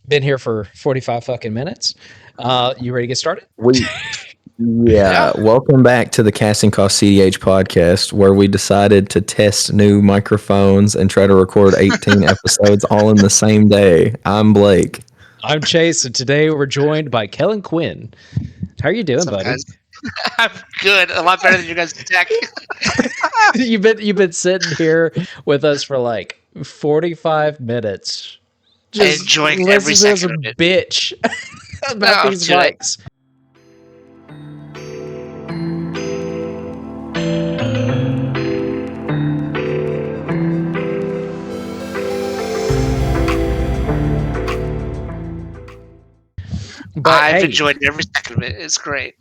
Been here for 45 fucking minutes. You ready to get started? Yeah, welcome back to the Casting Call cEDH podcast, where we decided to test new microphones and try to record 18 episodes all in the same day. I'm Blake. I'm Chase, and today we're joined by Kellen Quinn. How are you doing, buddy? Guys? I'm good. A lot better than you guys' tech. You've been sitting here with us for like 45 minutes. Just enjoying every second of it. Bitch about these mics. But I've enjoyed every second of it. It's great.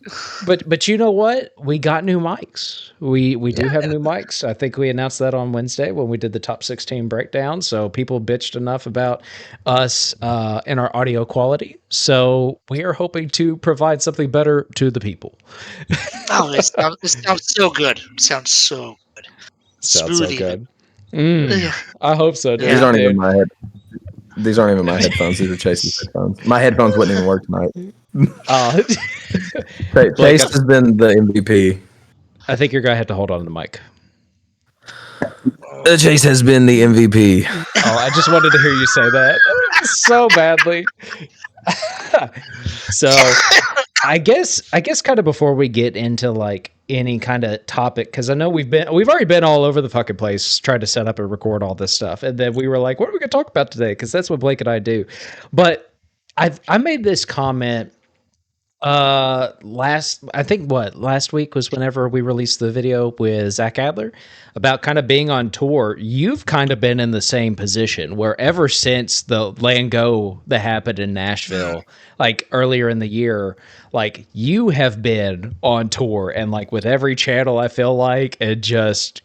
But you know what? We got new mics. We do have new mics. I think we announced that on Wednesday when we did the top 16 breakdown. So people bitched enough about us and our audio quality. So we are hoping to provide something better to the people. Oh, it sounds so good. It sounds so good. Sounds so good. I hope so, dude. These aren't even my headphones. These are Chase's headphones. My headphones wouldn't even work tonight. Chase has been the MVP. I think you're going to have to hold on to the mic. Chase has been the MVP. Oh, I just wanted to hear you say that so badly. So I guess kind of before we get into like any kind of topic, because I know we've already been all over the fucking place trying to set up and record all this stuff, and then we were like, what are we gonna talk about today? Because that's what Blake and I do. But I made this comment last week was whenever we released the video with Zach Adler about kind of being on tour. You've kind of been in the same position where ever since the Land Go that happened in Nashville, like earlier in the year, like you have been on tour and like with every channel, I feel like, and just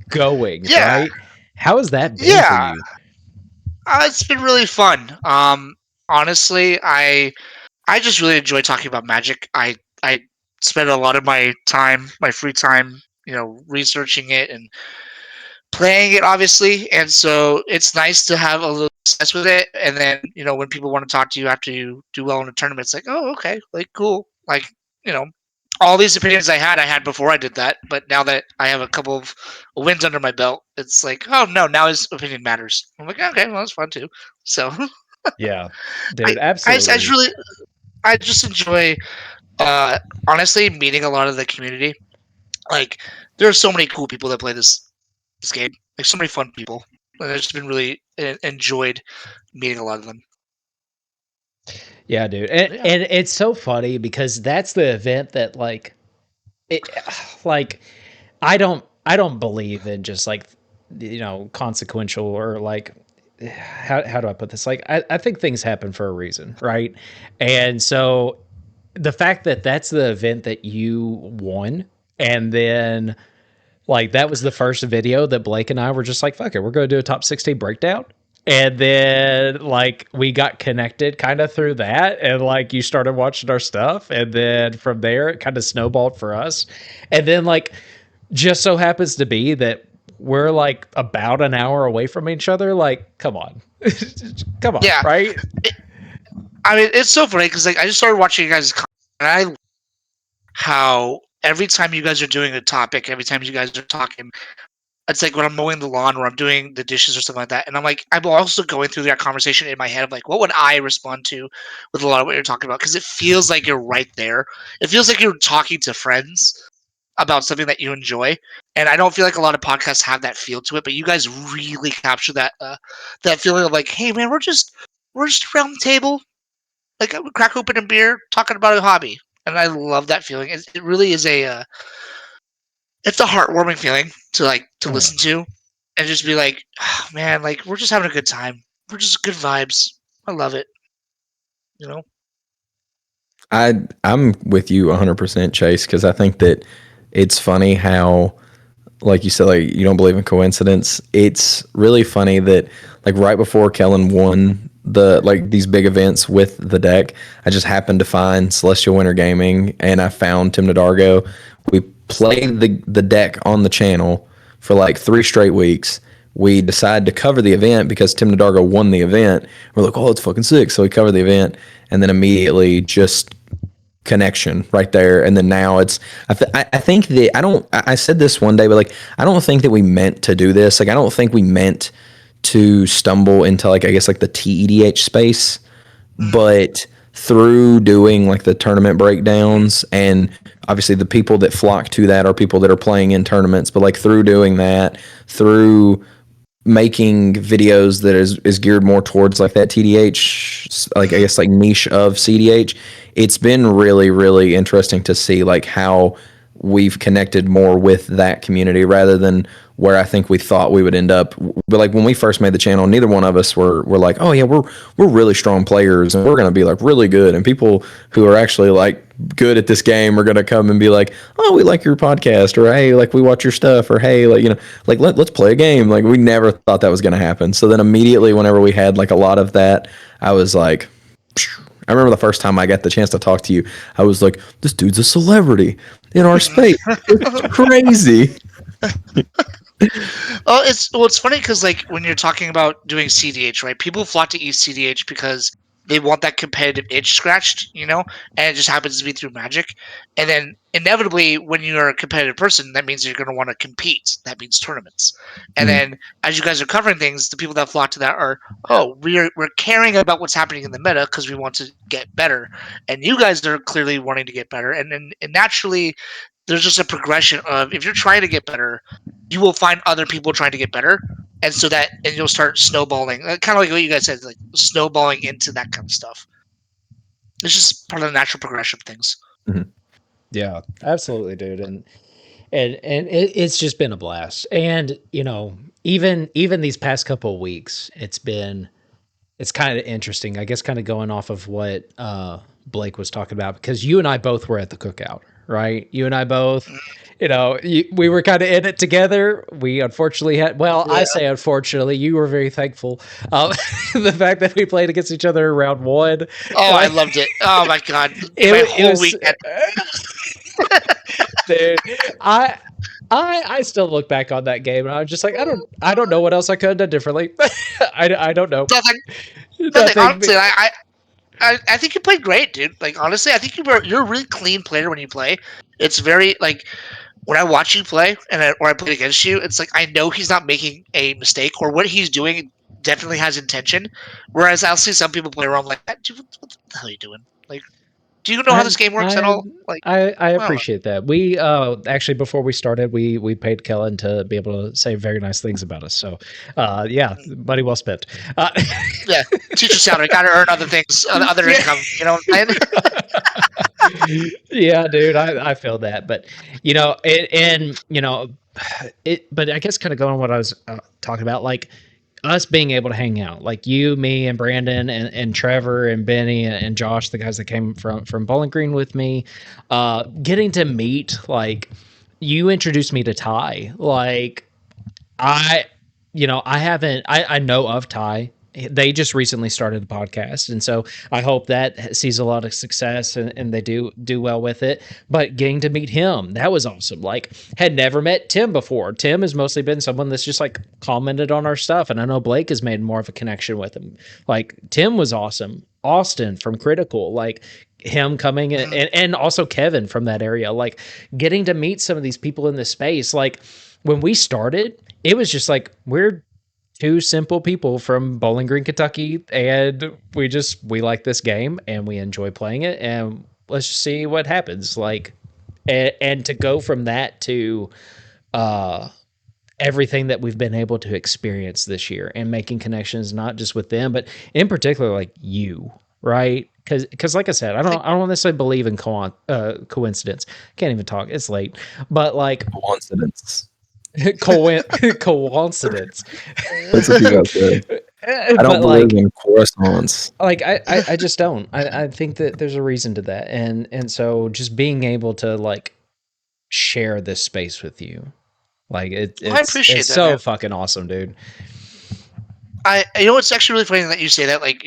going, right? How has that been for you? It's been really fun. Honestly, I just really enjoy talking about Magic. I spend a lot of my free time, researching it and playing it, obviously. And so it's nice to have a little success with it. And then, when people want to talk to you after you do well in a tournament, it's like, oh, okay, like cool. Like, all these opinions I had before I did that. But now that I have a couple of wins under my belt, it's like, oh no, now his opinion matters. I'm like, okay, well, that's fun too. So yeah, dude, absolutely. I just enjoy, honestly, meeting a lot of the community. Like, there are so many cool people that play this game. Like, so many fun people. And I've just been really enjoyed meeting a lot of them. Yeah, dude. And it's so funny because that's the event that, like, I don't believe in just, like, consequential or, like, how do I put this? Like, I think things happen for a reason, right? And so the fact that that's the event that you won, and then like that was the first video that Blake and I were just like, fuck it, we're going to do a top 16 breakdown. And then like we got connected kind of through that, and like you started watching our stuff, and then from there it kind of snowballed for us. And then like just so happens to be that we're like about an hour away from each other. Like, come on, yeah. Right? It's so funny because like I just started watching you guys, and how every time you guys are doing a topic, every time you guys are talking, it's like when I'm mowing the lawn or I'm doing the dishes or something like that, and I'm also going through that conversation in my head of like, what would I respond to with a lot of what you're talking about? Because it feels like you're right there. It feels like you're talking to friends about something that you enjoy, and I don't feel like a lot of podcasts have that feel to it, but you guys really capture that feeling of like, hey man, we're just around the table, like crack open a beer, talking about a hobby, and I love that feeling. It really is it's a heartwarming feeling to listen to, and just be like, oh, man, like we're just having a good time, we're just good vibes. I love it. I'm with you 100%, Chase, because I think that it's funny how, like you said, like you don't believe in coincidence. It's really funny that like right before Kellen won these big events with the deck, I just happened to find Celestial Winter Gaming and I found Tim Nadargo. We played the deck on the channel for like 3 straight weeks. we decide to cover the event because Tim Nadargo won the event. We're like, oh, it's fucking sick. So we cover the event, and then immediately just connection right there. And then now it's, I think that I said this one day, but like, I don't think that we meant to do this. Like, I don't think we meant to stumble into like, I guess like the TEDH space, but through doing like the tournament breakdowns, and obviously the people that flock to that are people that are playing in tournaments, but like through doing that, through making videos that is geared more towards like that TDH, like I guess like niche of cEDH, it's been really, really interesting to see like how we've connected more with that community rather than where I think we thought we would end up. But like when we first made the channel, neither one of us were like, oh yeah, we're really strong players and we're gonna be like really good. And people who are actually like good at this game are gonna come and be like, oh, we like your podcast, or hey, like we watch your stuff, or hey, like, you know, like let's play a game. Like we never thought that was gonna happen. So then immediately whenever we had like a lot of that, I was like, phew. I remember the first time I got the chance to talk to you, I was like, this dude's a celebrity in our space. It's crazy. Oh, it's funny because like when you're talking about doing cEDH, right? People flock to cEDH because they want that competitive itch scratched, you know, and it just happens to be through Magic. And then inevitably, when you're a competitive person, that means you're going to want to compete. That means tournaments. And then as you guys are covering things, the people that flock to that are, oh, we're caring about what's happening in the meta because we want to get better, and you guys are clearly wanting to get better, and naturally. There's just a progression of if you're trying to get better, you will find other people trying to get better, and you'll start snowballing, kind of like what you guys said, like snowballing into that kind of stuff. It's just part of the natural progression of things. Mm-hmm. Yeah, absolutely, dude. And it's just been a blast. And you know, even these past couple of weeks, it's kind of interesting. I guess kind of going off of what Blake was talking about, because you and I both were at the cookout, right? You and I both, you know, we were kind of in it together. We unfortunately had, well, I say unfortunately, you were very thankful. The fact that we played against each other in round one. Oh, I loved it. Oh my god, my whole weekend. Dude, I still look back on that game and I was just like, I don't know what else I could have done differently. I don't know. Nothing. Honestly, I think you played great, dude. Like honestly, I think you're a really clean player when you play. It's very like when I watch you play or I play against you, it's like I know he's not making a mistake, or what he's doing definitely has intention. Whereas I'll see some people play where I'm like, dude, what the hell are you doing? Like, do you know how this game works at all? Like, I appreciate that. We actually before we started, we paid Kellen to be able to say very nice things about us. So yeah, money well spent. Yeah, teacher salary, got to earn other things, other income. You know what I'm saying? Yeah, dude, I feel that, but you know, but I guess kind of going on what I was talking about, like us being able to hang out, like you, me, and Brandon, and Trevor, and Benny, and Josh, the guys that came from Bowling Green with me, getting to meet, like you introduced me to Ty, like I know of Ty. They just recently started the podcast, and so I hope that sees a lot of success and they do well with it. But getting to meet him, that was awesome. Like, had never met Tim before. Tim has mostly been someone that's just like commented on our stuff, and I know Blake has made more of a connection with him. Like, Tim was awesome. Austin from Critical, like him coming in, and also Kevin from that area, like getting to meet some of these people in this space. Like when we started, it was just like we're two simple people from Bowling Green, Kentucky, and we like this game and we enjoy playing it, and let's just see what happens. Like, and to go from that to everything that we've been able to experience this year and making connections, not just with them, but in particular, like you, right? Because like I said, I don't necessarily believe in coincidence. Can't even talk. It's late, but like Coincidence. Coincidence. That's what you got to say. I don't believe in correspondence. Like I just don't. I think that there's a reason to that, and so just being able to like share this space with you, like I appreciate it's that, so man. fucking awesome, dude. You know, it's actually really funny that you say that. Like,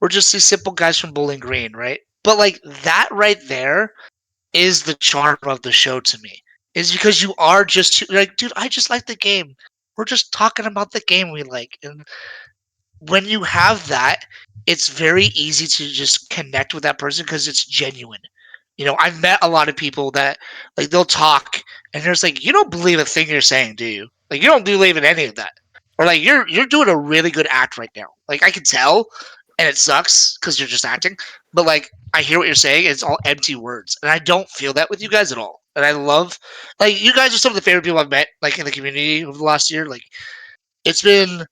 we're just these simple guys from Bowling Green, right? But like that right there is the charm of the show to me. Is because you are just like, dude, I just like the game. We're just talking about the game we like. And when you have that, it's very easy to just connect with that person because it's genuine. I've met a lot of people that like they'll talk and there's like, you don't believe a thing you're saying, do you? Like you don't believe in any of that. Or like you're doing a really good act right now. Like I can tell and it sucks because you're just acting. But like I hear what you're saying, it's all empty words. And I don't feel that with you guys at all. And I love like you guys are some of the favorite people I've met like in the community over the last year. Like it's been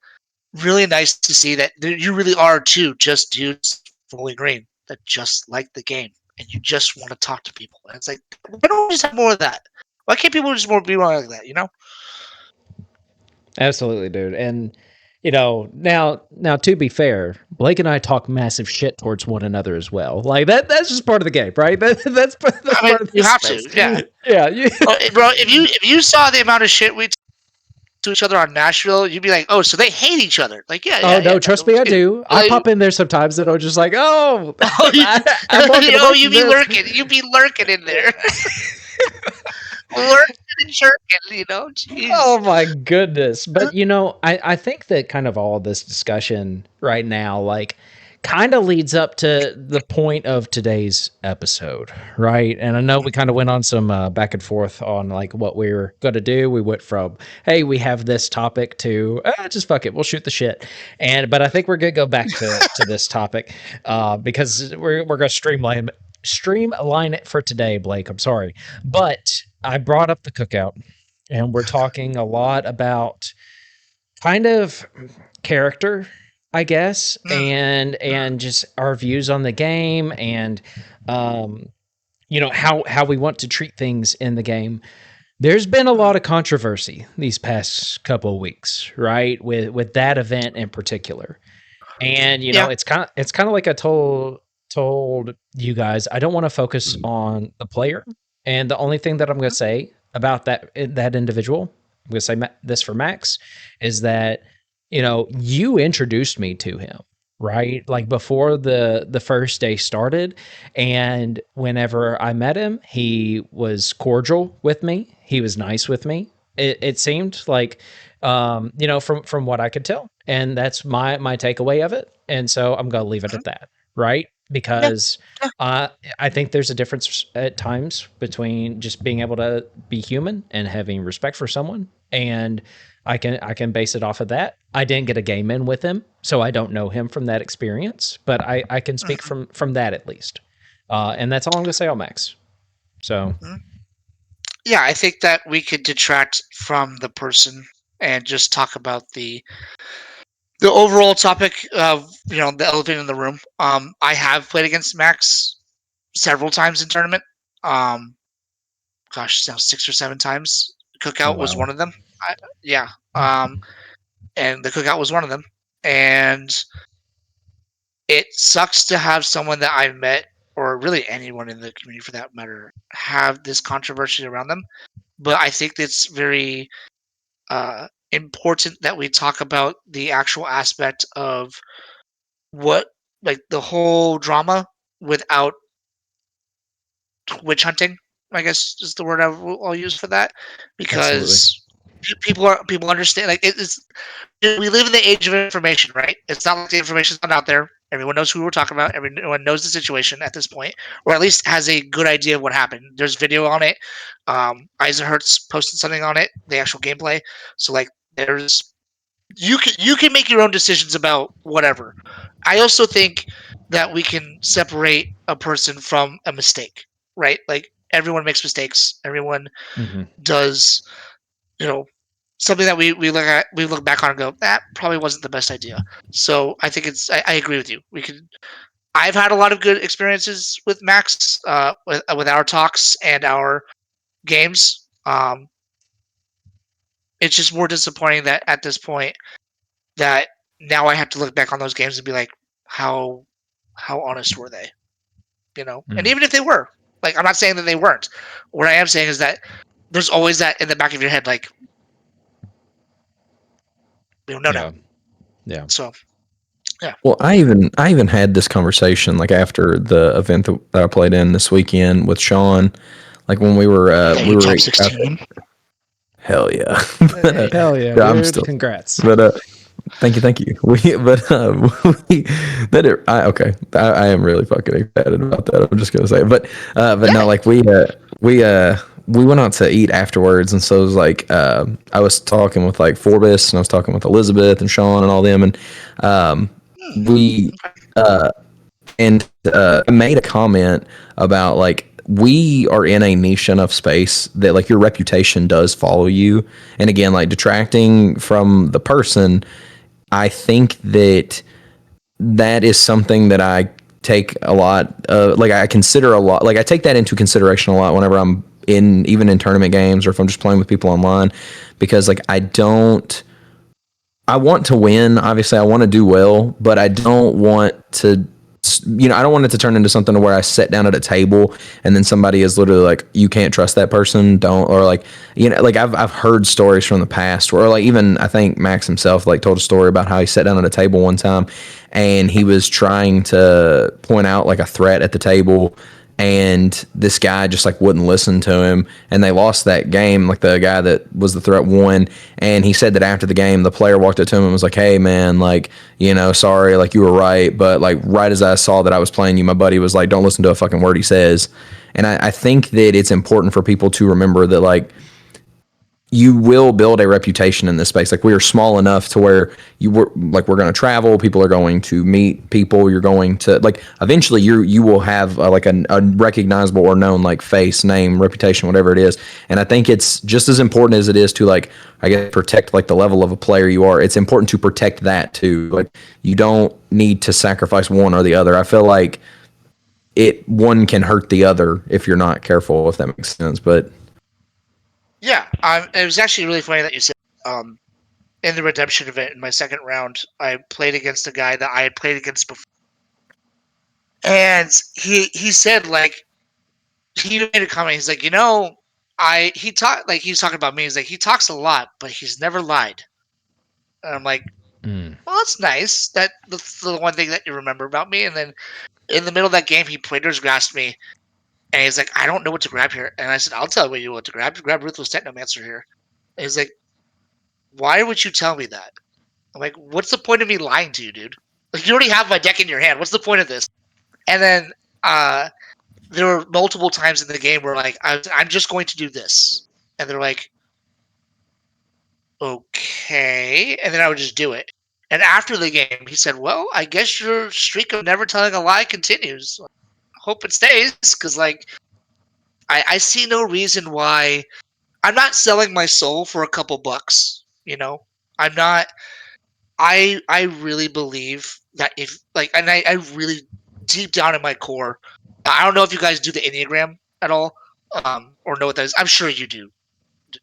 really nice to see that you really are too just dudes fully green that just like the game and you just want to talk to people. And it's like, why don't we just have more of that? Why can't people just be more like that? Absolutely, dude. And now to be fair, Blake and I talk massive shit towards one another as well. Like that's just part of the game, right? That's I mean, part of you the have to, space. yeah. Yeah. Bro, if you saw the amount of shit we to each other on Nashville, you'd be like, oh, so they hate each other. Like, yeah, Oh yeah, yeah. no, trust me, I do. I Like, pop in there sometimes and I'm just like, oh, oh, I'm you watching be this. lurking. You be lurking in there. Lurking and jerking, Jeez. Oh my goodness. But I think that kind of all this discussion right now, like, kind of leads up to the point of today's episode, right? And I know we kind of went on some back and forth on like what we were going to do. We went from, hey, we have this topic to just fuck it, we'll shoot the shit. But I think we're gonna go back to this topic because we're gonna streamline it for today, Blake. I'm sorry, but I brought up the cookout, and we're talking a lot about kind of character, I guess, and just our views on the game, and how we want to treat things in the game. There's been a lot of controversy these past couple of weeks, right? With that event in particular. And Yeah. it's kind of like I told you guys, I don't want to focus on the player. And the only thing that I'm going to say about that individual, I'm going to say this for Max, is that you introduced me to him, right? Like before the first day started, and whenever I met him, he was cordial with me. He was nice with me. It seemed like from what I could tell. And that's my takeaway of it. And so I'm going to leave it at that, right? Because I think there's a difference at times between just being able to be human and having respect for someone. And I can base it off of that. I didn't get a game in with him, so I don't know him from that experience, but I can speak from that at least. And that's all I'm going to say on Max. So. Yeah, I think that we could detract from the person and just talk about the overall topic of the elephant in the room. I have played against Max several times in tournament. Gosh, now 6 or 7 times. Cookout was one of them. Yeah. And the cookout was one of them. And it sucks to have someone that I met, or really anyone in the community for that matter, have this controversy around them. But I think it's very important that we talk about the actual aspect of what, like the whole drama without witch hunting, I guess is the word I'll use for that, because people understand, like it's we live in the age of information, right? It's not like the information's not out there. Everyone knows who we're talking about. Everyone knows the situation at this point, or at least has a good idea of what happened. There's video on it. Eisenhertz posted something on it, the actual gameplay. So like, there's you can make your own decisions about whatever. I also think that we can separate a person from a mistake, right? Like everyone makes mistakes. Everyone does, something that we look back on and go, that probably wasn't the best idea. So I think I agree with you. I've had a lot of good experiences with Max, with our talks and our games. It's just more disappointing that at this point that now I have to look back on those games and be like, how honest were they? And even if they were, like, I'm not saying that they weren't. What I am saying is that there's always that in the back of your head, like, no. Yeah. So, yeah. Well, I even had this conversation like after the event that I played in this weekend with Sean, like when we were top 16. Hell yeah. Hell yeah, I'm dude! still, Congrats. but thank you. Okay. I am really fucking excited about that. I'm just gonna say, but no, like we went out to eat afterwards, and so it was like I was talking with like Forbes, and I was talking with Elizabeth and Sean and all them, and we I made a comment about like we are in a niche enough space that like your reputation does follow you, and again, like detracting from the person, I think that is something that I take a lot. Like I consider a lot. Like I take that into consideration a lot whenever I'm even in tournament games or if I'm just playing with people online, because like I want to win. Obviously, I want to do well, but I don't want to. I don't want it to turn into something where I sit down at a table and then somebody is literally like, "You can't trust that person." Don't or like, like I've heard stories from the past where like even I think Max himself like told a story about how he sat down at a table one time and he was trying to point out like a threat at the table, and this guy just like wouldn't listen to him, and they lost that game. Like the guy that was the threat won, and he said that after the game the player walked up to him and was like, "Hey man, like sorry, like you were right, but like right as I saw that I was playing you, my buddy was like, don't listen to a fucking word he says." And I think that it's important for people to remember that like you will build a reputation in this space. Like we are small enough to where we're going to travel. People are going to meet people. You're going to like eventually you will have like a recognizable or known like face, name, reputation, whatever it is. And I think it's just as important as it is to like I guess protect like the level of a player you are. It's important to protect that too. Like you don't need to sacrifice one or the other. I feel like one can hurt the other if you're not careful. If that makes sense, but. Yeah, it was actually really funny that you said in the redemption event in my second round, I played against a guy that I had played against before, and he said like he made a comment. He's like, he was talking about me. He's like, he talks a lot, but he's never lied. And I'm like, well, that's nice. That's the one thing that you remember about me. And then in the middle of that game, he Planters grasped me, and he's like, I don't know what to grab here. And I said, I'll tell you what to grab. Grab Ruthless Technomancer here. And he's like, why would you tell me that? I'm like, what's the point of me lying to you, dude? Like, you already have my deck in your hand. What's the point of this? And then there were multiple times in the game where like I'm just going to do this, and they're like, okay, and then I would just do it. And after the game, he said, well, I guess your streak of never telling a lie continues. Hope it stays, because like I see no reason why. I'm not selling my soul for a couple bucks. I'm not. I really believe that if like, and I really deep down in my core, I don't know if you guys do the Enneagram at all, or know what that is. I'm sure you do,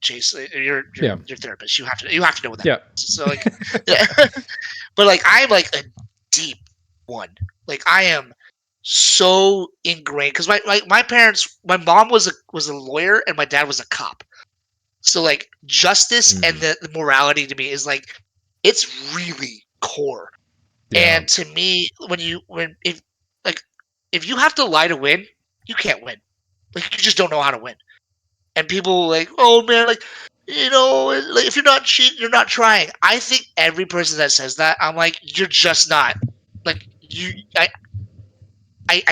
Chase. You're therapist. You have to know what that Yeah. is. So like, yeah. But like I'm like a deep one. Like I am so ingrained because my parents, my mom was a lawyer and my dad was a cop. So like justice and the morality to me is like it's really core. Yeah. And to me, if you have to lie to win, you can't win. Like you just don't know how to win. And people like, oh man, like like if you're not cheating, you're not trying. I think every person that says that, I'm like, you're just not. Like you, I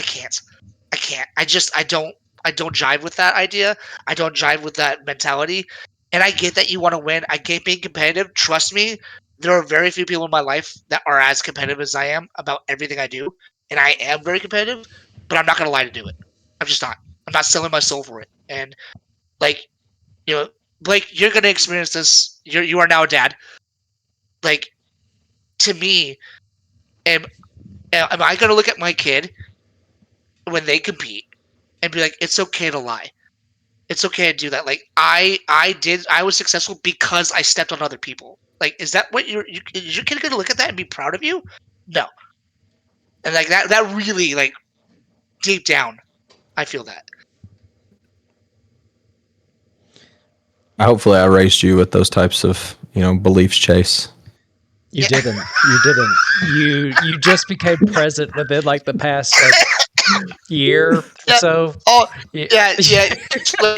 can't. I can't. I don't jive with that idea. I don't jive with that mentality. And I get that you want to win. I get being competitive. Trust me, there are very few people in my life that are as competitive as I am about everything I do. And I am very competitive, but I'm not gonna lie to do it. I'm just not. I'm not selling my soul for it. And like, Blake, you're gonna experience this. You are now a dad. Like, to me, am I gonna look at my kid when they compete and be like, it's okay to lie. It's okay to do that. Like I was successful because I stepped on other people. Like, is that what is your kid gonna look at that and be proud of you? No. And like that really like deep down, I feel that. Hopefully I raised you with those types of beliefs, Chase. You didn't. You didn't. You just became present within like the past like year or Yeah. so. Oh, Yeah. yeah.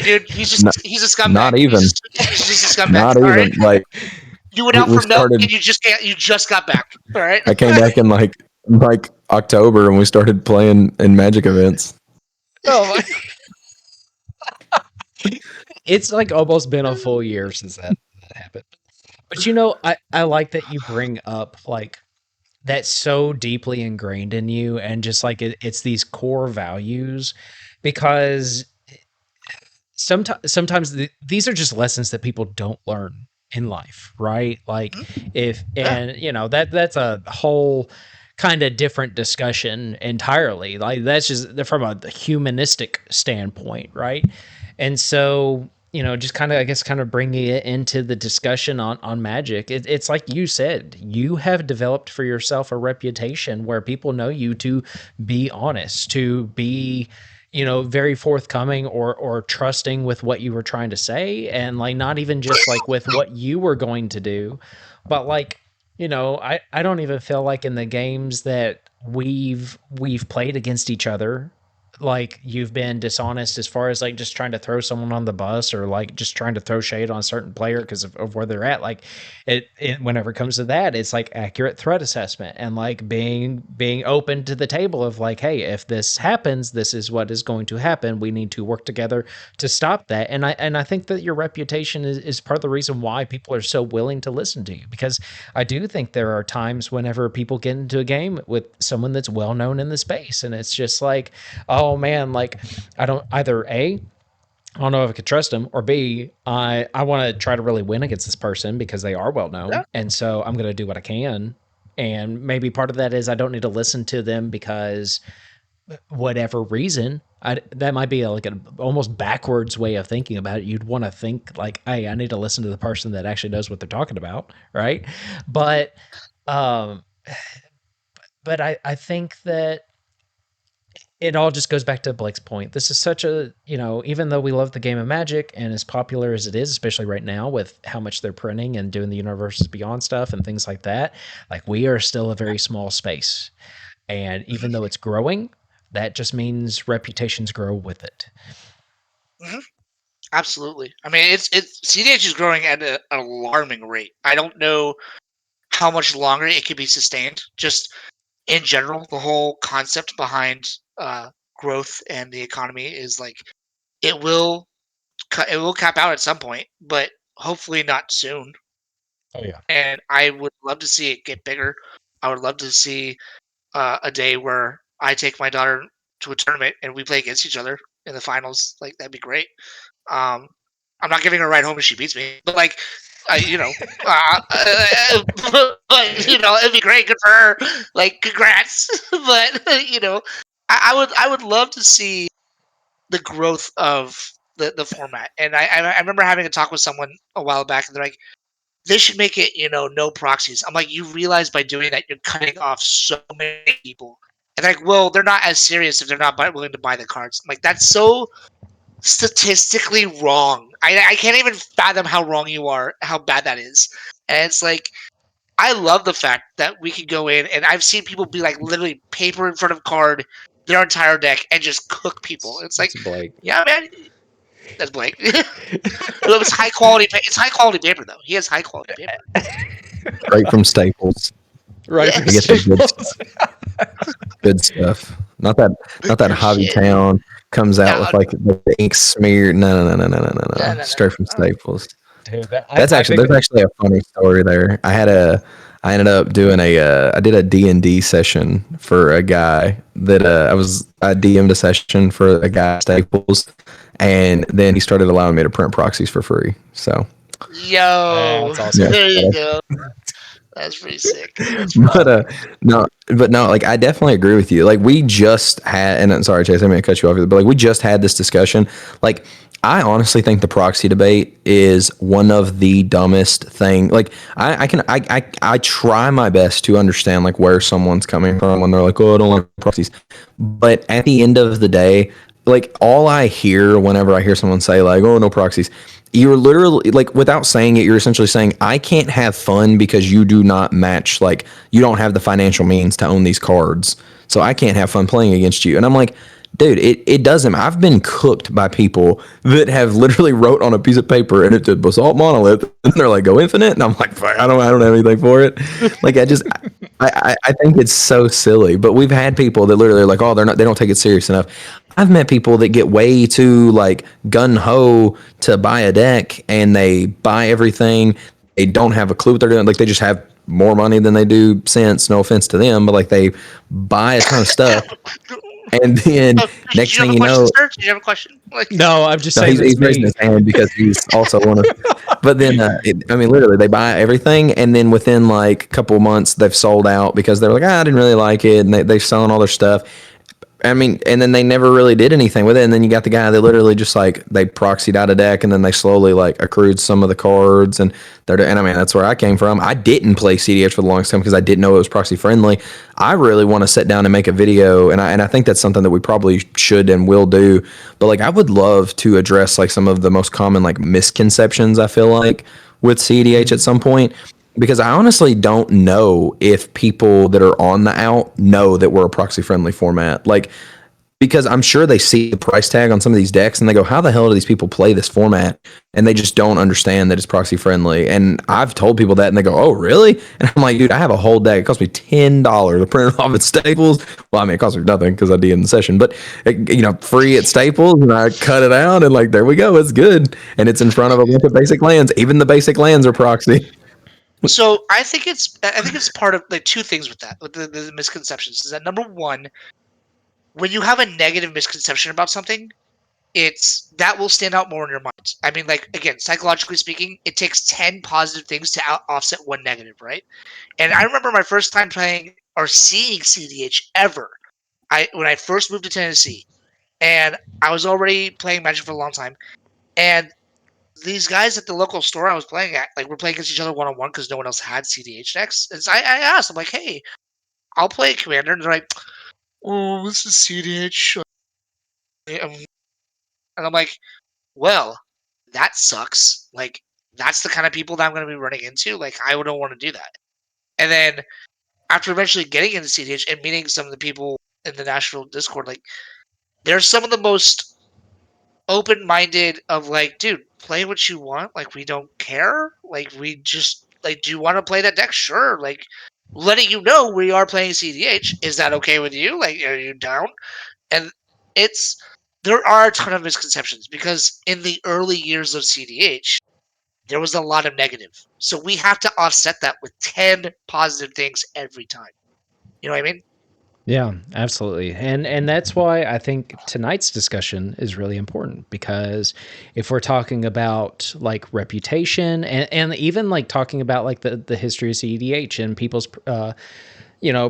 Dude, Not, he's a scumbag. not even, He's just a scumbag. not All right. even like You went out we for milk started. and you just got back. All right. I came back in like October and we started playing in Magic events. Oh my! It's like almost been a full year since that happened. But I like that you bring up like that's so deeply ingrained in you, and just like it's these core values, because sometimes these are just lessons that people don't learn in life, right? Like if Yeah. and that's a whole kind of different discussion entirely. Like that's just from a humanistic standpoint, right? And so just kind of, I guess, kind of bringing it into the discussion on Magic. It's like you said, you have developed for yourself a reputation where people know you to be honest, to be very forthcoming or trusting with what you were trying to say, and like not even just like with what you were going to do, but like I don't even feel like in the games that we've played against each other, like you've been dishonest as far as like just trying to throw someone on the bus, or like just trying to throw shade on a certain player because of where they're at. Like whenever it comes to that, it's like accurate threat assessment, and like being open to the table of like, hey, if this happens, this is what is going to happen. We need to work together to stop that. And I think that your reputation is part of the reason why people are so willing to listen to you, because I do think there are times whenever people get into a game with someone that's well known in the space, and it's just like, oh man, like I don't either I don't know if I could trust him, or B, I want to try to really win against this person because they are well Yeah. known, and so I'm going to do what I can. And maybe part of that is I don't need to listen to them because whatever reason. That might be like an almost backwards way of thinking about it. You'd want to think like, hey, I need to listen to the person that actually knows what they're talking about, right? But um, but I think that it all just goes back to Blake's point. This is such a, even though we love the game of Magic and as popular as it is, especially right now with how much they're printing and doing the Universes Beyond stuff and things like that, like we are still a very small space. And even though it's growing, that just means reputations grow with it. Mm-hmm. Absolutely. I mean, it's cEDH is growing at an alarming rate. I don't know how much longer it can be sustained. Just in general, the whole concept behind growth and the economy is like it will it will cap out at some point, but hopefully not soon. Oh yeah. And I would love to see it get bigger. I would love to see a day where I take my daughter to a tournament and we play against each other in the finals. Like that'd be great. Um, I'm not giving her a ride home if she beats me, but like, but, it'd be great. Good for her. Like, congrats. But I would love to see the growth of the format. And I remember having a talk with someone a while back, and they're like, they should make it, no proxies. I'm like, you realize by doing that, you're cutting off so many people. And they're like, well, they're not as serious if they're not willing to buy the cards. I'm like, that's so statistically wrong. I can't even fathom how wrong you are, how bad that is. And it's like, I love the fact that we can go in, and I've seen people be like literally paper in front of card, their entire deck, and just cook people. It's like, It's Blake. yeah, man, that's Blake. It's high quality. It's high quality paper, though. He has high quality paper. Right from Staples. Right. Yeah. I get the good stuff. Not that Hobby Shit. Town comes out No, with like the ink smeared. No. no. Straight from Staples. Dude, There's actually a funny story there. I ended up doing I did a D&D session for a guy that I DM'd a session for a guy at Staples, and then he started allowing me to print proxies for free. So Yo, that's awesome. there you go. That's pretty sick. That's but no, like I definitely agree with you. Like we just had, and I'm sorry, Chase, I didn't mean to cut you off, but like we just had this discussion. Like I honestly think the proxy debate is one of the dumbest thing. Like I try my best to understand like where someone's coming from when they're like, oh, I don't like proxies. But at the end of the day, like all I hear whenever I hear someone say like, oh, no proxies, you're literally like, without saying it, you're essentially saying I can't have fun because you do not match, like you don't have the financial means to own these cards. so I can't have fun playing against you. And I'm like, dude, it doesn't. I've been cooked by people that have literally wrote on a piece of paper and it said basalt monolith, and they're like, go infinite, and I'm like, fuck, I don't have anything for it. Like I think it's so silly. But we've had people that literally are like, oh, they don't take it serious enough. I've met people that get way too like gun ho to buy a deck, and they buy everything. They don't have a clue what they're doing. Like they just have more money than they do sense. No offense to them, but like they buy a ton of stuff, and then Oh, did next you have thing a you question, know, sir? Did you have a question? Like, No, I'm just no, saying that's he's raising me. his hand because he's also one of. But then, I mean, literally, they buy everything, and then within like a couple months, they've sold out because they're like, I didn't really like it, and they're selling all their stuff. I mean, and then they never really did anything with it. And then you got the guy that literally just like they proxied out a deck, and then they slowly like accrued some of the cards, and I mean that's where I came from. I didn't play CDH for the longest time because I didn't know it was proxy friendly. I really want to sit down and make a video, and I think that's something that we probably should and will do. But like I would love to address like some of the most common like misconceptions I feel like with CDH at some point, because I honestly don't know if people that are on the out know that we're a proxy friendly format. Like, because I'm sure they see the price tag on some of these decks and they go, how the hell do these people play this format? And they just don't understand that it's proxy friendly. And I've told people that and they go, oh, really? And I'm like, dude, I have a whole deck. It cost me $10 to print it off at Staples. Well, I mean, it cost me nothing because I did in the session, but free at Staples, and I cut it out and like, there we go. It's good. And it's in front of a bunch of basic lands. Even the basic lands are proxy. so I think it's part of like two things with that, with the misconceptions. Is that number one, when you have a negative misconception about something, it's that will stand out more in your mind. I mean, like again, psychologically speaking, it takes 10 positive things to offset one negative, right? And I remember my first time playing or seeing CDH ever. When I first moved to Tennessee, and I was already playing Magic for a long time, and these guys at the local store I was playing at, like, we're playing against each other one on one because no one else had CDH decks. And so I asked, I'm like, hey, I'll play Commander, and they're like, oh, this is CDH. And I'm like, well, that sucks. Like, that's the kind of people that I'm going to be running into. Like, I don't want to do that. And then after eventually getting into CDH and meeting some of the people in the Nashville Discord, like, they're some of the most open-minded of like, dude, play what you want. Like, we don't care. Like, we just like, do you want to play that deck? Sure. Like, letting you know we are playing CDH. Is that okay with you? Like, are you down? And it's there are a ton of misconceptions because in the early years of CDH, there was a lot of negative. So we have to offset that with 10 positive things every time. You know what I mean? Yeah, absolutely. And that's why I think tonight's discussion is really important, because if we're talking about like reputation and even like talking about like the history of CEDH and people's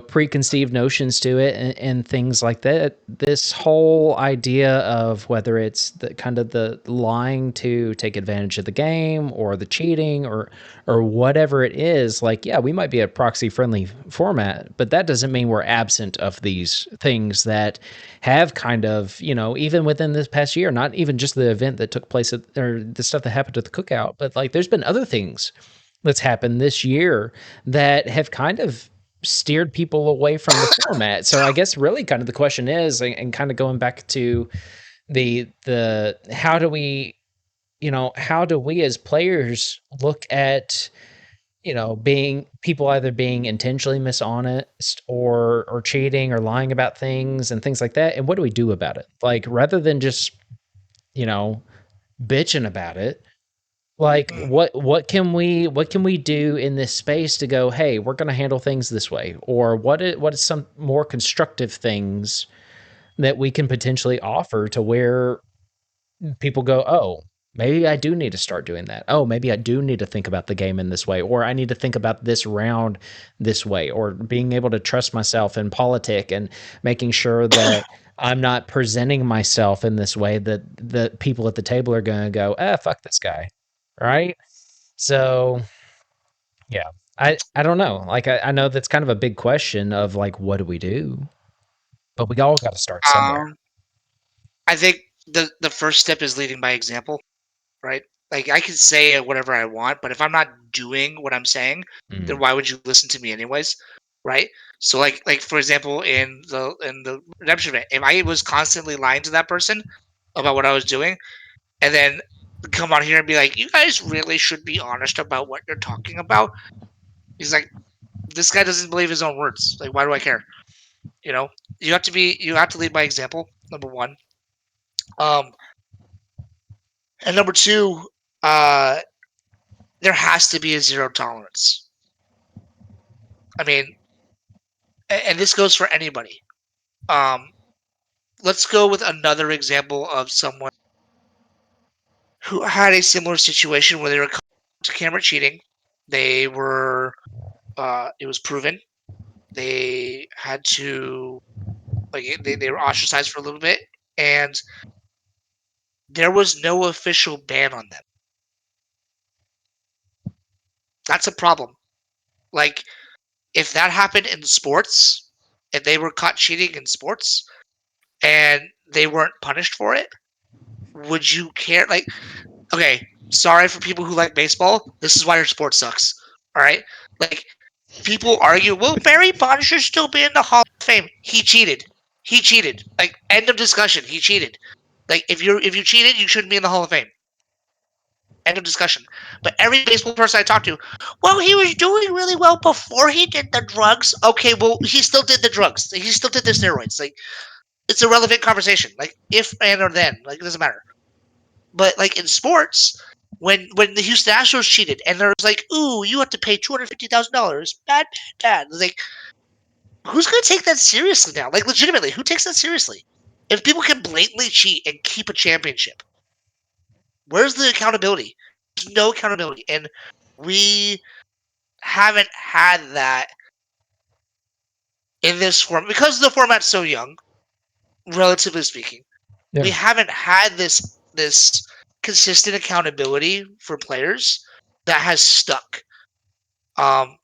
preconceived notions to it and things like that. This whole idea of whether it's the kind of the lying to take advantage of the game or the cheating or whatever it is, like, yeah, we might be a proxy friendly format, but that doesn't mean we're absent of these things that have kind of, even within this past year, not even just the event that took place or the stuff that happened at the cookout, but like there's been other things that's happened this year that have kind of steered people away from the format. So I guess really kind of the question is, and kind of going back to the how do we as players look at being people either being intentionally dishonest or cheating or lying about things and things like that, and what do we do about it, like rather than just you know bitching about it, like Mm. what can we do in this space to go, hey, we're going to handle things this way, or what is some more constructive things that we can potentially offer to where people go, oh, maybe I do need to start doing that. Oh, maybe I do need to think about the game in this way, or I need to think about this round this way, or being able to trust myself in politic and making sure that I'm not presenting myself in this way that the people at the table are going to go, fuck this guy. Right. So, yeah, I don't know. Like, I know that's kind of a big question of like, what do we do? But we all got to start somewhere. Um, I think the first step is leading by example, right? Like I can say whatever I want, but if I'm not doing what I'm saying, then Mm. why would you listen to me anyways? right? So like for example, in the redemption event, if I was constantly lying to that person about what I was doing, and then come on here and be like, "You guys really should be honest about what you're talking about," he's like, "This guy doesn't believe his own words. Like, why do I care?" You know, you have to lead by example. Number one, um, and number two, uh, there has to be a zero tolerance. I mean, and this goes for anybody. Um, let's go with another example of someone who had a similar situation where they were caught to camera cheating. They were, it was proven. They had to, like, they were ostracized for a little bit, and there was no official ban on them. That's a problem. Like, if that happened in sports, if they were caught cheating in sports and they weren't punished for it, would you care? Like, okay, sorry for people who like baseball. This is why your sport sucks. All right, like people argue, will Barry Bonds should still be in the Hall of Fame? He cheated. He cheated. Like end of discussion. He cheated. Like if you cheated, you shouldn't be in the Hall of Fame. End of discussion. But every baseball person I talked to, well, he was doing really well before he did the drugs. Okay, well, he still did the drugs. He still did the steroids. Like it's a relevant conversation. Like if and or then. Like it doesn't matter. But like in sports, when the Houston Astros cheated and there was like, ooh, you have to pay $250,000, bad, bad. Like, who's gonna take that seriously now? Like, legitimately, who takes that seriously? If people can blatantly cheat and keep a championship, where's the accountability? There's no accountability, and we haven't had that in this form because the format's so young, relatively speaking. Yeah. We haven't had this consistent accountability for players that has stuck. Um,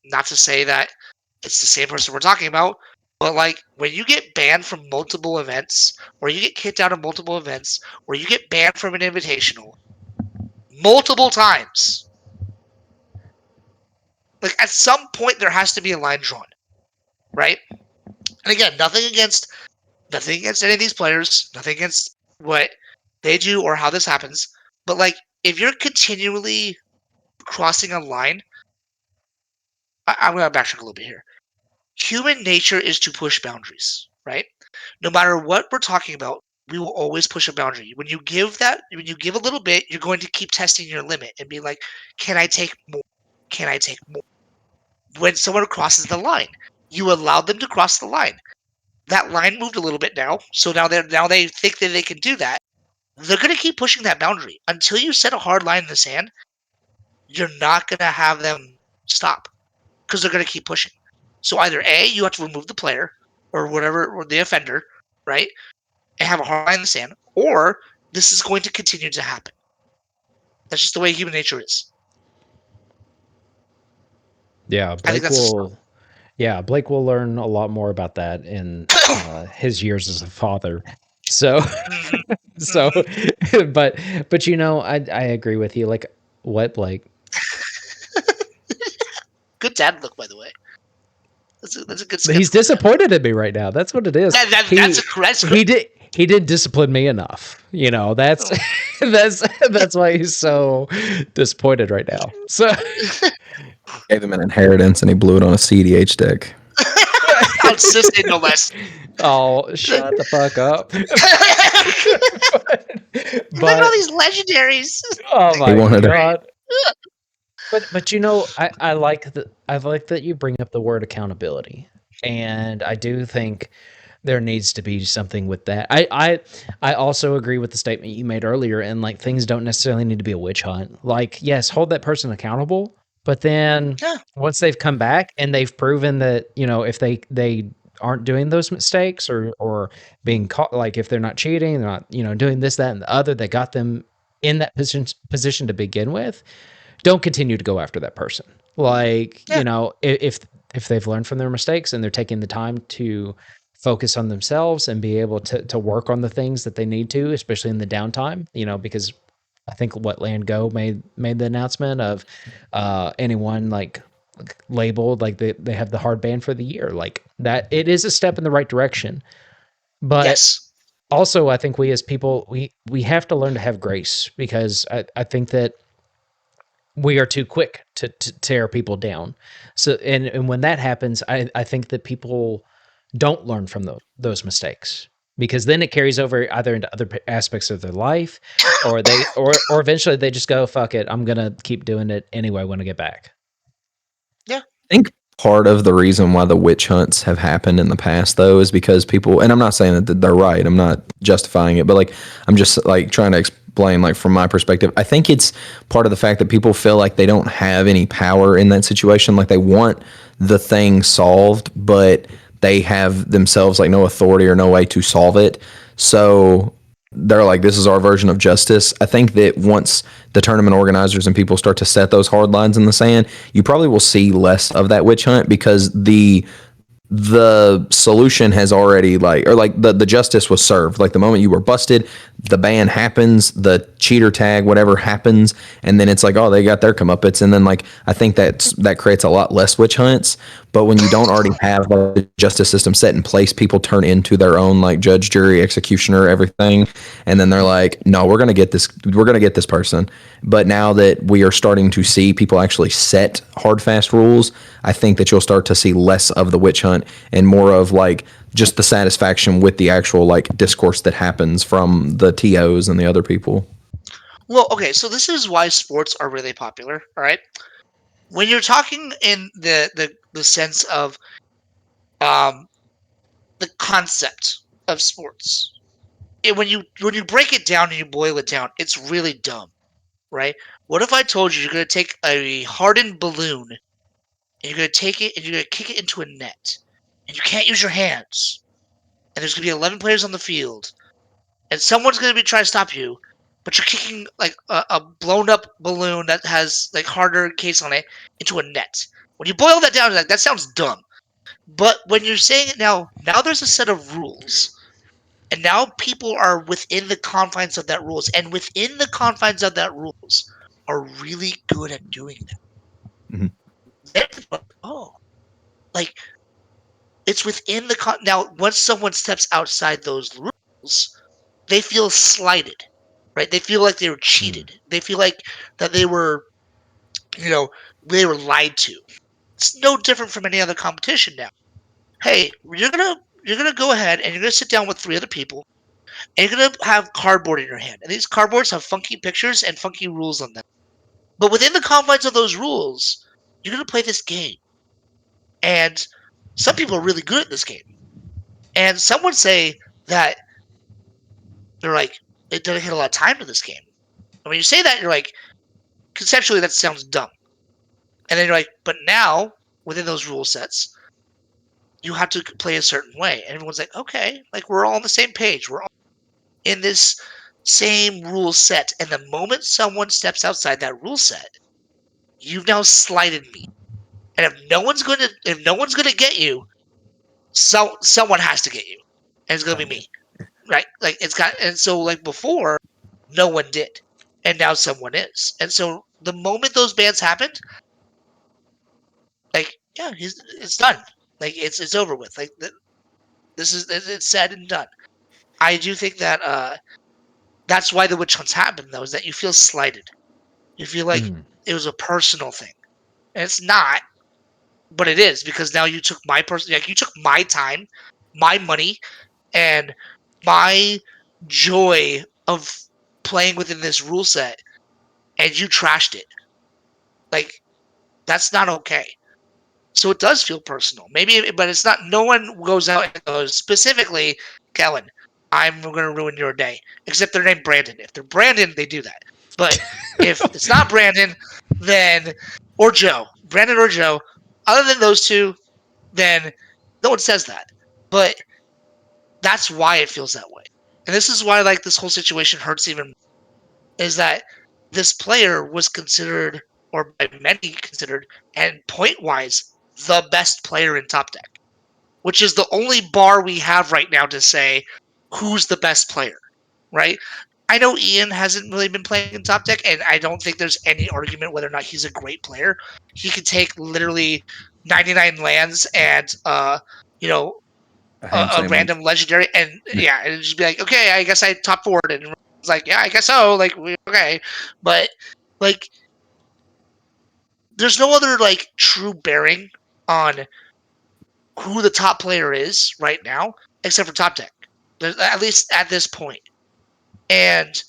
not to say that it's the same person we're talking about, but like when you get banned from multiple events, or you get kicked out of multiple events, or you get banned from an invitational multiple times, like at some point there has to be a line drawn, right? And again, nothing against any of these players, nothing against what they do or how this happens, but like if you're continually crossing a line, I'm going to backtrack a little bit here. Human nature is to push boundaries, right? No matter what we're talking about, we will always push a boundary. When you give a little bit, you're going to keep testing your limit and be like, can I take more? Can I take more? When someone crosses the line, you allow them to cross the line. That line moved a little bit now, so now they think that they can do that. They're going to keep pushing that boundary until you set a hard line in the sand. You're not going to have them stop because they're going to keep pushing. So either A, you have to remove the player or whatever, or the offender, right? And have a hard line in the sand, or this is going to continue to happen. That's just the way human nature is. Yeah, I think Blake that's a start. will. Yeah, Blake will learn a lot more about that in his years as a father. So, Mhm, so, mhm. but you know, I agree with you. Like, what Blake? Good dad look, by the way. That's a good He's skeptical dad. disappointed in me right now. That's what it is. That's great. He didn't discipline me enough. You know, that's Oh. that's why he's so disappointed right now. So Gave him an inheritance and he blew it on a cEDH deck. On Sisney, no less. oh, shut the fuck up. Look at all but these legendaries. oh He my wanted to. god. But you know, I like that you bring up the word accountability. And I do think there needs to be something with that. I also agree with the statement you made earlier, and like things don't necessarily need to be a witch hunt. Like, yes, hold that person accountable, but then Yeah, once they've come back and they've proven that, you know, if they aren't doing those mistakes or being caught, like if they're not cheating, they're not, you know, doing this, that, and the other, that got them in that position to begin with, don't continue to go after that person. Like, yeah, you know, if they've learned from their mistakes and they're taking the time to focus on themselves and be able to work on the things that they need to, especially in the downtime, you know, because I think what Land Go made the announcement of anyone like labeled like they have the hard ban for the year. Like that, it is a step in the right direction. But Yes. also, I think we as people, we have to learn to have grace, because I think that we are too quick to tear people down. So, and when that happens, I think that people don't learn from those mistakes, because then it carries over either into other aspects of their life, or or eventually they just go, fuck it, I'm gonna keep doing it anyway when I get back. Yeah. I think part of the reason why the witch hunts have happened in the past, though, is because people, and I'm not saying that they're right, I'm not justifying it, but like, I'm just like trying to explain, like, from my perspective, I think it's part of the fact that people feel like they don't have any power in that situation. Like, they want the thing solved, but they have themselves like no authority or no way to solve it. So they're like, this is our version of justice. I think that once the tournament organizers and people start to set those hard lines in the sand, you probably will see less of that witch hunt, because the solution has already, like, or like the justice was served. Like, the moment you were busted, the ban happens, the cheater tag, whatever happens, and then it's like, oh, they got their comeuppance. And then, like, I think that creates a lot less witch hunts. But when you don't already have the justice system set in place, people turn into their own, like, judge, jury, executioner, everything. And then they're like, no, we're gonna get this person. But now that we are starting to see people actually set hard, fast rules, I think that you'll start to see less of the witch hunt and more of, like, just the satisfaction with the actual, like, discourse that happens from the TOs and the other people. Well, okay, so this is why sports are really popular, all right? When you're talking in the sense of um the concept of sports, when you break it down and you boil it down, it's really dumb, right? What if I told you you're gonna take a hardened balloon and you're gonna take it and you're gonna kick it into a net, and you can't use your hands, and there's gonna be 11 players on the field, and someone's gonna be trying to stop you, but you're kicking like a blown up balloon that has like harder case on it into a net. When you boil that down, like, that sounds dumb. But when you're saying it now there's a set of rules, and now people are within the confines of that rules, and within the confines of that rules are really good at doing that. Mhm. Then people are like, oh, like, it's within the now. Once someone steps outside those rules, they feel slighted, right? They feel like they were cheated. They feel like that you know, they were lied to. It's no different from any other competition now. Hey, you're gonna go ahead and you're gonna sit down with 3 other people, and you're gonna have cardboard in your hand, and these cardboards have funky pictures and funky rules on them. But within the confines of those rules, you're gonna play this game, and some people are really good at this game, and some would say that they're like they dedicate a lot of time to this game. And when you say that, you're like, conceptually that sounds dumb. And then you're like, but now within those rule sets, you have to play a certain way. And everyone's like, okay, like, we're all on the same page. We're all in this same rule set. And the moment someone steps outside that rule set, you've now slighted me. And if no one's gonna get you, someone has to get you. And it's gonna be me. Right? Like, and so, like, before, no one did. And now someone is. And so the moment those bans happened, like, yeah, it's done. Like, it's over with. Like, it's said and done. I do think that that's why the witch hunts happen, though, is that you feel slighted. You feel like it was a personal thing, and it's not, but it is, because now you took you took my time, my money, and my joy of playing within this rule set, and you trashed it. Like, that's not okay. So it does feel personal. Maybe, but it's not. No one goes out and goes specifically, Kellen, I'm going to ruin your day. Except they're named Brandon. If they're Brandon, they do that. But if it's not Brandon, then or Joe, Brandon or Joe, other than those two, then no one says that. But that's why it feels that way. And this is why, like, this whole situation hurts even more, is that this player was considered, or by many considered, and point wise, the best player in Top Deck, which is the only bar we have right now to say who's the best player, right? I know Ian hasn't really been playing in top deck, and I don't think there's any argument whether or not he's a great player. He can take literally 99 lands and you know, A ham a sandwich. random legendary, and yeah, and just be like, okay, I guess I top forward, and it's like, yeah, I guess so, like, okay, but like, there's no other like true bearing on who the top player is right now, except for top deck, at least at this point. And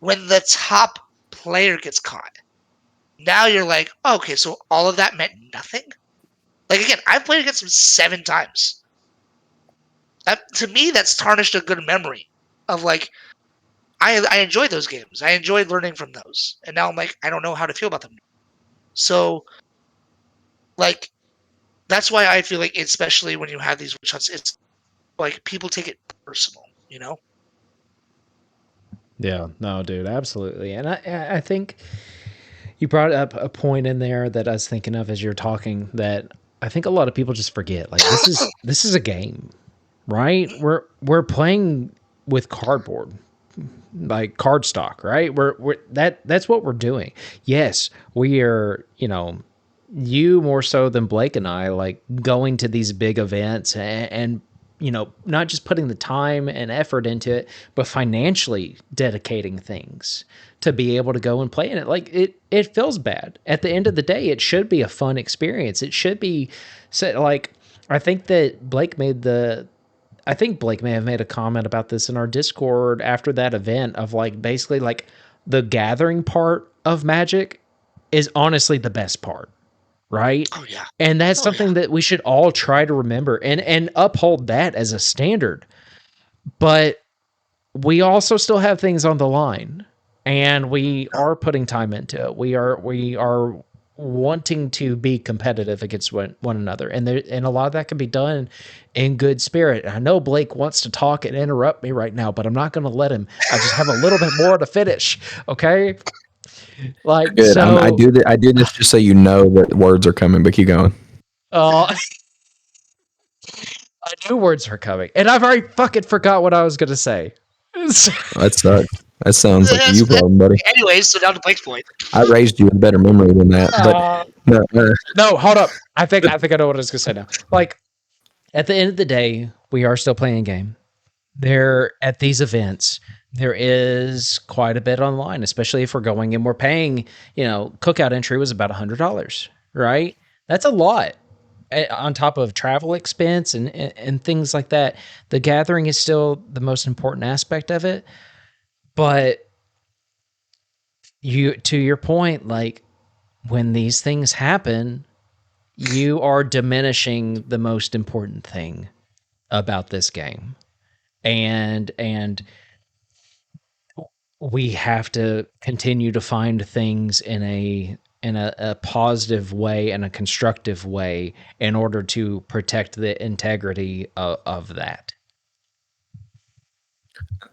when the top player gets caught, now you're like, oh, okay, so all of that meant nothing. Like again, I've played against him 7 times. To me, that's tarnished a good memory of like I enjoyed those games. I enjoyed learning from those, and now I'm like I don't know how to feel about them. So like that's why I feel like, especially when you have these witch hunts, it's like people take it personal, you know? Yeah, no, dude, absolutely. And I think you brought up a point in there that I was thinking of as you're talking that I think a lot of people just forget. Like this is a game, right? We're playing with cardboard, like cardstock, right? We're that's what we're doing. Yes, we are, you know, you more so than Blake and I, like going to these big events and you know, not just putting the time and effort into it, but financially dedicating things to be able to go and play in it. Like it feels bad. At the end of the day, it should be a fun experience. It should be like I think that I think Blake may have made a comment about this in our Discord after that event of like basically like the gathering part of Magic is honestly the best part, right? Oh yeah. And that's Oh yeah. something that we should all try to remember and uphold that as a standard. But we also still have things on the line and we are putting time into it. We are wanting to be competitive against one another, and a lot of that can be done in good spirit. I know Blake wants to talk and interrupt me right now, but I'm not going to let him. I just have a little bit more to finish. Okay, like Good. I so. do I do this just so you know that words are coming, but keep going. Uh, I knew words were coming, and I've already fucking forgot what I was going to say. That sucks. That sounds like a you problem, buddy. Anyways, so down to Blake's point. I raised you with better memory than that, but no, No, hold up. I think I know what I was gonna say now. Like at the end of the day, we are still playing a game. There at these events, there is quite a bit online, especially if we're going and we're paying. You know, cookout entry was about $100, right? That's a lot on top of travel expense and things like that. The gathering is still the most important aspect of it, but you to your point, like when these things happen, you are diminishing the most important thing about this game. And we have to continue to find things in a positive way and a constructive way in order to protect the integrity of that.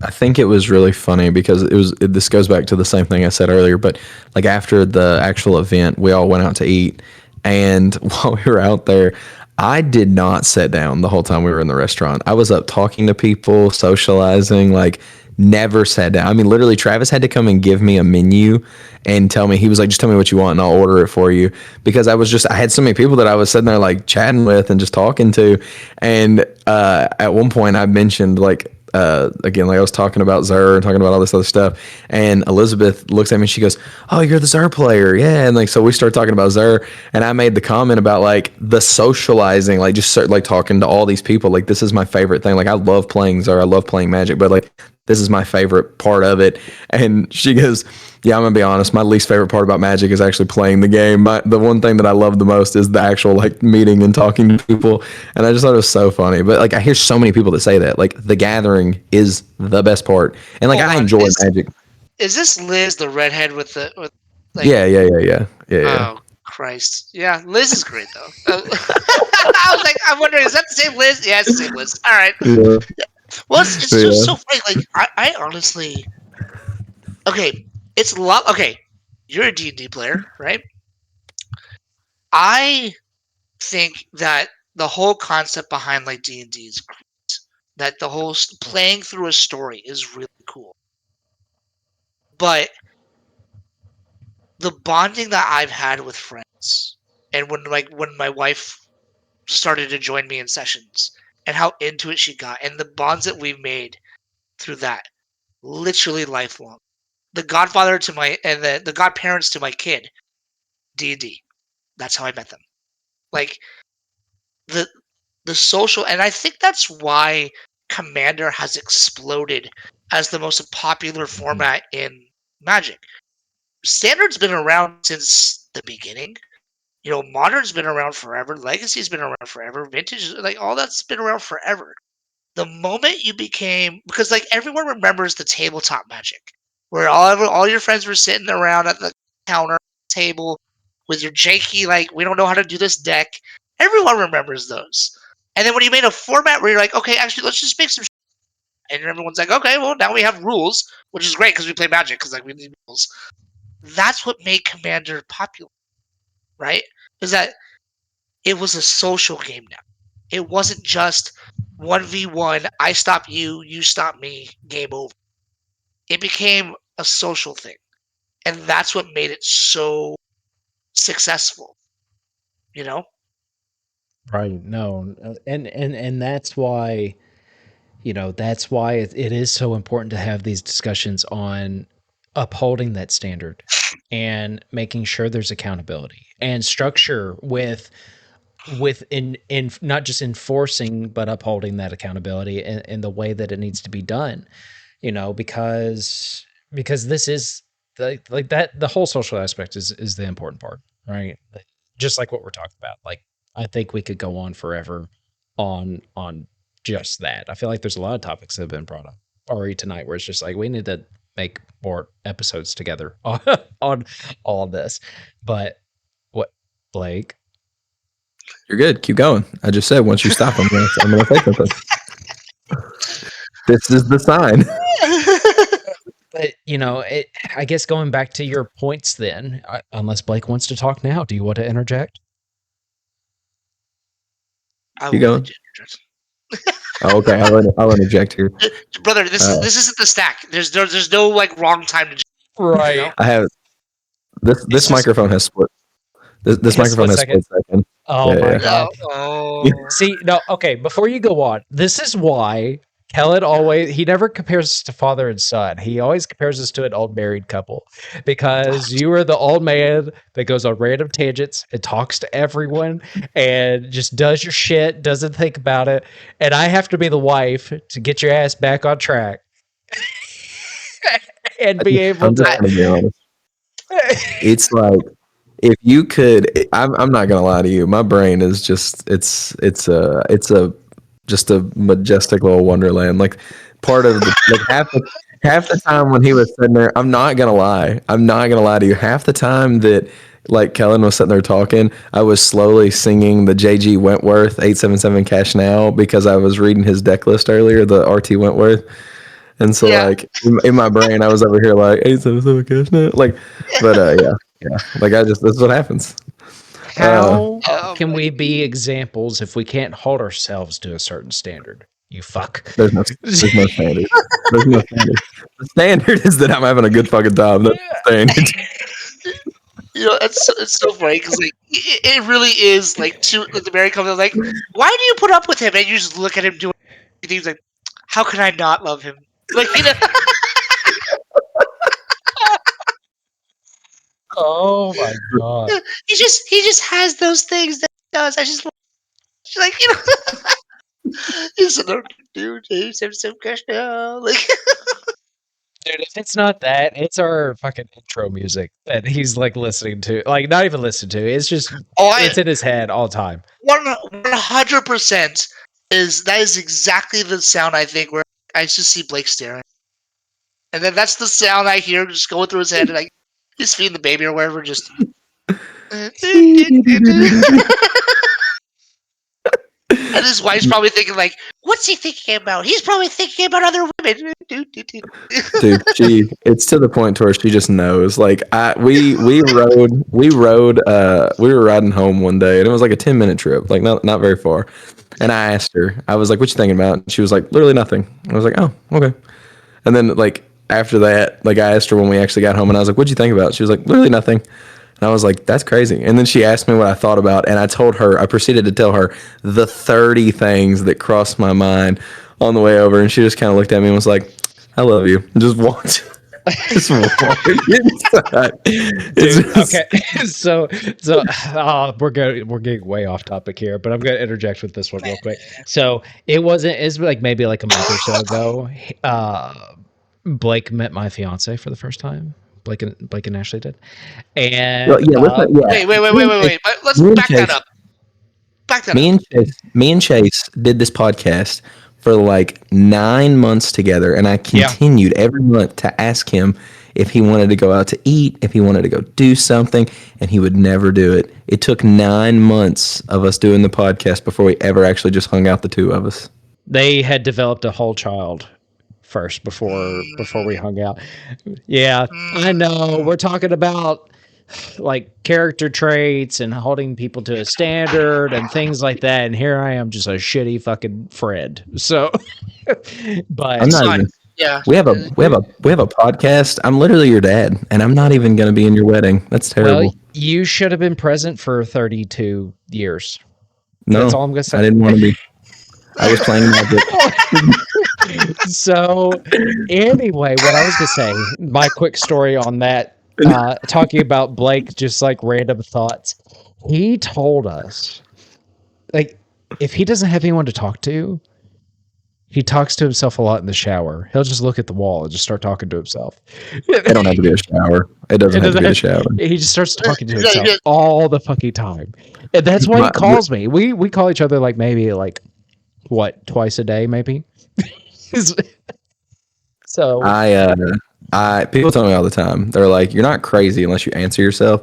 I think it was really funny because this goes back to the same thing I said earlier, but like after the actual event, we all went out to eat, and while we were out there, I did not sit down the whole time we were in the restaurant. I was up talking to people, socializing, like never sat down. I mean, literally Travis had to come and give me a menu and tell me, he was like, just tell me what you want and I'll order it for you, because I had so many people that I was sitting there like chatting with and just talking to. And at one point I mentioned like, again, like I was talking about Zer and talking about all this other stuff, and Elizabeth looks at me and she goes, "Oh, you're the Zer player, yeah." And like, so we started talking about Zer, and I made the comment about like the socializing, like just start like talking to all these people. Like, this is my favorite thing. Like, I love playing Zer, I love playing Magic, but like this is my favorite part of it. And she goes, "Yeah, I'm gonna be honest. My least favorite part about Magic is actually playing the game. The one thing that I love the most is the actual like meeting and talking to people." And I just thought it was so funny. But like, I hear so many people that say that like the gathering is the best part, and like Hold I on. enjoy Magic. Is this Liz, the redhead with like? Yeah. Oh Christ! Yeah, Liz is great though. I was like, I'm wondering, is that the same Liz? Yeah, it's the same Liz. All right. Yeah, Well, it's just yeah. so funny. Like, I honestly, okay, it's a lot. Okay, you're a D&D player, right? I think that the whole concept behind like D&D is great. That the whole playing through a story is really cool. But the bonding that I've had with friends, and when my wife started to join me in sessions, and how into it she got, and the bonds that we've made through that, literally lifelong. The godfather to my and the godparents to my kid, D&D. That's how I met them. Like the the social, and I think that's why Commander has exploded as the most popular format in Magic. Standard's been around since the beginning. Modern's been around forever. Legacy's been around forever. Vintage, like all that's been around forever. The moment you became, because like everyone remembers the tabletop Magic, where all your friends were sitting around at the counter table with your janky, like, we don't know how to do this deck. Everyone remembers those. And then when you made a format where you're like, okay, actually, let's just make some, and everyone's like, okay, well, now we have rules, which is great because we play Magic because like we need rules. That's what made Commander popular, right? Is that it was a social game now. It wasn't just 1v1, I stop you, you stop me, game over. It became a social thing. And that's what made it so successful, you know? Right. No. And that's why, that's why it is so important to have these discussions on upholding that standard and making sure there's accountability and structure with in not just enforcing but upholding that accountability in the way that it needs to be done, because this is like that the whole social aspect is the important part, right? Just like what we're talking about. Like, I think we could go on forever on just that. I feel like there's a lot of topics that have been brought up already tonight where it's just like we need to make more episodes together on all of this. But what, Blake? You're good. Keep going. I just said once you stop, I'm gonna say something. This is the sign. But I guess going back to your points, then, unless Blake wants to talk now, do you want to interject? I Keep will going. Oh, okay, I'll interject here, brother. This isn't the stack. There's no like wrong time to. Right. I have this It's microphone has split. This microphone has split second. Oh my Yeah. god. Oh. See, no, okay, before you go on, this is why Kellen he never compares us to father and son. He always compares us to an old married couple because you are the old man that goes on random tangents and talks to everyone and just does your shit, doesn't think about it. And I have to be the wife to get your ass back on track and be able I'm just to. gonna be honest. It's like if you could, I'm not gonna lie to you. My brain is just it's a just a majestic little wonderland. Like part of the like half the time when he was sitting there, I'm not gonna lie. I'm not gonna lie to you. Half the time that like Kellen was sitting there talking, I was slowly singing the JG Wentworth 877 Cash Now because I was reading his deck list earlier, the RT Wentworth. And so like in my brain, I was over here like 877 Cash Now. Like, but yeah. Like that's what happens. How can we be examples if we can't hold ourselves to a certain standard? You fuck. There's no standard. There's no standard. The standard is that I'm having a good fucking time. That's the standard. It's so funny because like it really is like the married couple. Like, why do you put up with him? And you just look at him doing things like, how can I not love him? Like Oh my god. he just has those things that he does. I just like he's a dude. He's some cash now. Like. Dude, if it's not that, it's our fucking intro music that he's like listening to. Like, not even listening to. It's just it's in his head all the time. 100% is exactly the sound I think where I just see Blake staring. And then that's the sound I hear just going through his head and like he's feeding the baby or whatever, just and his wife's probably thinking like, what's he thinking about? He's probably thinking about other women. Dude, it's to the point to where she just knows. Like we were riding home one day and it was like a 10-minute trip, like not very far. And I asked her, I was like, what you thinking about? And she was like, literally nothing. I was like, oh, okay. And then like after that, like I asked her when we actually got home, and I was like, "What'd you think about it?" She was like, "Literally nothing." And I was like, "That's crazy." And then she asked me what I thought about, and I proceeded to tell her the 30 things that crossed my mind on the way over, and she just kind of looked at me and was like, "I love you," and just walked. Just walked inside. Dude, okay. So we're getting way off topic here, but I'm gonna interject with this one real quick. So it's like maybe like a month or so ago. Blake met my fiance for the first time. Blake and Ashley did. Well, And yeah, listen, yeah. Wait. Let's Me and back that Chase, up. Back that me up. and Chase did this podcast for like 9 months together, and I continued every month to ask him if he wanted to go out to eat, if he wanted to go do something, and he would never do it. It took 9 months of us doing the podcast before we ever actually just hung out, the two of us. they had developed a whole child first before we hung out. Yeah, I know. We're talking about like character traits and holding people to a standard and things like that, and here I am just a shitty fucking Fred. So but I'm not Fine. even. Yeah. We have a podcast. I'm literally your dad, and I'm not even gonna be in your wedding. That's well, terrible. you should have been present for 32 years. That's No, all I'm gonna I say. didn't want to be. I was playing Magic. So anyway, what I was gonna say, my quick story on that, talking about Blake, just like random thoughts. He told us, like, if he doesn't have anyone to talk to, he talks to himself a lot in the shower. He'll just look at the wall and just start talking to himself. It don't have to be a shower. It doesn't have to be the shower. He just starts talking to himself all the fucking time, and that's why he calls me. We call each other like maybe like what, twice a day, maybe. So I people tell me all the time. They're like, "You're not crazy unless you answer yourself."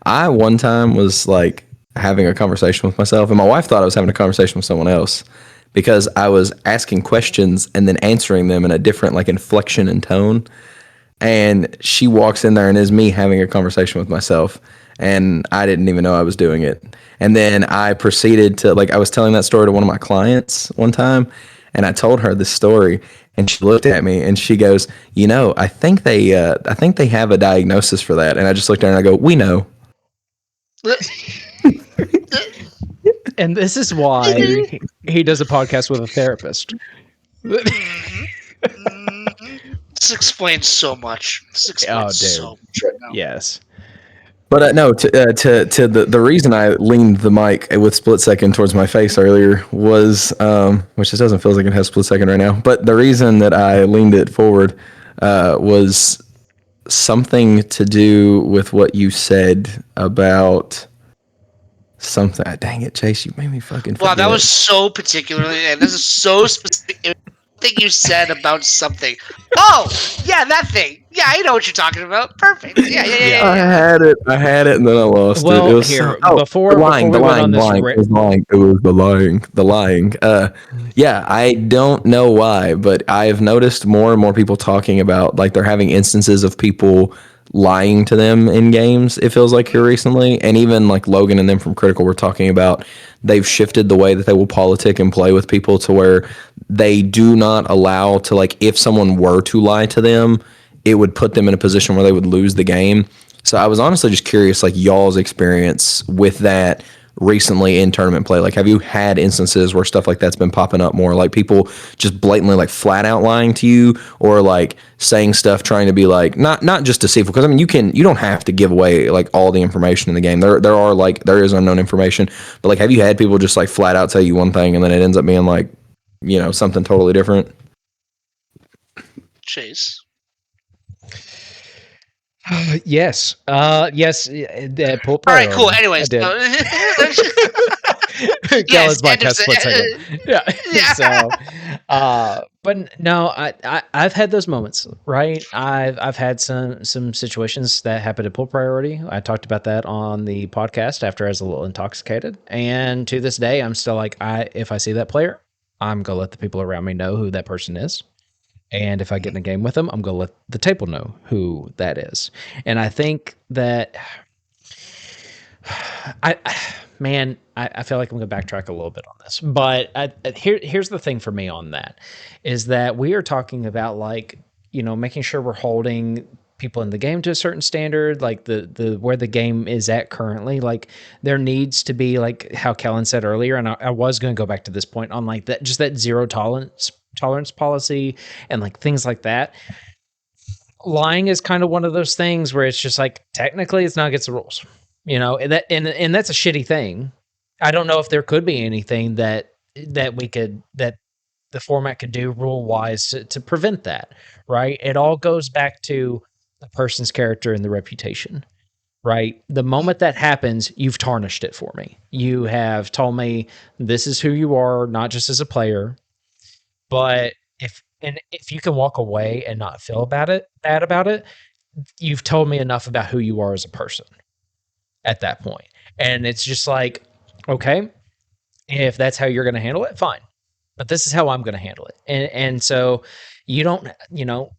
I one time was like having a conversation with myself, and my wife thought I was having a conversation with someone else because I was asking questions and then answering them in a different like inflection and tone. And she walks in there and is me having a conversation with myself, and I didn't even know I was doing it. And then I proceeded to, like, I was telling that story to one of my clients one time, and I told her this story, and she looked at me and she goes, I think they have a diagnosis for that. And I just looked at her and I go, "We know." and this is why he does a podcast with a therapist. This explains so much. This explains so much right now. Yes. But no, to the reason I leaned the mic with split second towards my face earlier was, which it doesn't feel like it has split second right now. But the reason that I leaned it forward was something to do with what you said about something. Dang it, Chase, you made me fucking forget. Wow, that was so particularly, and this is so specific. Thing you said about something. Oh, yeah, that thing. Yeah, I know what you're talking about. Perfect. Yeah. I had it, and then I lost it. Well, It was here, the before we went on this It was the lying. Yeah, I don't know why, but I've noticed more and more people talking about like they're having instances of people lying to them in games. It feels like here recently, and even like Logan and them from Critical were talking about they've shifted the way that they will politic and play with people to where they do not allow to, like, if someone were to lie to them, it would put them in a position where they would lose the game. So I was honestly just curious, like, y'all's experience with that recently in tournament play. Like, have you had instances where stuff like that's been popping up more, like people just blatantly like flat out lying to you, or like saying stuff trying to be like not just deceitful? Because I mean, you don't have to give away like all the information in the game. There is unknown information, but like, have you had people just like flat out tell you one thing and then it ends up being like, something totally different? Chase. Yes. Yes. All right, cool. Anyways. Kellen's mic has split second. Yeah. So, but no, I've had those moments, right? I've had some situations that happened at pool priority. I talked about that on the podcast after I was a little intoxicated, and to this day, I'm still like, if I see that player, I'm gonna let the people around me know who that person is. And if I get in a game with them, I'm going to let the table know who that is. And I think that, I feel like I'm going to backtrack a little bit on this. But here's the thing for me on that, is that we are talking about like making sure we're holding people in the game to a certain standard, like the where the game is at currently. Like there needs to be, like how Kellen said earlier, and I was going to go back to this point on like that, just that zero tolerance policy and like things like that. Lying is kind of one of those things where it's just like technically it's not against the rules, and that's a shitty thing. I don't know if there could be anything that the format could do rule wise to prevent that, right? It all goes back to the person's character and the reputation, right? The moment that happens, you've tarnished it for me. You have told me this is who you are, not just as a player, but if you can walk away and not feel bad about it, you've told me enough about who you are as a person at that point. And it's just like, okay, if that's how you're going to handle it, fine. But this is how I'm going to handle it. And so you don't,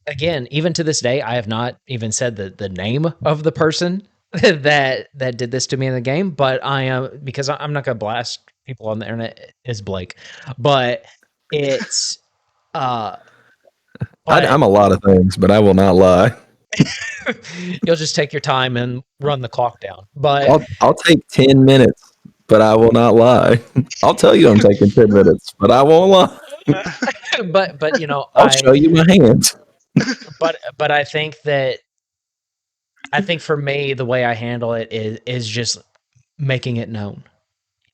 again, even to this day, I have not even said the name of the person that did this to me in the game, but I am, because I'm not going to blast people on the internet as Blake, but it's I'm a lot of things, but I will not lie. you'll just take your time and run the clock down. But I'll take 10 minutes, but I will not lie. I'll tell you I'm taking 10 minutes, but I won't lie. but I'll show you my hands. but I think for me the way I handle it is just making it known.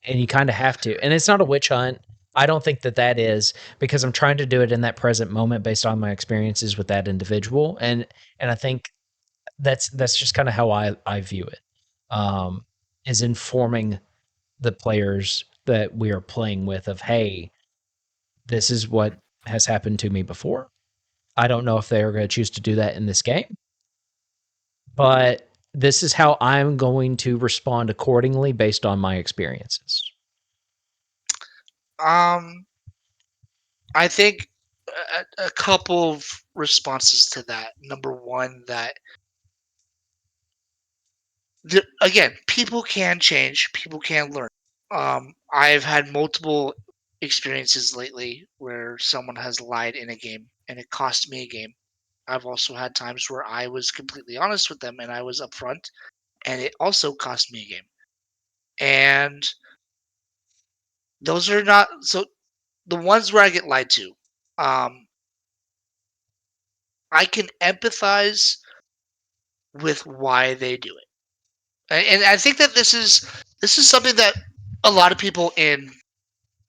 And you kind of have to. And it's not a witch hunt. I don't think that is, because I'm trying to do it in that present moment based on my experiences with that individual. And I think that's just kind of how I view it. Is informing the players that we are playing with of, hey, this is what has happened to me before. I don't know if they are going to choose to do that in this game, but this is how I'm going to respond accordingly based on my experiences. I think a couple of responses to that. Number one, that again, people can change, people can learn. I've had multiple experiences lately where someone has lied in a game and it cost me a game. I've also had times where I was completely honest with them and I was upfront, and it also cost me a game. And those are not so. The ones where I get lied to, um, I can empathize with why they do it. And I think that this is something that a lot of people in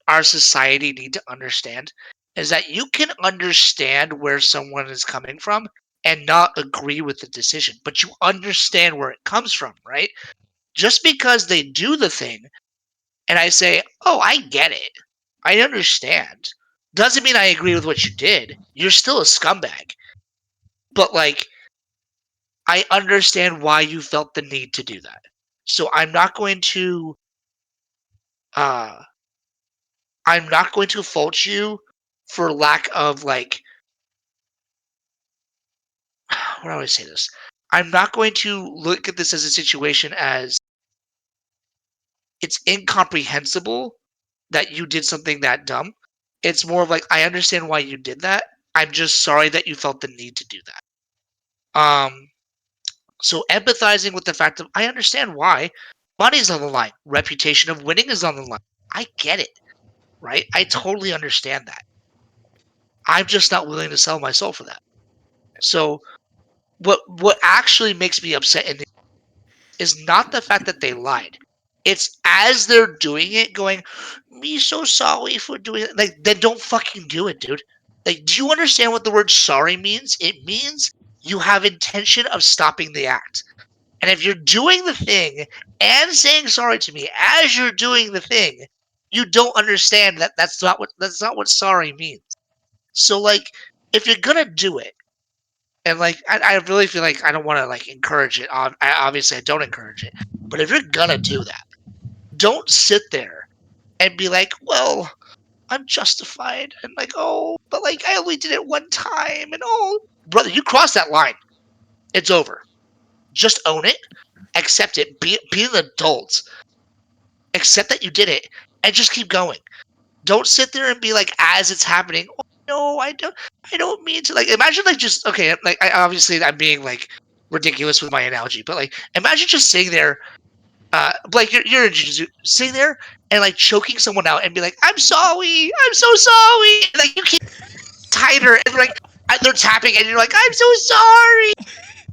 our society need to understand, is that you can understand where someone is coming from and not agree with the decision, but you understand where it comes from, right? Just because they do the thing and I say, "Oh, I get it. I understand." Doesn't mean I agree with what you did. You're still a scumbag. But like, I understand why you felt the need to do that. So uh I'm not going to fault you for lack of like, how do I say this? I'm not going to look at this as a situation as it's incomprehensible that you did something that dumb. It's more of like, I understand why you did that. I'm just sorry that you felt the need to do that. So empathizing with the fact of, I understand why. Money's on the line. Reputation of winning is on the line. I get it, right? I totally understand that. I'm just not willing to sell my soul for that. So what actually makes me upset is not the fact that they lied. It's as they're doing it, going, "Me so sorry for doing it." Like, then don't fucking do it, dude. Like, do you understand what the word sorry means? It means you have intention of stopping the act. And if you're doing the thing and saying sorry to me as you're doing the thing, you don't understand that that's not what sorry means. So like, if you're gonna do it, and like, I really feel like I don't want to like encourage it. Obviously, I don't encourage it. But if you're gonna do that, don't sit there and be like, "Well, I'm justified," and like, "Oh, but like I only did it one time," and "Oh, brother, you crossed that line. It's over. Just own it, accept it, be an adult, accept that you did it, and just keep going. Don't sit there and be like, as it's happening, no, I don't mean to. Like, imagine like just okay. Like, obviously I'm being like ridiculous with my analogy, but like, imagine just sitting there, like you're in jiu-jitsu, sitting there and like choking someone out and be like, I'm sorry, I'm so sorry. And, like you keep tighter and like they're tapping and you're like, I'm so sorry.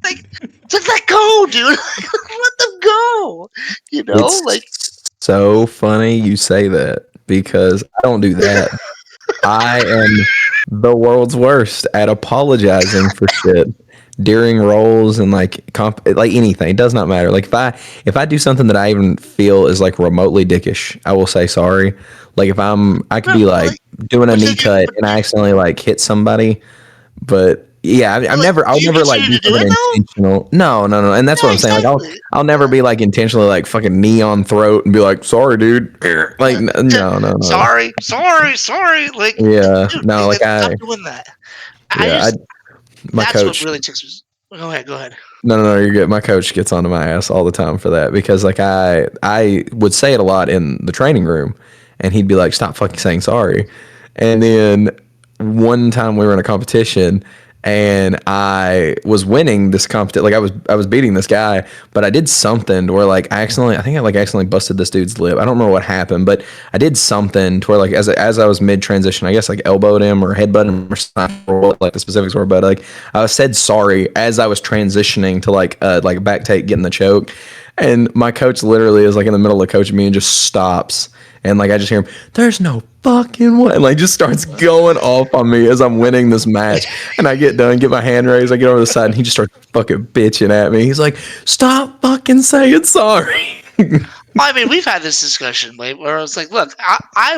Like, just let go, dude. Let them go. You know, It's like. so funny you say that because I don't do that. I am the world's worst at apologizing for shit during roles and like like anything. It does not matter. Like if I do something that I even feel is like remotely dickish, I will say sorry. Like if I could No, be but like like, doing a but knee cut and I accidentally like hit somebody, but yeah, but like, I'll do you never like continue do to do something it though? intentional. No, no, no. And that's what Yeah, I'm saying. Like exactly. I'll never be like intentionally like fucking knee on throat and be like, sorry, dude. Like Yeah. no, no, no. Sorry, sorry, sorry. Like, Yeah, dude, no, like stop doing that. I yeah, I just my that's what coach. really ticks me. Go ahead, go ahead. No, no, no, you're good. My coach gets onto my ass all the time for that because like I would say it a lot in the training room, and he'd be like, "Stop fucking saying sorry," and then one time we were in a competition and I was winning this competition. Like I was beating this guy, but I did something to where like I think I like accidentally busted this dude's lip. I don't remember what happened, but I did something to where like as I was mid transition, I guess like elbowed him or headbutted him or something, or what like the specifics were, but like I said sorry as I was transitioning to like a back take getting the choke. And my coach literally is like in the middle of coaching me and just stops. And like I just hear him, there's no fucking way. And like just starts going off on me as I'm winning this match. And I get done, get my hand raised, I get over the side, and he just starts fucking bitching at me. He's like, stop fucking saying sorry. Well, I mean, we've had this discussion, like, where I was like, look, I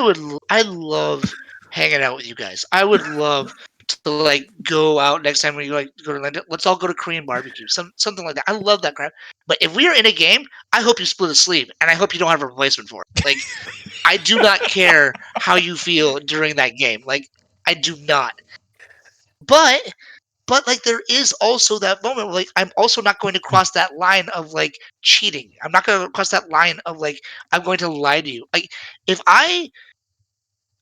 love hanging out with you guys. I would love to like go out next time we like go to London. Let's all go to Korean barbecue, something like that. I love that crap. But if we are in a game, I hope you split a sleeve, and I hope you don't have a replacement for it. Like, I do not care how you feel during that game. Like, I do not. But like there is also that moment where like I'm also not going to cross that line of like cheating. I'm not going to cross that line of like I'm going to lie to you. Like if I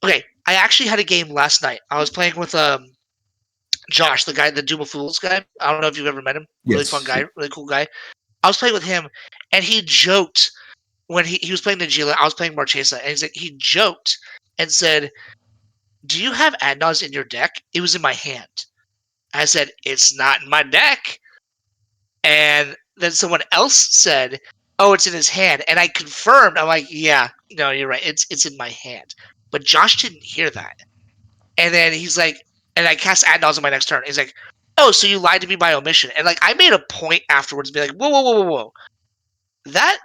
okay, I actually had a game last night. I was playing with Josh, the guy, the Doom of Fools guy. I don't know if you've ever met him. Really fun Yes. guy, really cool guy. I was playing with him, and he joked when he was playing Najila. I was playing Marchesa, and he joked and said, "Do you have Adnaz in your deck?" It was in my hand. I said, "It's not in my deck." And then someone else said, "Oh, it's in his hand." And I confirmed. I'm like, "Yeah, no, you're right. It's in my hand." But Josh didn't hear that. And then he's like, and I cast Adnals on my next turn. He's like, "Oh, so you lied to me by omission." And like I made a point afterwards to be like, "Whoa, whoa, whoa, whoa, whoa." That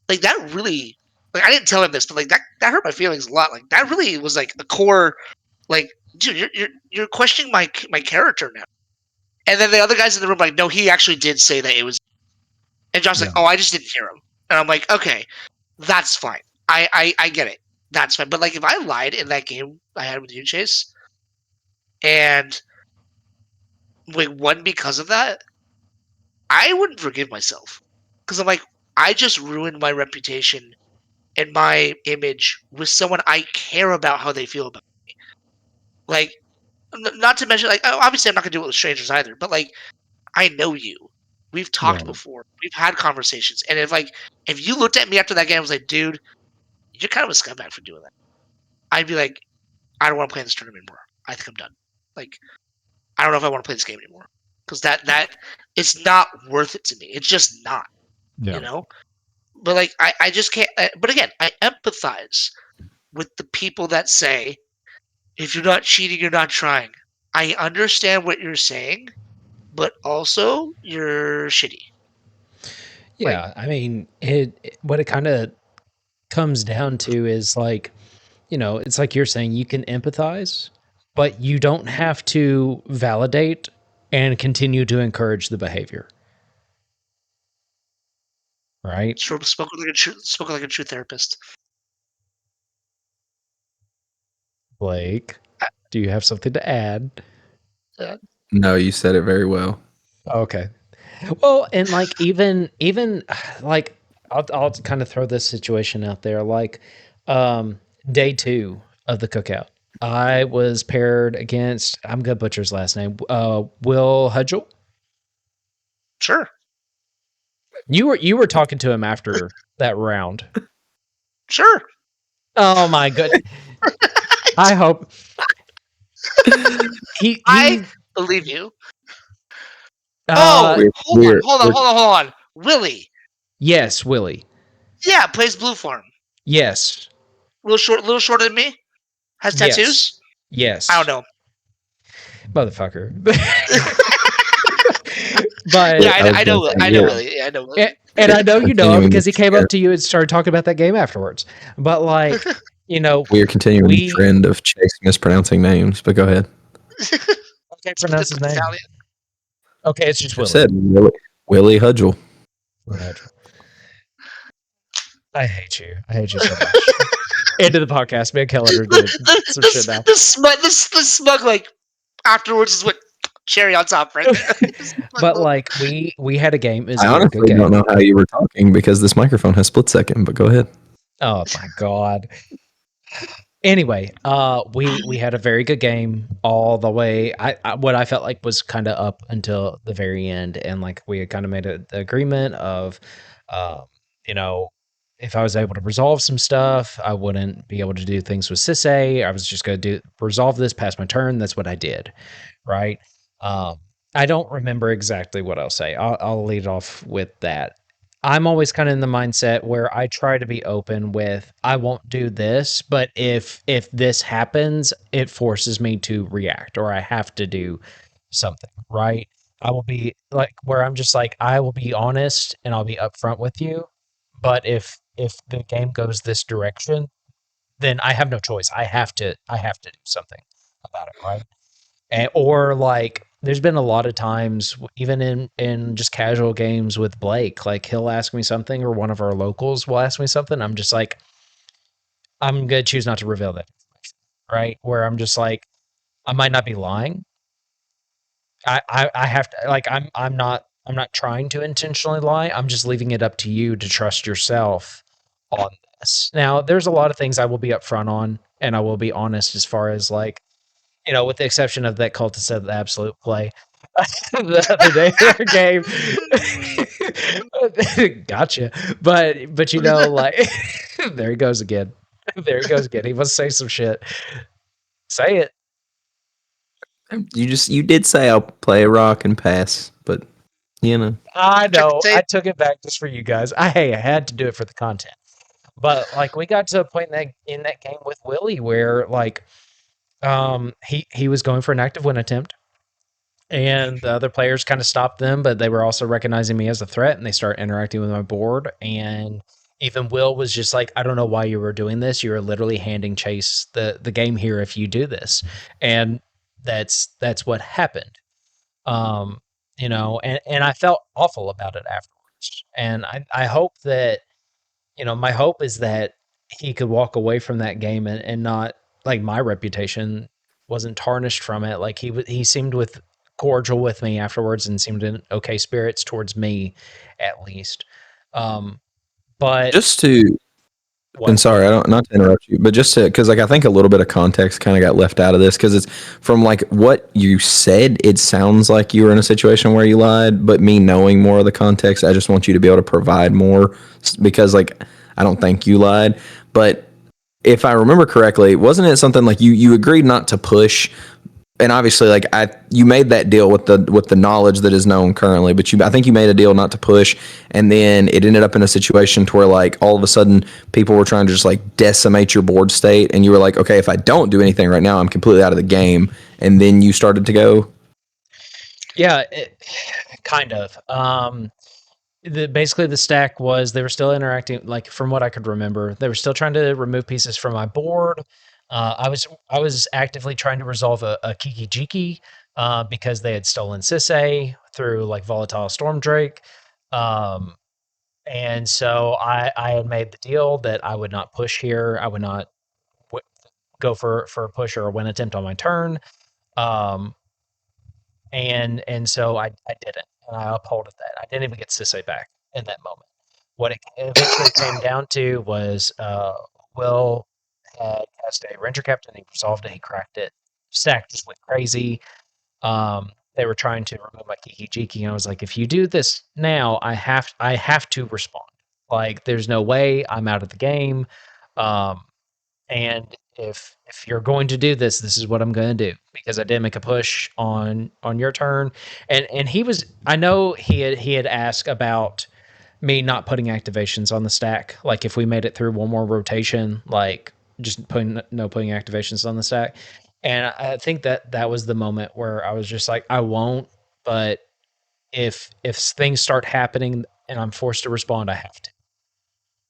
that really like I didn't tell him this, but like that hurt my feelings a lot. Like that really was like a core like, dude, you're questioning my character now. And then the other guys in the room like, no, he actually did say that it was. And Josh's like, Yeah. "Oh, I just didn't hear him." And I'm like, "Okay, that's fine. I get it. That's fine." But like, if I lied in that game I had with you, Chase, and like won because of that, I wouldn't forgive myself because I'm like, I just ruined my reputation and my image with someone I care about how they feel about. Like, not to mention, like, obviously I'm not gonna do it with strangers either. But like, I know you. We've talked Right. before. We've had conversations. And if you looked at me after that game, I was like, dude, you're kind of a scumbag for doing that. I'd be like, I don't want to play in this tournament anymore. I think I'm done. Like, I don't know if I want to play this game anymore because that it's not worth it to me. It's just not, you Yeah. know. But like, I just can't. But again, I empathize with the people that say, if you're not cheating, you're not trying. I understand what you're saying, but also you're shitty. Like, Yeah. I mean, what it kind of comes down to is like, it's like you're saying you can empathize, but you don't have to validate and continue to encourage the behavior, right? spoken like a true therapist. Like, do you have something to add? Uh, No, you said it very well. Okay. Well, and like even like I'll kind of throw this situation out there like um day 2 of the cookout. I was paired against, I'm gonna butcher his last name, Will Hudgel. Sure. You were talking to him after that round. Sure. Oh my good. I hope he I believe you. uh Oh, hold on, We're, hold on, we're hold on, hold on. Willie. yes, Willie. Yeah, plays blue farm. Yes. Little shorter than me. Has Yes. tattoos. I don't Yes. know. Motherfucker. Yeah, but I was I gonna know. say I know we're Willie. Yeah, I know Willie. and I know you know him continuing because this he came up trend. to you and started talking about that game afterwards. But like, We are continuing the we trend of Chase mispronouncing names. But go ahead. can't pronounce his name. Italian. Okay, it's just Just Willie. said Willie Hudgel. I hate you. I hate you so much. End of the podcast. Me and Keller are doing some shit now. The smug like afterwards is what cherry on top right there. But like we had a game. It was I a very good honestly don't game. know how you were talking because this microphone has split second. But go ahead. Oh my god. Anyway, we had a very good game all the way. What I felt like was kind of up until the very end, and like we had kind of made the agreement of, uh, you know, if I was able to resolve some stuff, I wouldn't be able to do things with Sisse. I was just going to do resolve this, pass my turn. That's what I did, right? Um, I don't remember exactly what I'll say. I'll lead off with that. I'm always kind of in the mindset where I try to be open with I won't do this, but if this happens, it forces me to react or I have to do something, right? I will be like where I'm just like I will be honest and I'll be upfront with you, but if the game goes this direction, then I have no choice. I have to do something about it, right? Or like there's been a lot of times even in just casual games with Blake, like he'll ask me something or one of our locals will ask me something, I'm just like I'm gonna choose not to reveal that information, right? Where I'm just like I might not be lying. I have to like I'm not trying to intentionally lie. I'm just leaving it up to you to trust yourself on this. Now there's a lot of things I will be upfront on and I will be honest as far as like with the exception of that cultist of the absolute play the other day in our game. Gotcha. But like there he goes again. There he goes again. He must say some shit. Say it. You did say I'll play a rock and pass, but you know. I Check the know. I tape. took it back just for you guys. I had to do it for the content. But like we got to a point in that game with Willie where like he was going for an active win attempt and the other players kind of stopped them, but they were also recognizing me as a threat and they start interacting with my board. And even Will was just like, I don't know why you were doing this. You were literally handing Chase the game here if you do this. And that's what happened. Um, and I felt awful about it afterwards. And I hope that, my hope is that he could walk away from that game and not like my reputation wasn't tarnished from it. Like he seemed with cordial with me afterwards and seemed in okay spirits towards me at least. Um, but Just to and what? sorry, I don't not to interrupt you, but just to because like I think a little bit of context kind of got left out of this because it's from like what you said. It sounds like you were in a situation where you lied, but me knowing more of the context, I just want you to be able to provide more because like I don't think you lied, but if I remember correctly, wasn't it something like you agreed not to push and obviously like you made that deal with the knowledge that is known currently, but I think you made a deal not to push, and then it ended up in a situation to where like all of a sudden people were trying to just like decimate your board state, and you were like, okay, if I don't do anything right now, I'm completely out of the game, and then you started to go. Yeah, kind of. Basically the stack was they were still interacting like from what I could remember they were still trying to remove pieces from my board. I was actively trying to resolve a Kiki Jiki because they had stolen Sisse through like volatile Storm Drake. Um, and so I had made the deal that I would not push here. I would not w- go for a push or a win attempt on my turn. Um, and so I didn't, and I upholded that. I didn't even get Sisse back in that moment. What it eventually came down to was Will had cast a Ranger Captain. He resolved it. He cracked it. Stack just went crazy. They were trying to remove my Kiki Jiki, and I was like, if you do this now, I have to respond. Like, there's no way I'm out of the game. Um, and if you're going to do this, this is what I'm going to do, because I did make a push on your turn, and he was, I know he had asked about me not putting activations on the stack, like if we made it through one more rotation, like just putting activations on the stack. And I think that was the moment where I was just like, I won't, but if things start happening and I'm forced to respond, I have to.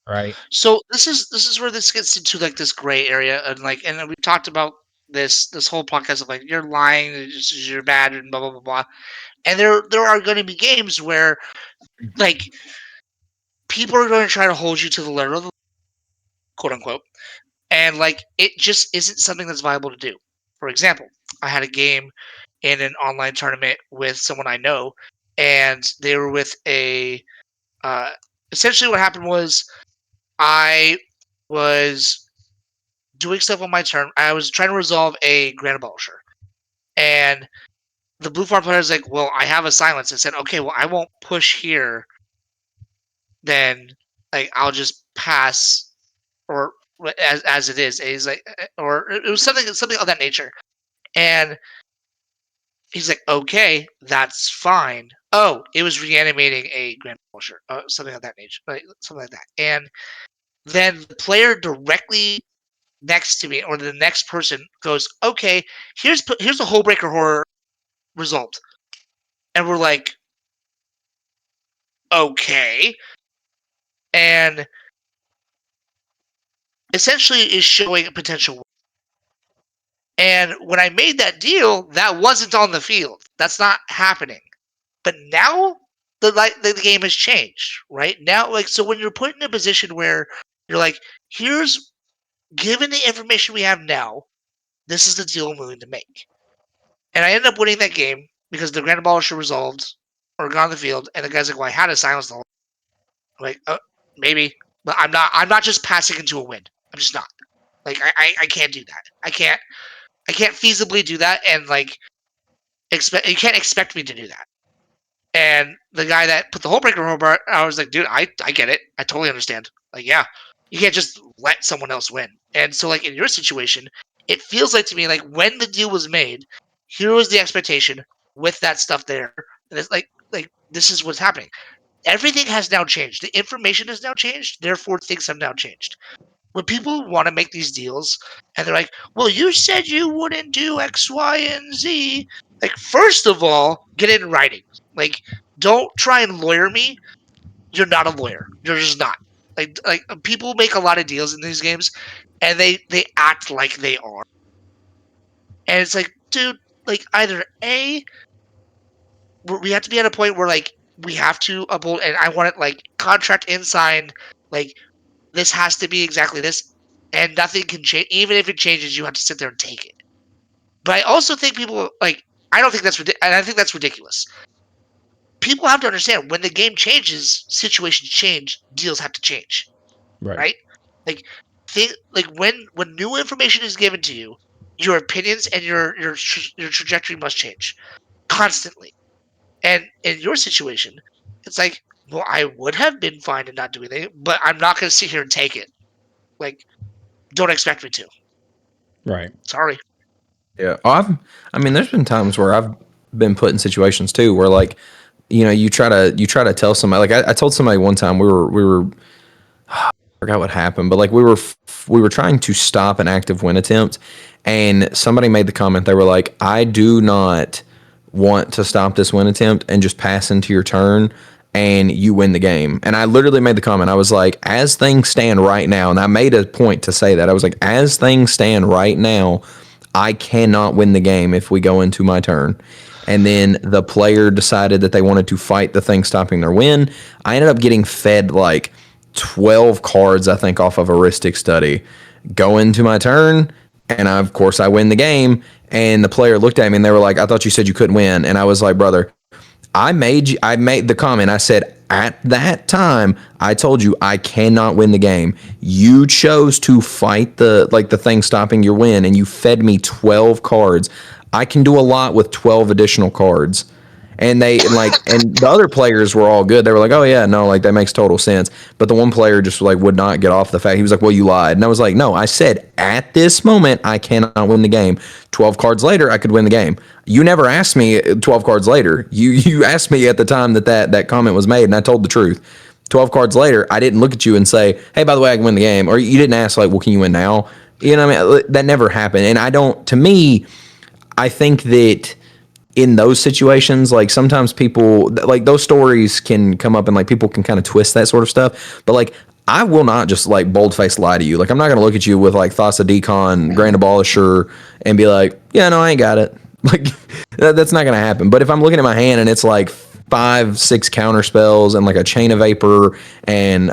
Right. So this is where this gets into like this gray area, and we talked about this whole podcast of like you're lying, you're bad, and blah blah blah blah. And there are going to be games where like people are going to try to hold you to the letter of the quote unquote, and like it just isn't something that's viable to do. For example, I had a game in an online tournament with someone I know, and they were with a. Essentially, what happened was I was doing stuff on my turn. I was trying to resolve a Grand Abolisher, and the blue farm player is like, "Well, I have a silence." I said, "Okay, well, I won't push here. Then, like, I'll just pass, or as it is." And he's like, or it was something of that nature. And he's like, "Okay, that's fine." Oh, it was reanimating a Grand Abolisher, something of that nature, like something like that. And then the player directly next to me, or the next person, goes, "Okay, here's a Hullbreaker Horror result," and we're like, "Okay," and essentially is showing a potential. And when I made that deal, that wasn't on the field. That's not happening. But now the game has changed, right? Now, like, so when you're put in a position where you're like, here's, given the information we have now, this is the deal I'm willing to make. And I ended up winning that game because the Grand Abolisher resolved or got on the field, and the guy's like, "Well, I had to silence the whole." I'm like, maybe, but I'm not. I'm not just passing into a win. I'm just not. Like, I can't do that. I can't feasibly do that, and like you can't expect me to do that. And the guy that put the Hullbreaker Hobart, I was like, dude, I get it. I totally understand. Like, yeah, you can't just let someone else win. And so, like, in your situation, it feels like to me like when the deal was made, here was the expectation with that stuff there. And it's like this is what's happening. Everything has now changed. The information has now changed. Therefore, things have now changed. When people want to make these deals and they're like, well, you said you wouldn't do X, Y, and Z. Like, first of all, get it in writing. Like, don't try and lawyer me. You're not a lawyer. You're just not. Like people make a lot of deals in these games, and they act like they are. And it's like, dude, like either A, we have to be at a point where like we have to uphold, and I want it like contract in signed, like this has to be exactly this, and nothing can change. Even if it changes, you have to sit there and take it. But I also think people like, I don't think that's ridiculous, and I think that's ridiculous. People have to understand when the game changes, situations change, deals have to change, right? Like, like when new information is given to you, your opinions and your trajectory must change constantly. And in your situation, it's like, well, I would have been fine in not doing it, but I'm not going to sit here and take it. Like, don't expect me to. Right. Sorry. Yeah. I mean, there's been times where I've been put in situations too where like, you know, you try to tell somebody, like I told somebody one time we were I forgot what happened, but like we were trying to stop an active win attempt, and somebody made the comment. They were like, "I do not want to stop this win attempt and just pass into your turn and you win the game." And I literally made the comment. I was like, "As things stand right now," and I made a point to say that. I was like, "As things stand right now, I cannot win the game if we go into my turn." And then the player decided that they wanted to fight the thing stopping their win. I ended up getting fed like 12 cards, I think, off of a Ristic Study. Go into my turn, and of course I win the game. And the player looked at me and they were like, "I thought you said you couldn't win." And I was like, "Brother, I made the comment. I said at that time, I told you I cannot win the game. You chose to fight the thing stopping your win, and you fed me 12 cards. I can do a lot with 12 additional cards. And and the other players were all good. They were like, "Oh yeah, no, like that makes total sense." But the one player just like would not get off the fact. He was like, "Well, you lied." And I was like, "No, I said at this moment I cannot win the game. 12 cards later I could win the game." You never asked me 12 cards later. You asked me at the time that comment was made, and I told the truth. 12 cards later, I didn't look at you and say, "Hey, by the way, I can win the game." Or you didn't ask like, "Well, can you win now?" You know what I mean? That never happened. And to me, I think that in those situations, like sometimes people like those stories can come up and like people can kind of twist that sort of stuff. But like I will not just like bold face lie to you. Like I'm not gonna look at you with like thoughts of decon, grand abolisher, and be like, yeah, no, I ain't got it. Like that's not gonna happen. But if I'm looking at my hand and it's like 5, 6 counter spells and like a chain of vapor and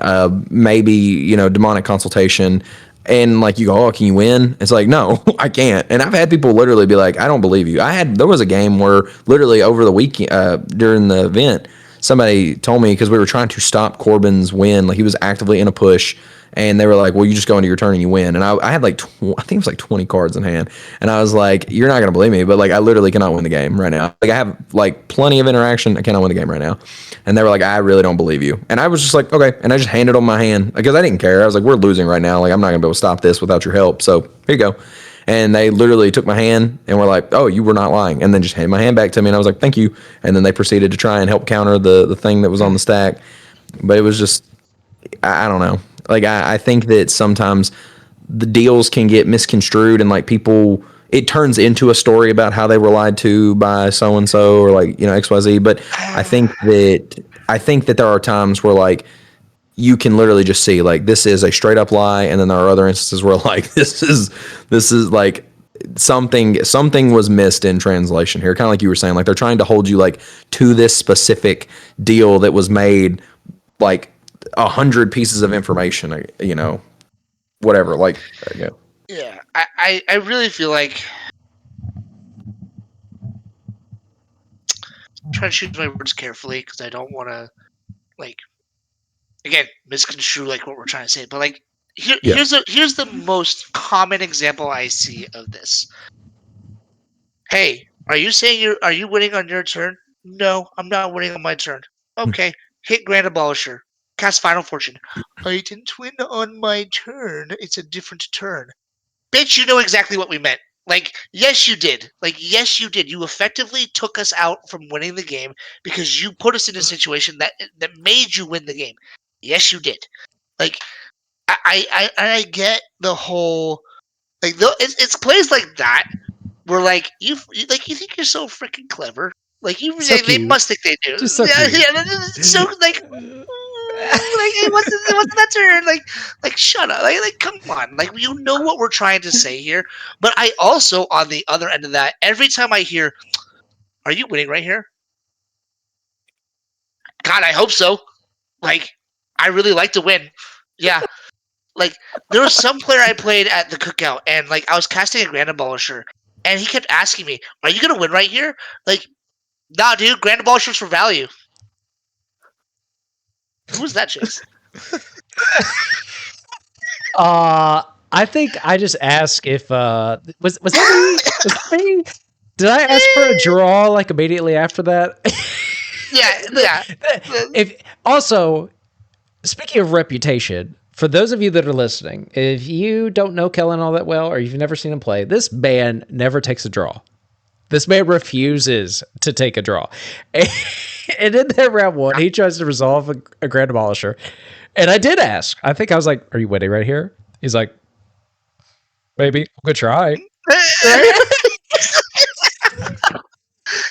maybe demonic consultation, and like you go, oh, can you win? It's like, no, I can't. And I've had people literally be like, I don't believe you. There was a game where literally over the weekend during the event, somebody told me because we were trying to stop Corbin's win, like he was actively in a push, and they were like, well, you just go into your turn and you win. And I had like I think it was like 20 cards in hand, and I was like, you're not gonna believe me, but like I literally cannot win the game right now. Like I have like plenty of interaction, I cannot win the game right now. And they were like, I really don't believe you. And I was just like, okay. And I just handed them my hand because I didn't care. I was like, we're losing right now. Like I'm not gonna be able to stop this without your help. So here you go. And they literally took my hand and were like, oh, you were not lying. And then just handed my hand back to me. And I was like, thank you. And then they proceeded to try and help counter the thing that was on the stack. But it was just, I don't know. Like, I think that sometimes the deals can get misconstrued and like people, it turns into a story about how they were lied to by so and so or like, XYZ. But I think that there are times where like, you can literally just see like this is a straight up lie, and then there are other instances where like this is like something was missed in translation here, kind of like you were saying, like they're trying to hold you like to this specific deal that was made like 100 pieces of information, whatever, like yeah. Yeah, I really feel like I'm trying to choose my words carefully because I don't want to like again misconstrue like what we're trying to say. But like here's the most common example I see of this. Hey, are you saying are you winning on your turn? No, I'm not winning on my turn. Okay, hit Grand Abolisher, cast Final Fortune. I didn't win on my turn. It's a different turn. Bitch, you know exactly what we meant. Like, yes, you did. Like, yes, you did. You effectively took us out from winning the game because you put us in a situation that made you win the game. Yes, you did. Like, I get the whole like it's plays like that where like you think you're so freaking clever. Like So they cute. must think they do. Just so Yeah, cute. yeah. So like like it wasn't that turn. Like shut up. Like come on. Like you know what we're trying to say here. But I also on the other end of that, every time I hear, "Are you winning right here?" God, I hope so. Like I really like to win. Yeah. Like there was some player I played at the cookout, and like I was casting a Grand Abolisher, and he kept asking me, "Are you gonna win right here?" Like, nah, dude. Grand Abolisher's for value. Who was that, Chase? I think I just asked if was that me? Was that me? Did I ask for a draw like immediately after that? Yeah. If also, speaking of reputation, for those of you that are listening, if you don't know Kellen all that well or you've never seen him play, this man never takes a draw. This man refuses to take a draw. And in that round one, he tries to resolve a Grand Abolisher. And I did ask. I think I was like, are you winning right here? He's like, maybe. I'm going to try. I'm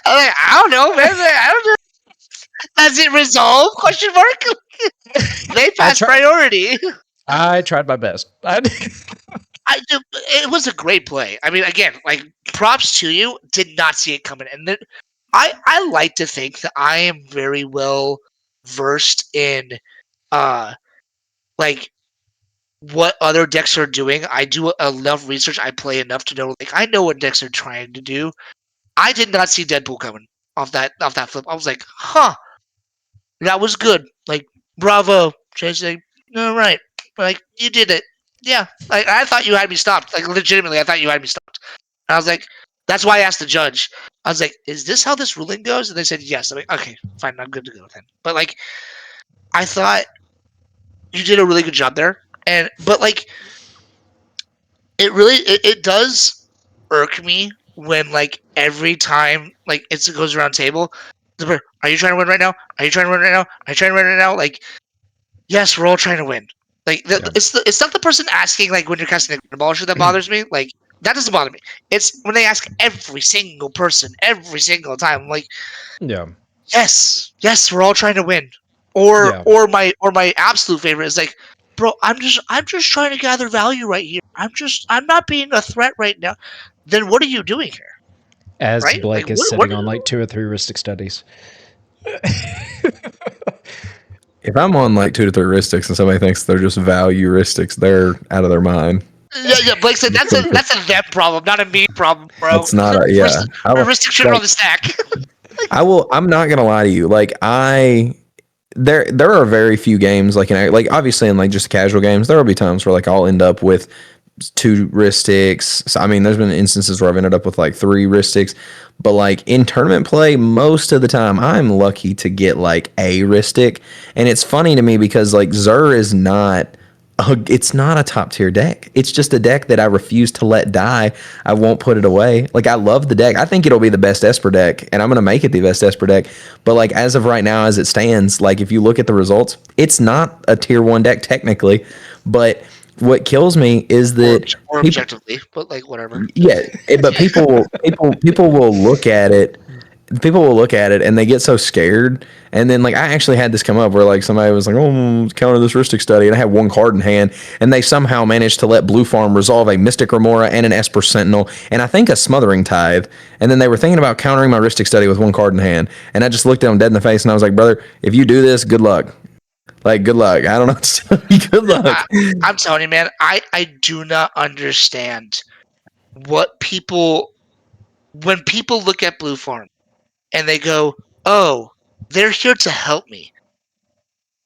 like, I don't know, man. I don't know. Does it resolve? Question mark. They pass priority. I tried my best. It was a great play. I mean, again, like props to you. Did not see it coming, and then I like to think that I am very well versed in like what other decks are doing. I do enough research. I play enough to know. Like I know what decks are trying to do. I did not see Deadpool coming. off that flip. I was like, huh, that was good. Like, bravo, Chase. Like, all right, like you did it. Yeah, like I thought you had me stopped. Like legitimately, I thought you had me stopped. And I was like, that's why I asked the judge. I was like, is this how this ruling goes? And they said yes. I'm like, okay, fine, I'm good to go then. But like, I thought you did a really good job there. But like, it really it does irk me when like every time like it goes around table, are you trying to win right now? Are you trying to win right now? Are you trying to win right now? Like, yes, we're all trying to win. Like Yeah. it's not the person asking like when you're casting a ball that bothers me. Like that doesn't bother me. It's when they ask every single person every single time. I'm like, Yeah. yes, we're all trying to win. Yeah. Or my absolute favorite is like, bro, I'm just trying to gather value right here. I'm not being a threat right now. Then what are you doing here? As Right? Like Blake is what sitting on like 2 or 3 heuristic studies. If I'm on like 2 to 3 heuristics and somebody thinks they're just value heuristics, they're out of their mind. yeah, Blake said that's a them problem, not a me problem, bro. That's not a yeah. Heuristic shit on Like the stack. I will. I'm not gonna lie to you. Like there are very few games like obviously in like just casual games there will be times where like I'll end up with 2 heuristics. So, I mean, there's been instances where I've ended up with like 3 heuristics, but like in tournament play, most of the time I'm lucky to get like a heuristic, and it's funny to me because like Zur is not. It's not a top tier deck. It's just a deck that I refuse to let die. I won't put it away. Like I love the deck. I think it'll be the best Esper deck, and I'm gonna make it the best Esper deck. But like as of right now, as it stands, like if you look at the results, it's not a tier 1 deck technically. But what kills me is that or people, objectively, but like whatever. yeah, but people will look at it. People will look at it and they get so scared. And then like I actually had this come up where like somebody was like, "Oh, counter this heuristic study," and I had 1 card in hand, and they somehow managed to let Blue Farm resolve a Mystic Remora and an Esper Sentinel, and I think a Smothering Tithe. And then they were thinking about countering my heuristic study with 1 card in hand, and I just looked at them dead in the face and I was like, "Brother, if you do this, good luck." Like, good luck. I don't know what to tell you. Good luck. I'm telling you, man, I do not understand what people when people look at Blue Farm and they go, "Oh, they're here to help me."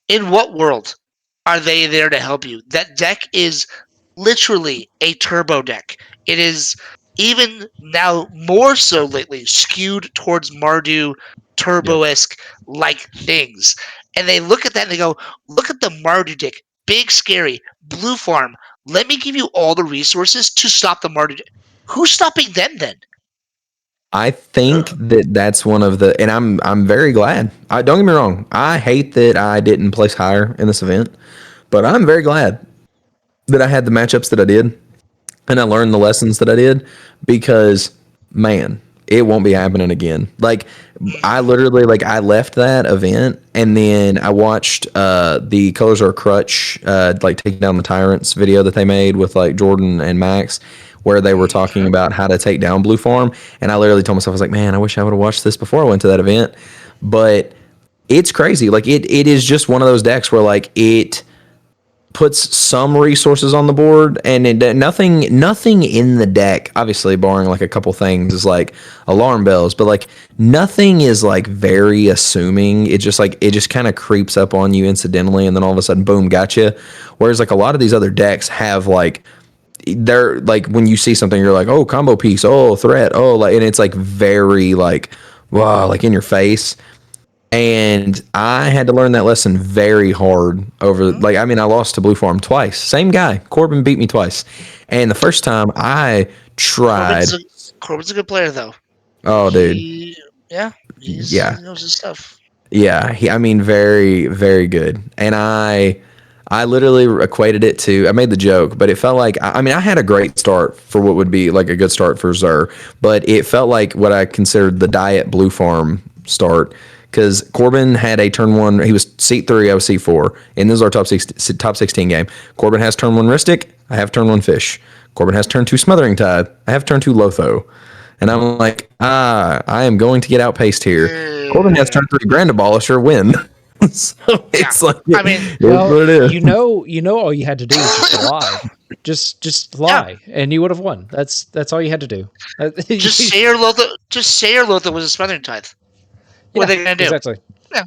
In what world are they there to help you? That deck is literally a turbo deck. It is even now more so lately skewed towards Mardu Yep. turbo-esque like things. And they look at that and they go, look at the Mardu deck. Big scary. Blue farm. Let me give you all the resources to stop the Mardu deck. Who's stopping them then? I think that that's one of the, and I'm very glad. Don't get me wrong. I hate that I didn't place higher in this event, but I'm very glad that I had the matchups that I did, and I learned the lessons that I did, because man, it won't be happening again. Like I literally like I left that event and then I watched the Colors Are a Crutch like take down the Tyrants video that they made with like Jordan and Max, where they were talking about how to take down Blue Farm, and I literally told myself, I was like, man, I wish I would have watched this before I went to that event. But it's crazy. Like it is just one of those decks where like it puts some resources on the board, and nothing in the deck, obviously barring like a couple things, is like alarm bells, but like nothing is like very assuming. It just kind of creeps up on you incidentally, and then all of a sudden boom, gotcha. Whereas like a lot of these other decks have like, they're like, when you see something you're like, oh, combo piece, oh, threat, oh, like, and it's like very like, wow, like in your face. And I had to learn that lesson very hard over, like, I mean, I lost to Blue Farm twice. Same guy. Corbin beat me twice. And the first time I tried. Corbin's a good player, though. Oh, dude. Yeah, he Yeah. knows his stuff. Yeah. I mean, very, very good. And I literally equated it to, I made the joke, but it felt like, I mean, I had a great start for what would be like a good start for Zur, but it felt like what I considered the Diet Blue Farm start. Because Corbin had a turn 1, he was seat 3, I was seat 4, and this is our top 16 game. Corbin has turn 1 Ristic, I have turn 1 Fish. Corbin has turn 2 Smothering Tide, I have turn 2 Lotho. And I'm like, I am going to get outpaced here. Corbin has turn 3 Grand Abolisher, win. So it's like, I mean, it's what it is. you know, all you had to do was just lie. Just lie, and you would have won. That's all you had to do. Just say your Lotha was a Smothering Tithe. What Yeah, are they gonna do? exactly. Yeah.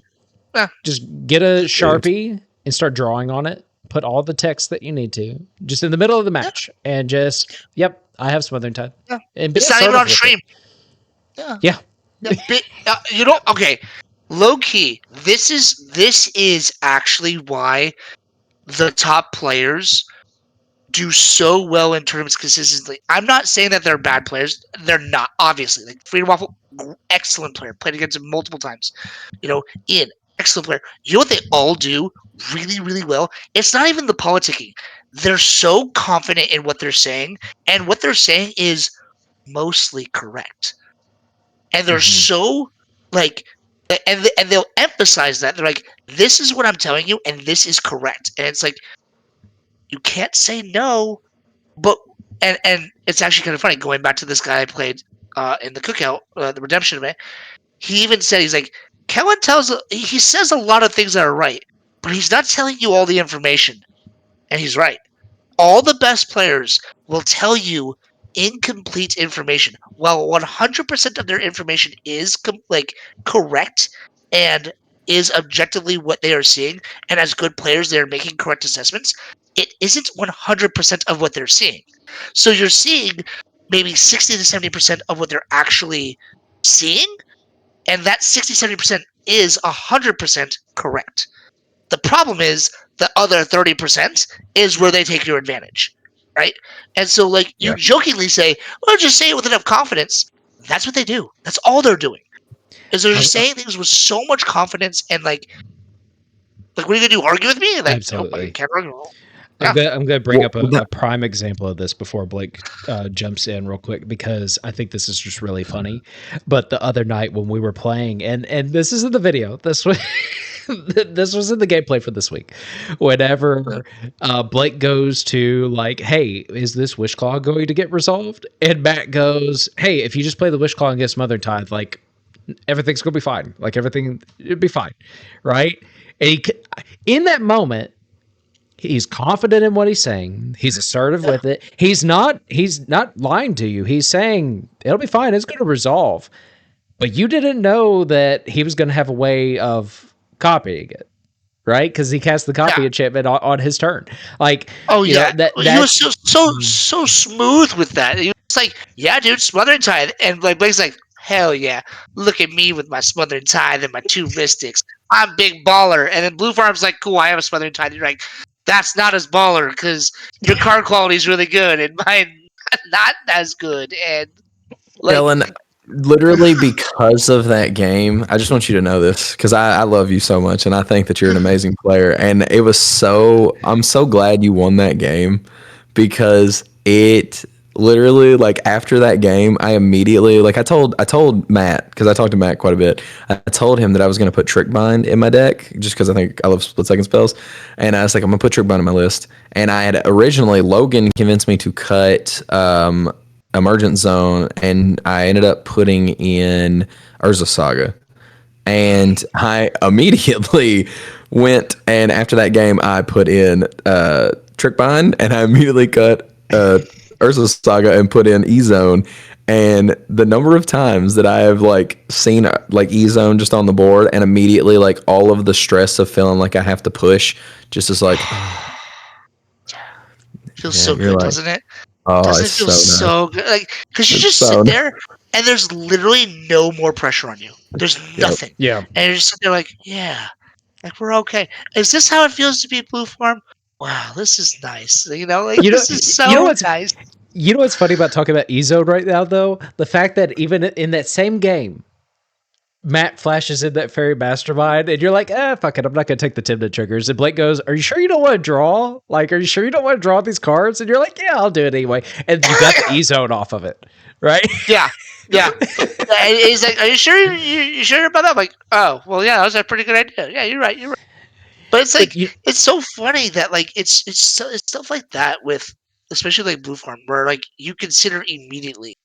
Yeah. Just get a Sharpie and start drawing on it. Put all the text that you need to, just in the middle of the Yeah. match, and just, yep, I have Smothering Tide. Yeah. And be It's not even assertive on with stream. it. Yeah. Yeah. You know, okay. Low key, this is actually why the top players do so well in tournaments consistently. I'm not saying that they're bad players. They're not, obviously. Like Freedom Waffle, excellent player. Played against him multiple times. You know, Ian, excellent player. You know what they all do really, really well? It's not even the politicking. They're so confident in what they're saying, and what they're saying is mostly correct. And they're so like, and they'll emphasize that they're like, "This is what I'm telling you, and this is correct." And it's like, you can't say no, but and it's actually kind of funny going back to this guy I played in the cookout, the redemption event. He even said, he's like, Kellen he says a lot of things that are right, but he's not telling you all the information, and he's right. All the best players will tell you incomplete information, while 100% of their information is correct and is objectively what they are seeing. And as good players, they are making correct assessments. It isn't 100% of what they're seeing. So you're seeing maybe 60 to 70% of what they're actually seeing, and that 60-70% is 100% correct. The problem is the other 30% is where they take your advantage, right? And so, like, you Yeah. jokingly say, "Well, just say it with enough confidence." That's what they do. That's all they're doing. Is they're just saying things with so much confidence and what are you gonna do? Argue with me? Like, nope, I Absolutely. can't argue. I'm Yeah, gonna bring Well, up a prime example of this before Blake jumps in real quick, because I think this is just really funny. But the other night when we were playing, and this is in the video. This was this was in the gameplay for this week. Whenever Blake goes to, like, "Hey, is this Wish Claw going to get resolved?" And Matt goes, "Hey, if you just play the Wish Claw and get Mother Tithe, like, everything's gonna be fine. Like, everything, it'd be fine, right?" And in that moment, he's confident in what he's saying. He's assertive with it. He's not lying to you. He's saying it'll be fine. It's going to resolve. But you didn't know that he was going to have a way of copying it, right? Because he cast the copy yeah. enchantment on his turn. Like, Oh you know, yeah, he was that's so smooth with that. He was like, "Yeah, dude, Smothering Tithe," and like Blake's like, "Hell yeah, look at me with my Smothering Tithe and my 2 Mystics. I'm big baller." And then Blue Farm's like, "Cool, I have a Smothering Tithe." You're like, "That's not as baller because your card quality is really good and mine not as good." And like, Kellen, literally because of that game, I just want you to know this because I love you so much and I think that you're an amazing player. And I'm so glad you won that game because it literally, like, after that game, I immediately, like, I told Matt, because I talked to Matt quite a bit. I told him that I was going to put Trick Bind in my deck just because I think I love split second spells. And I was like, I'm going to put Trick Bind on my list. And I had originally, Logan convinced me to cut Emergent Zone, and I ended up putting in Urza Saga. And I immediately went, and after that game, I put in Trick Bind, and I immediately cut Urza Saga and put in E Zone. And the number of times that I have, like, seen like E Zone just on the board, and immediately, like, all of the stress of feeling like I have to push just is like, feels yeah, so you're good, like, doesn't it? oh, Doesn't it's it feel so nice. so good? Like, because you It's just sit so nice. there and there's literally no more pressure on you. There's Yep. nothing. yeah. And you're just sitting there like, yeah, like we're okay. Is this how it feels to be Blue Farm? Wow, this is nice. You know, like You know, this is you know so what's nice. you know what's funny about talking about E-Zone right now, though? The fact that even in that same game, Matt flashes in that fairy mastermind, and you're like, fuck it, I'm not gonna take the Timna triggers. And Blake goes, "Are you sure you don't want to draw? Like, are you sure you don't want to draw these cards?" And you're like, "Yeah, I'll do it anyway." And you got the E zone off of it, right? Yeah, yeah. And he's like, "Are you sure you sure about that?" I'm like, "Oh, well, yeah, that was a pretty good idea. Yeah, you're right. You're right." But it's But like it's so funny that like it's stuff like that with especially like Blue Farm where like you consider immediately,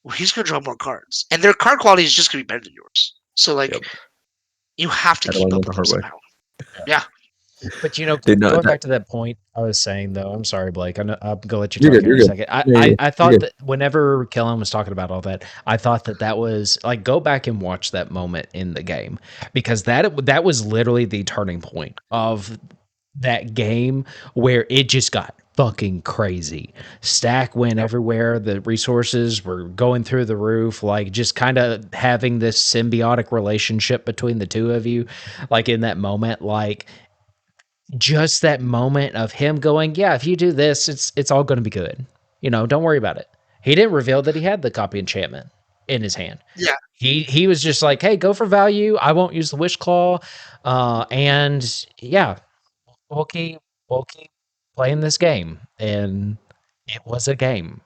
well, he's gonna draw more cards, and their card quality is just gonna be better than yours. So like Yep. you have to Had to keep learn up that the with them hard way. somehow. Yeah. But you know, Dude, no, going back to that point I was saying though, I'm sorry, Blake. I'm gonna let you you're talk good. here in You're a good. second. Yeah, yeah, I you're thought good. that whenever Kellen was talking about all that, I thought that was like go back and watch that moment in the game because that was literally the turning point of that game where it just got fucking crazy. Stack went everywhere. The resources were going through the roof. Like just kind of having this symbiotic relationship between the two of you, like in that moment, like just that moment of him going, "Yeah, if you do this, it's all going to be good. You know, don't worry about it." He didn't reveal that he had the copy enchantment in his hand. Yeah, He was just like, "Hey, go for value. I won't use the wish claw." And yeah, we'll keep we'll keep playing this game. And it was a game.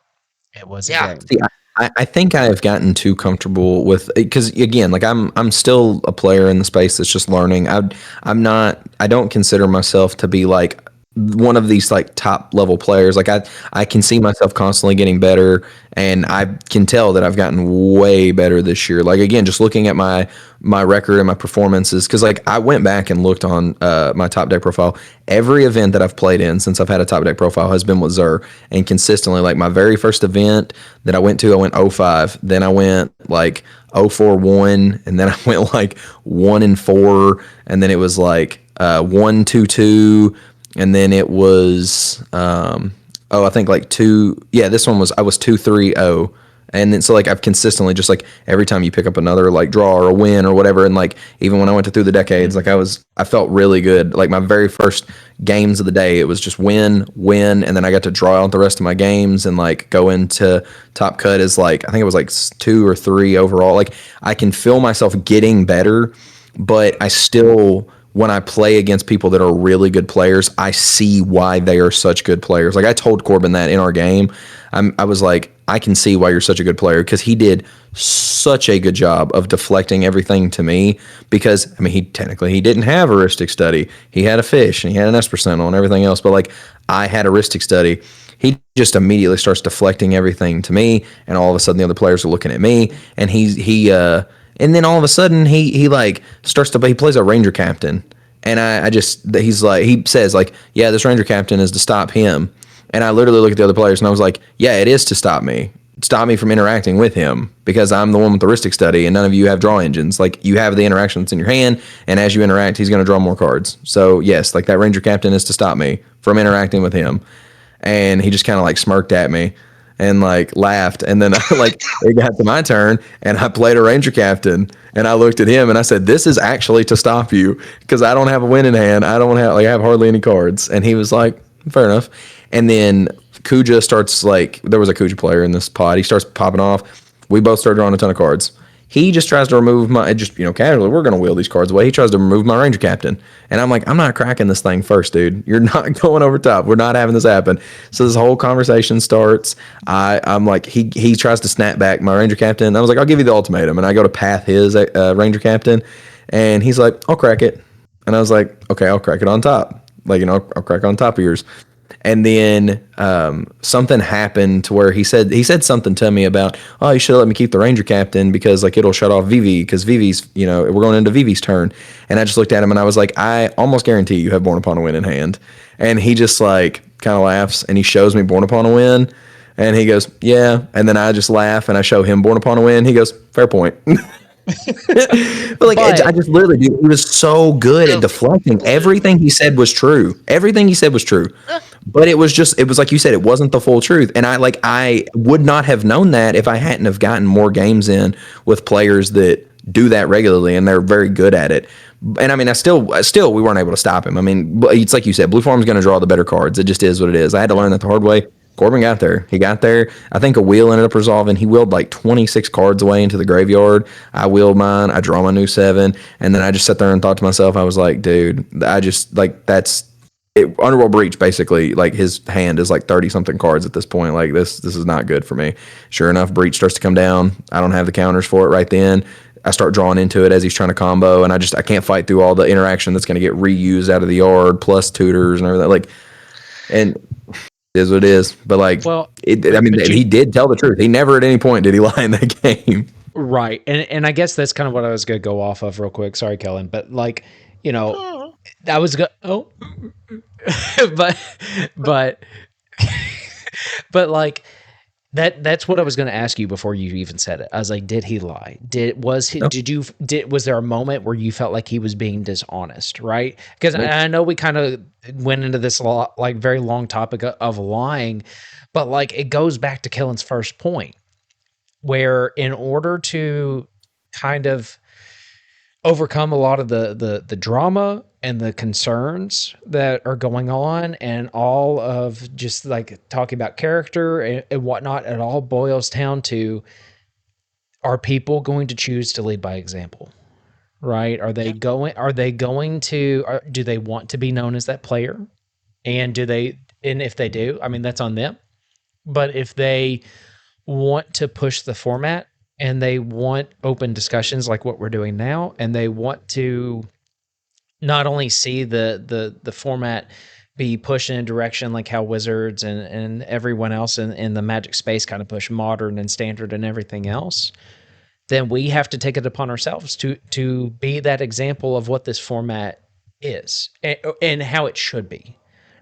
It was a yeah. game. See, I think I have gotten too comfortable with because again, like I'm still a player in the space that's just learning. I'm not. I don't consider myself to be like one of these like top level players. Like I can see myself constantly getting better, and I can tell that I've gotten way better this year. Like again, just looking at my record and my performances, because like I went back and looked on my top deck profile. Every event that I've played in since I've had a top deck profile has been with Zur, and consistently, like my very first event that I went to, I went 05. Then I went like 0-4-1, and then I went like 1-4, and then it was like 1-2-2, and then it was I think like two. Yeah, this one was I was 2-3-0. And then so like I've consistently just like every time you pick up another like draw or a win or whatever, and like even when I went to through the decades, like I felt really good. Like my very first games of the day, it was just win, and then I got to draw out the rest of my games and like go into top cut as like I think it was like 2 or 3 overall. Like I can feel myself getting better, but I still when I play against people that are really good players, I see why they are such good players. Like I told Corbin that in our game, I was like, I can see why you're such a good player because he did such a good job of deflecting everything to me. Because I mean, he didn't have a heuristic study. He had a fish and he had an S percent on everything else. But like I had a heuristic study. He just immediately starts deflecting everything to me, and all of a sudden the other players are looking at me, and and then all of a sudden he like starts to he plays a ranger captain, and I just he's like he says like yeah, this ranger captain is to stop him, and I literally look at the other players and I was like yeah, it is to stop me from interacting with him because I'm the one with the heuristic study and none of you have draw engines. Like you have the interaction that's in your hand, and as you interact, he's going to draw more cards. So yes, like that ranger captain is to stop me from interacting with him, and he just kind of like smirked at me and like laughed, and then like it got to my turn and I played a ranger captain, and I looked at him and I said this is actually to stop you because I don't have a win in hand, I don't have like I have hardly any cards. And he was like fair enough. And then Kuja starts like there was a Kuja player in this pod, he starts popping off, we both start drawing a ton of cards. He just tries to remove my just casually we're gonna wheel these cards away. He tries to remove my ranger captain, and I'm like, I'm not cracking this thing first, dude. You're not going over top. We're not having this happen. So this whole conversation starts. I'm like, he tries to snap back my ranger captain. I was like, I'll give you the ultimatum, and I go to path his ranger captain, and he's like, I'll crack it, and I was like, okay, I'll crack it on top. Like I'll crack on top of yours. And then something happened to where he said something to me about, oh, you should let me keep the ranger captain because like it'll shut off Vivi because Vivi's we're going into Vivi's turn. And I just looked at him and I was like, I almost guarantee you have Born Upon a Win in hand. And he just like kind of laughs and he shows me Born Upon a Win, and he goes yeah, and then I just laugh and I show him Born Upon a Win. He goes fair point. But like I But just literally, dude, he was so good at deflecting. Everything he said was true. Everything he said was true. But it was like you said, it wasn't the full truth. And I would not have known that if I hadn't have gotten more games in with players that do that regularly and they're very good at it. And I mean, I still we weren't able to stop him. I mean, it's like you said, Blue Farm's going to draw the better cards. It just is what it is. I had to learn that the hard way. Corbin got there. He got there. I think a wheel ended up resolving. He wheeled like 26 cards away into the graveyard. I wheeled mine. I draw my new 7. And then I just sat there and thought to myself, I was like, dude, I just like that's it. Underworld Breach, basically, like his hand is like 30 something cards at this point. Like this is not good for me. Sure enough, Breach starts to come down. I don't have the counters for it right then. I start drawing into it as he's trying to combo, and I can't fight through all the interaction that's going to get reused out of the yard plus tutors and everything. Like, and it is what it is. But like, well, I mean, he did tell the truth. He never at any point did he lie in that game. right. And I guess that's kind of what I was going to go off of real quick. Sorry, Kellen, but like, you know, That was good. Oh, but but but like that's what I was going to ask you before you even said it. I was like, did he lie? No, Was there a moment where you felt like he was being dishonest, right? Because nope. I know we kind of went into this like very long topic of lying, but like it goes back to Killen's first point, where in order to kind of overcome a lot of the drama and the concerns that are going on and all of just like talking about character and whatnot, it all boils down to, are people going to choose to lead by example, right? Yeah. Are they going to do they want to be known as that player, and do they, and if they do, I mean, that's on them. But if they want to push the format and they want open discussions like what we're doing now, and they want to not only see the format be pushed in a direction like how Wizards and everyone else in the Magic space kind of push modern and standard and everything else, then we have to take it upon ourselves to be that example of what this format is and how it should be,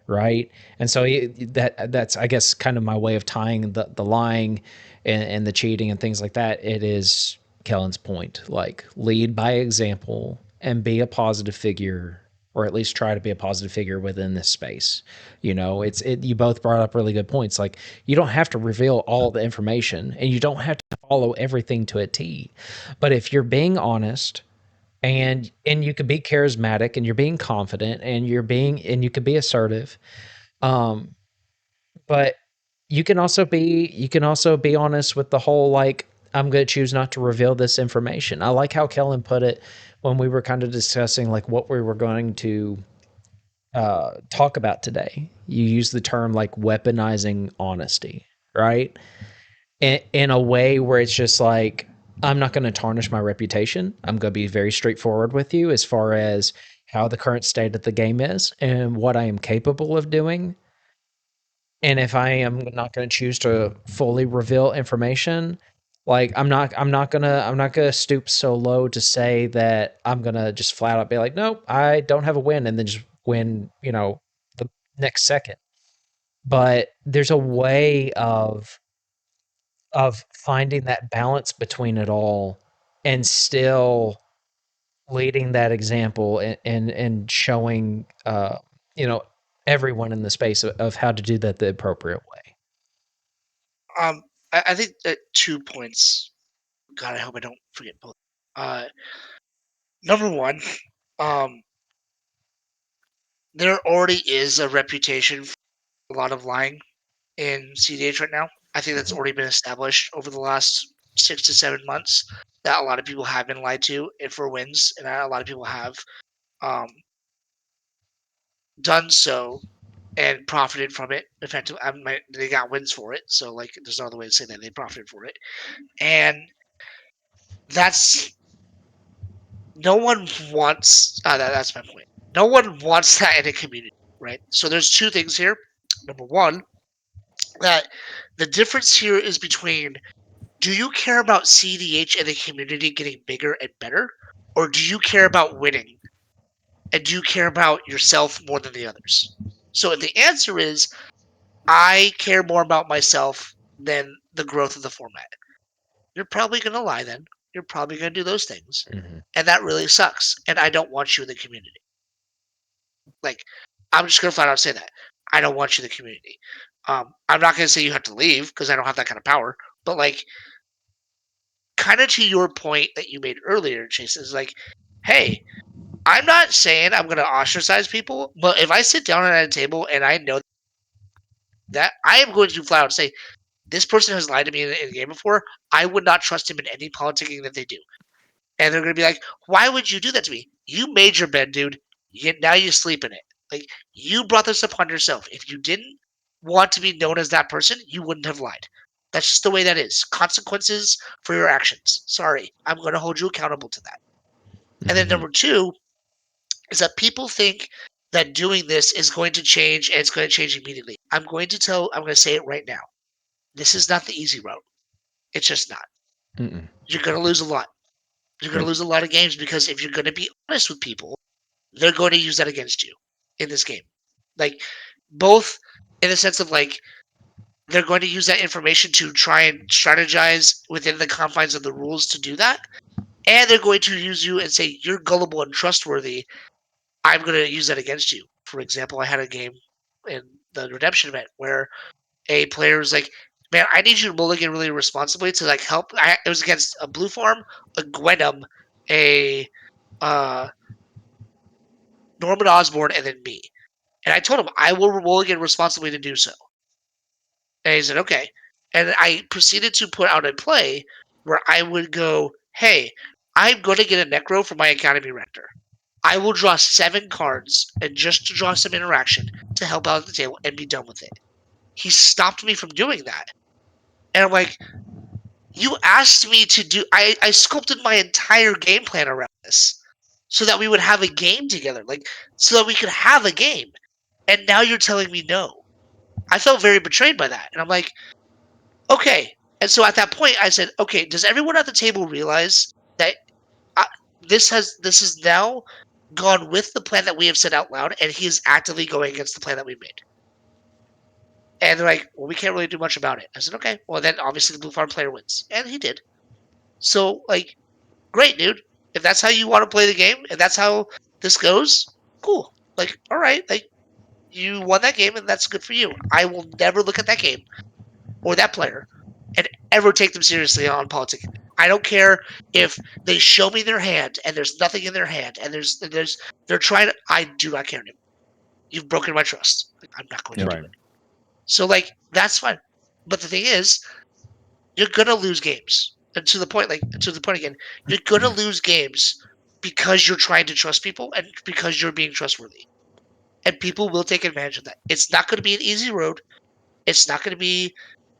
right? And so that's, I guess, kind of my way of tying the lying and the cheating and things like that. It is Kellen's point, like lead by example and be a positive figure, or at least try to be a positive figure within this space. You both brought up really good points. Like, you don't have to reveal all the information and you don't have to follow everything to a T. But if you're being honest, and you could be charismatic and you're being confident and you could be assertive, um but you can also be honest with the whole, like, I'm going to choose not to reveal this information. I like how Kellen put it when we were kind of discussing like what we were going to talk about today. You use the term like weaponizing honesty, right? In a way where it's just like, I'm not going to tarnish my reputation. I'm going to be very straightforward with you as far as how the current state of the game is and what I am capable of doing. And if I am not going to choose to fully reveal information, like, I'm not gonna stoop so low to say that I'm gonna just flat out be like, nope, I don't have a win, and then just win, the next second. But there's a way of finding that balance between it all and still leading that example and showing you know everyone in the space of how to do that the appropriate way. Um, I think that 2 points. God, I hope I don't forget both. Uh, Number one, um, there already is a reputation for a lot of lying in CDH right now. I think that's already been established over the last 6 to 7 months, that a lot of people have been lied to for wins, and a lot of people have um, done so and profited from it. Effectively, they got wins for it. So, like, there's no other way to say that they profited for it. And that's no one wants. That's my point. No one wants that in a community, right? So there's two things here. Number one, that the difference here is between, do you care about CDH and the community getting bigger and better, or do you care about winning, and do you care about yourself more than the others? So if the answer is, I care more about myself than the growth of the format, you're probably going to lie then. You're probably going to do those things. Mm-hmm. And that really sucks. And I don't want you in the community. Like, I'm just going to flat out say that. I don't want you in the community. I'm not going to say you have to leave because I don't have that kind of power. But, like, kind of to your point that you made earlier, Chase, is like, hey, I'm not saying I'm going to ostracize people, but if I sit down at a table and I know that, I am going to flat out say, this person has lied to me in a game before. I would not trust him in any politicking that they do. And they're going to be like, why would you do that to me? You made your bed, dude. Now you sleep in it. Like, you brought this upon yourself. If you didn't want to be known as that person, you wouldn't have lied. That's just the way that is. Consequences for your actions. Sorry. I'm going to hold you accountable to that. And then Mm-hmm. number two is that people think that doing this is going to change and it's going to change immediately. I'm going to say it right now. This is not the easy route. It's just not. Mm-mm. You're going to lose a lot. You're going to Yep. lose a lot of games because if you're going to be honest with people, they're going to use that against you in this game. Like, both in the sense of like they're going to use that information to try and strategize within the confines of the rules to do that, and they're going to use you and say you're gullible and trustworthy. I'm going to use that against you. For example, I had a game in the redemption event where a player was like, "Man, I need you to mulligan really responsibly to like help." It was against a blue farm, a Gwenum, a uh, Norman Osborn, and then me. And I told him I will mulligan responsibly to do so. And he said, "Okay." And I proceeded to put out a play where I would go, "Hey, I'm going to get a Necro for my Academy Rector. I will draw 7 cards and just to draw some interaction to help out at the table and be done with it." He stopped me from doing that. And I'm like, you asked me to do. I sculpted my entire game plan around this so that we would have a game together, like so that we could have a game. And now you're telling me no. I felt very betrayed by that. And I'm like, okay. And so at that point, I said, okay, does everyone at the table realize that I, this is now gone with the plan that we have said out loud, and he is actively going against the plan that we made? And they're like, well, we can't really do much about it. I said, okay, well then obviously the blue farm player wins, and he did. So like, great, dude. If that's how you want to play the game, and that's how this goes, cool. Like, all right, like you won that game, and that's good for you. I will never look at that game or that player and ever take them seriously on politics. I don't care if they show me their hand and there's nothing in their hand and they're trying to. I do not care anymore. You've broken my trust. Like, I'm not going to do Right. it. So like that's fine. But the thing is, you're gonna lose games. And to the point again, you're gonna lose games because you're trying to trust people and because you're being trustworthy. And people will take advantage of that. It's not gonna be an easy road. It's not gonna be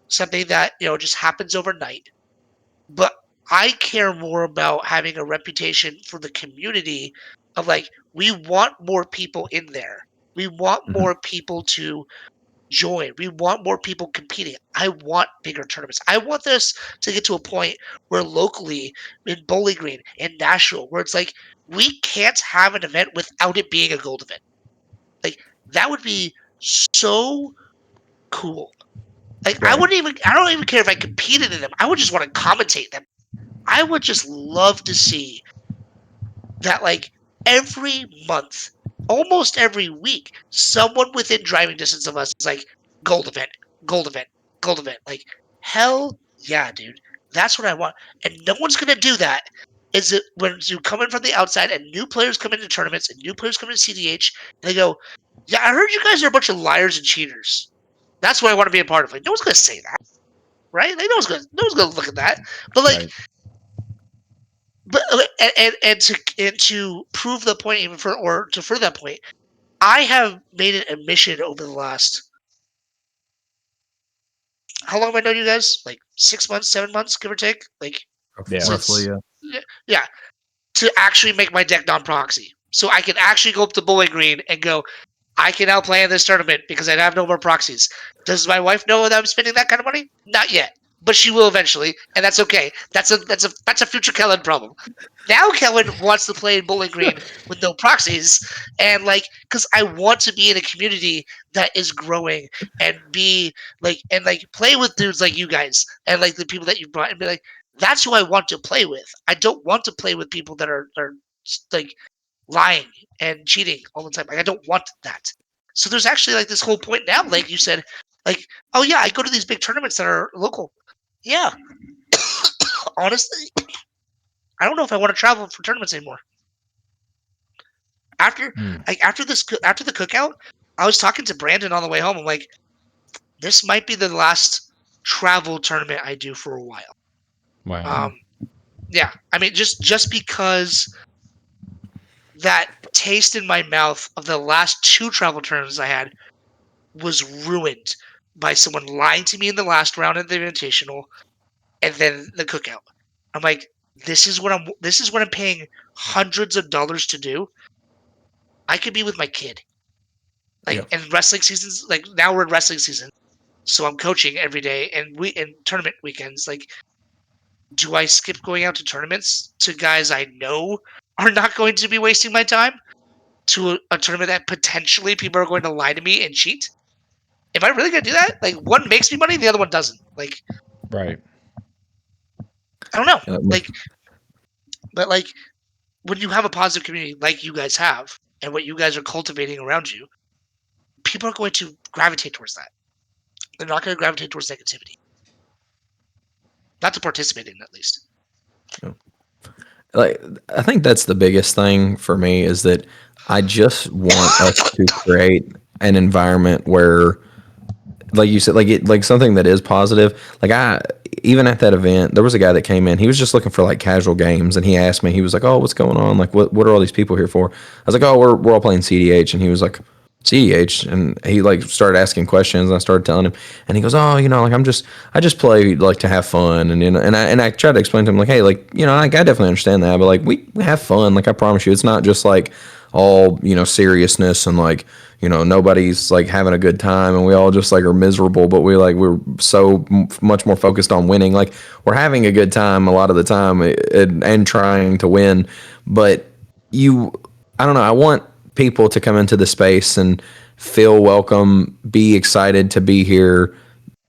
something that, just happens overnight. But I care more about having a reputation for the community of like, we want more people in there. We want Mhm. more people to join. We want more people competing. I want bigger tournaments. I want this to get to a point where locally in Bowling Green, in Nashville, where it's like we can't have an event without it being a gold event. Like that would be so cool. Like Right. I don't even care if I competed in them. I would just want to commentate them. I would just love to see that like every month, almost every week, someone within driving distance of us is like gold event, gold event, gold event. Like hell yeah, dude. That's what I want. And no one's gonna do that. Is it when you come in from the outside and new players come into tournaments and new players come into cEDH and they go, "Yeah, I heard you guys are a bunch of liars and cheaters." That's what I want to be a part of. Like no one's gonna say that, right? Like no one's gonna look at that. But like Right. but and to prove the point even further, or to further that point, I have made it a mission over the last, how long have I known you guys? Like 6 months, 7 months, give or take. Like Yeah. Roughly, since yeah. yeah, to actually make my deck non-proxy, so I can actually go up to Bowling Green and go, I can now play in this tournament because I have no more proxies. Does my wife know that I'm spending that kind of money? Not yet, but she will eventually, and that's okay. That's a future Kellen problem. Now Kellen wants to play in Bowling Green with no proxies, and like, because I want to be in a community that is growing and be like, and like play with dudes like you guys and like the people that you brought and be like, that's who I want to play with. I don't want to play with people that are like lying and cheating all the time. Like I don't want that. So there's actually like this whole point now, like you said, like, oh yeah, I go to these big tournaments that are local. Yeah. Honestly, I don't know if I want to travel for tournaments anymore. After Hmm. after the cookout, I was talking to Brandon on the way home. I'm like, this might be the last travel tournament I do for a while. Wow. Um, yeah, I mean, just because that taste in my mouth of the last 2 travel tournaments I had was ruined by someone lying to me in the last round of the invitational and then the cookout. I'm like, this is what I'm paying hundreds of dollars to do. I could be with my kid. Yeah. Like and wrestling seasons, like now we're in wrestling season. So I'm coaching every day and we in tournament weekends. Like, do I skip going out to tournaments to guys I know are not going to be wasting my time? to a tournament that potentially people are going to lie to me and cheat? Am I really gonna do that? Like, one makes me money, the other one doesn't. Like, Right. I don't know. Yeah, But like, when you have a positive community like you guys have, and what you guys are cultivating around you, people are going to gravitate towards that. They're not going to gravitate towards negativity. Not to participate in, at least. like I think that's the biggest thing for me is that I just want us to create an environment where, like you said, like something that is positive. Like I even at that event, there was a guy that came in. He was just looking for like casual games, and he asked me. He was like, "Oh, what's going on? Like, what are all these people here for?" I was like, "Oh, we're all playing CDH," and he was like, "CDH," and he like started asking questions. And I started telling him, and he goes, "Oh, like I just play like to have fun," and and I tried to explain to him like, "Hey, like I definitely understand that, but like we have fun. Like I promise you, it's not just like all seriousness and like." Nobody's like having a good time and we all just like are miserable, but we're so much more focused on winning. Like we're having a good time a lot of the time and trying to win. But I don't know, I want people to come into the space and feel welcome, be excited to be here,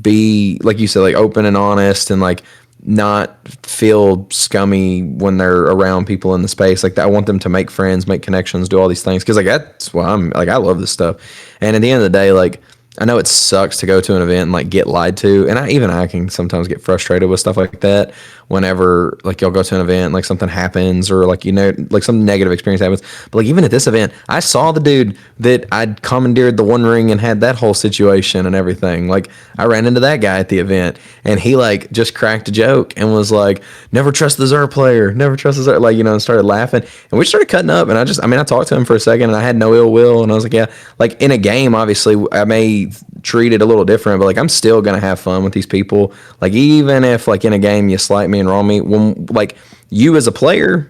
be like you said, like open and honest, and like not feel scummy when they're around people in the space. Like I want them to make friends, make connections, do all these things because like that's why I'm like I love this stuff. And at the end of the day, like I know it sucks to go to an event and like get lied to, and I can sometimes get frustrated with stuff like that. Whenever like you'll go to an event, like something happens, or like like some negative experience happens. But like even at this event, I saw the dude that I'd commandeered the One Ring and had that whole situation and everything. Like I ran into that guy at the event, and he like just cracked a joke and was like, "Never trust the Zer player, never trust the Zer," like and started laughing, and we started cutting up. And I talked to him for a second, and I had no ill will, and I was like, yeah, like in a game, obviously I may treat it a little different, but like I'm still gonna have fun with these people. Like even if like in a game you slight me and wrong me, when like you as a player,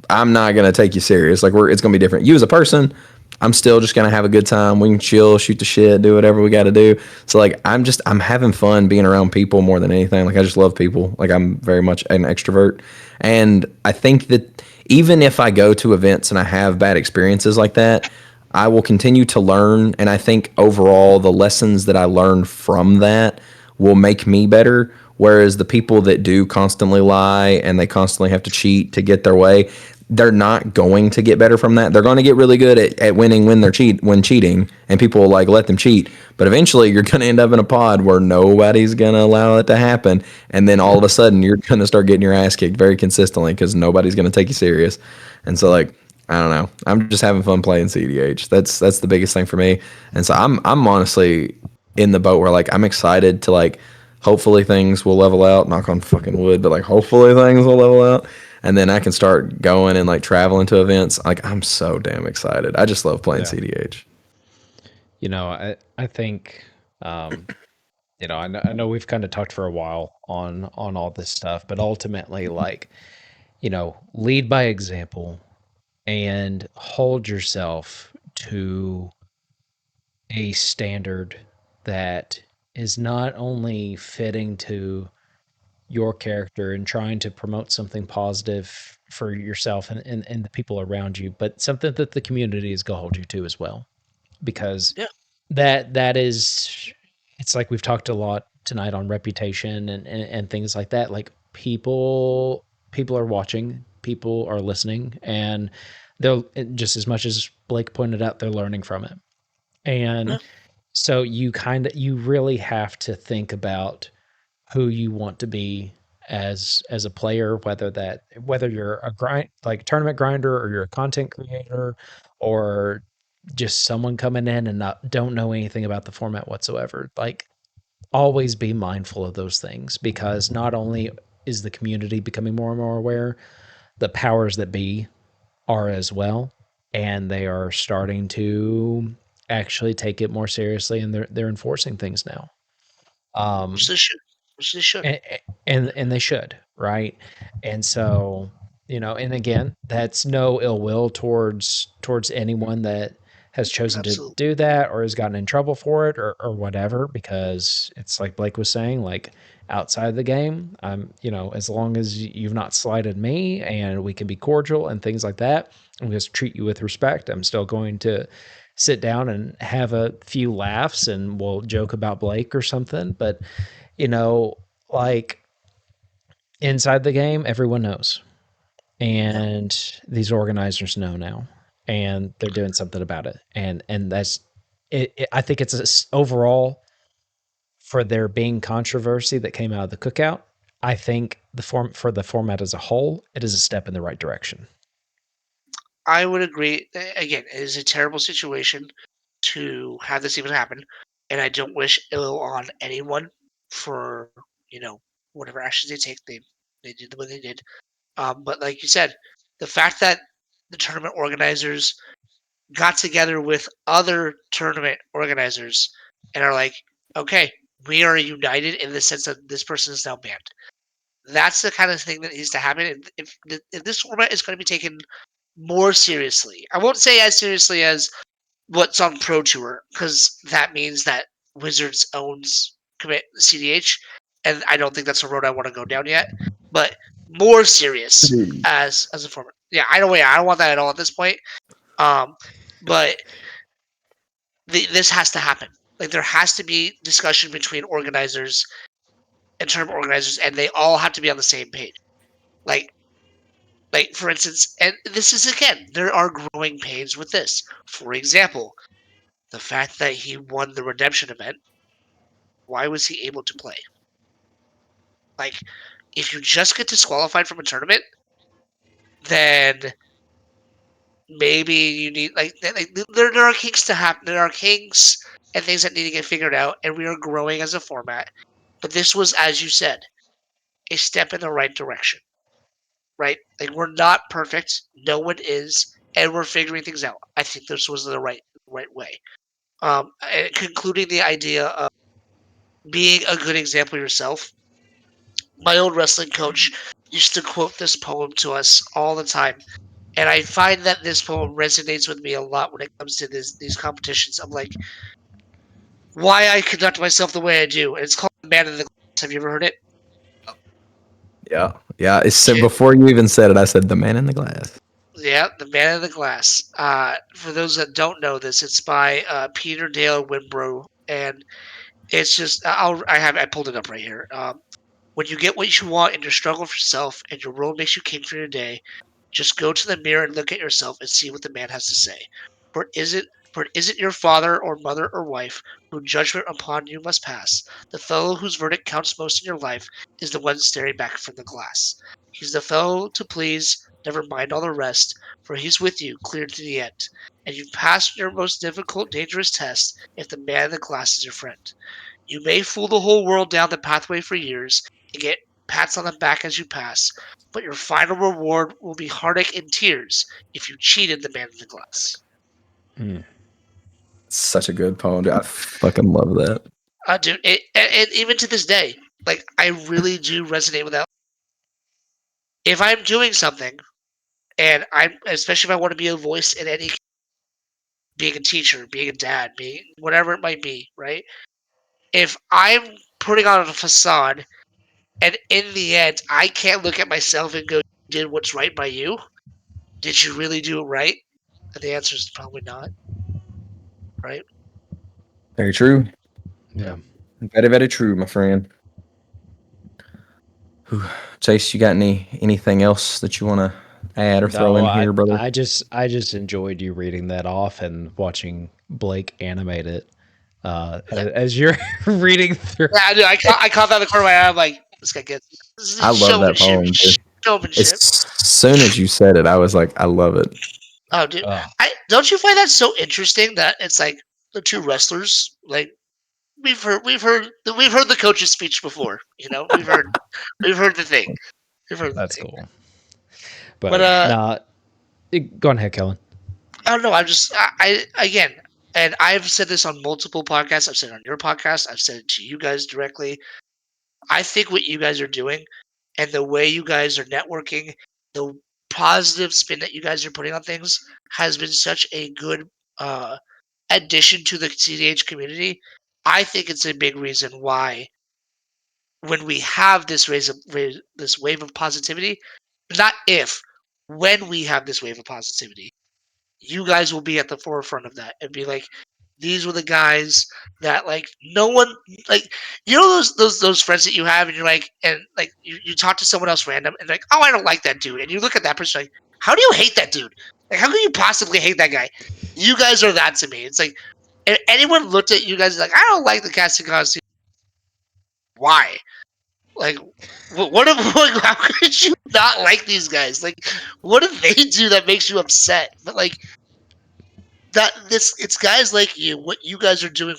I'm not gonna take you serious. Like it's gonna be different. You as a person, I'm still just gonna have a good time. We can chill, shoot the shit, do whatever we got to do. So like I'm having fun being around people more than anything. Like I just love people. Like I'm very much an extrovert, and I think that even if I go to events and I have bad experiences like that, I will continue to learn. And I think overall, the lessons that I learned from that will make me better. Whereas the people that do constantly lie and they constantly have to cheat to get their way, they're not going to get better from that. They're going to get really good at winning when cheating, and people will like let them cheat. But eventually, you're going to end up in a pod where nobody's going to allow it to happen, and then all of a sudden, you're going to start getting your ass kicked very consistently because nobody's going to take you serious. And so, like, I don't know. I'm just having fun playing cEDH. That's the biggest thing for me. And so I'm honestly in the boat where like I'm excited to like hopefully things will level out. Knock on fucking wood, but like hopefully things will level out, and then I can start going and like traveling to events. Like I'm so damn excited. I just love playing Yeah. cEDH. I think I know we've kind of talked for a while on all this stuff, but ultimately like lead by example and hold yourself to a standard that is not only fitting to your character and trying to promote something positive for yourself and the people around you, but something that the community is going to hold you to as well. Because Yeah. that is, it's like we've talked a lot tonight on reputation and things like that. Like people are watching, people are listening, and they're just as much as Blake pointed out, they're learning from it. Yeah. And so you really have to think about who you want to be as a player, whether you're a grind like tournament grinder or you're a content creator or just someone coming in and don't know anything about the format whatsoever. Like always be mindful of those things because not only is the community becoming more and more aware, the powers that be are as well, and they are starting to actually take it more seriously, and they're enforcing things now. Which Um, they should. Which they should. and they should, right? And so, and again, that's no ill will towards anyone that has chosen to Absolutely. do that or has gotten in trouble for it or whatever, because it's like Blake was saying, like outside of the game, I'm, as long as you've not slighted me and we can be cordial and things like that, I'm just treat you with respect. I'm still going to sit down and have a few laughs and we'll joke about Blake or something. But, like inside the game, everyone knows. And these organizers know now, and they're doing something about it. And that's it. I think it's overall, for there being controversy that came out of the cookout, I think for the format as a whole, it is a step in the right direction. I would agree. Again, it is a terrible situation to have this even happen, and I don't wish ill on anyone for whatever actions they take. They did what they did. But like you said, the fact that the tournament organizers got together with other tournament organizers and are like, okay, we are united in the sense that this person is now banned. That's the kind of thing that needs to happen. And if this format is going to be taken more seriously, I won't say as seriously as what's on Pro Tour, because that means that Wizards owns commit cEDH, and I don't think that's a road I want to go down yet. But more serious as a format. Yeah, I don't. Yeah, I don't want that at all at this point. But this has to happen. Like there has to be discussion between organizers and tournament organizers, and they all have to be on the same page. Like, for instance, and this is again, there are growing pains with this. For example, the fact that he won the redemption event. Why was he able to play? Like, if you just get disqualified from a tournament, then maybe you need there are kinks to happen. There are kinks and things that need to get figured out, and we are growing as a format. But this was, as you said, a step in the right direction, right? Like we're not perfect, no one is, and we're figuring things out. I think this was the right way. And concluding the idea of being a good example yourself. My old wrestling coach used to quote this poem to us all the time. And I find that this poem resonates with me a lot when it comes to these competitions. I'm like, why I conduct myself the way I do. And it's called Man in the Glass. Have you ever heard it? Yeah. Yeah. It's so Okay. before you even said it, I said the man in the glass. Yeah, The Man in the Glass. For those that don't know this, it's by Peter Dale Winbrow, and it's just I pulled it up right here. When you get what you want and you struggle for yourself, and your world makes you king for your day, just go to the mirror and look at yourself and see what the man has to say. For it isn't your father or mother or wife whose judgment upon you must pass. The fellow whose verdict counts most in your life is the one staring back from the glass. He's the fellow to please, never mind all the rest, for he's with you clear to the end. And you've passed your most difficult, dangerous test if the man in the glass is your friend. You may fool the whole world down the pathway for years and get pats on the back as you pass, but your final reward will be heartache and tears if you cheated the man in the glass. Such a good poem. Dude. I fucking love that. Dude, and even to this day, like I really do resonate with that. If I'm doing something, and I'm especially if I want to be a voice in any, being a teacher, being a dad, being whatever it might be, right? If I'm putting on a facade, and in the end, I can't look at myself and go, "You did what's right by you? Did you really do it right?" And the answer is probably not, right? Very true. Yeah. Yeah. Very, very true, my friend. Whew. Chase, you got anything else that you want to add or throw No, in I here, brother? I just I just enjoyed you reading that off and watching Blake animate it Yeah. as you're reading through. Yeah, I do. I caught that in the corner of my eye. I'm like, this guy gets this is I love that showmanship. poem, dude. As Showmanship. soon as you said it, I was like, I love it. Oh, dude. Oh, I don't you find that so interesting that it's like the two wrestlers, like we've heard the coach's speech before, we've heard the thing. We've heard the that's thing. cool. But But nah, go on ahead, Kellen. I don't know. I again, and I've said this on multiple podcasts. I've said it on your podcast. I've said it to you guys directly. I think what you guys are doing and the way you guys are networking, the positive spin that you guys are putting on things has been such a good addition to the cEDH community, I think it's a big reason why when we have this this wave of positivity, not if, when we have this wave of positivity, you guys will be at the forefront of that and be like, these were the guys that like no one like those friends that you have and you're like and like you talk to someone else random and like, oh, I don't like that dude, and you look at that person like, how do you hate that dude? Like, how can you possibly hate that guy? You guys are that to me. It's like if anyone looked at you guys like, I don't like the casting costume. Why? Like, what if, like, how could you not like these guys? Like, what do they do that makes you upset? But like it's guys like you. What you guys are doing,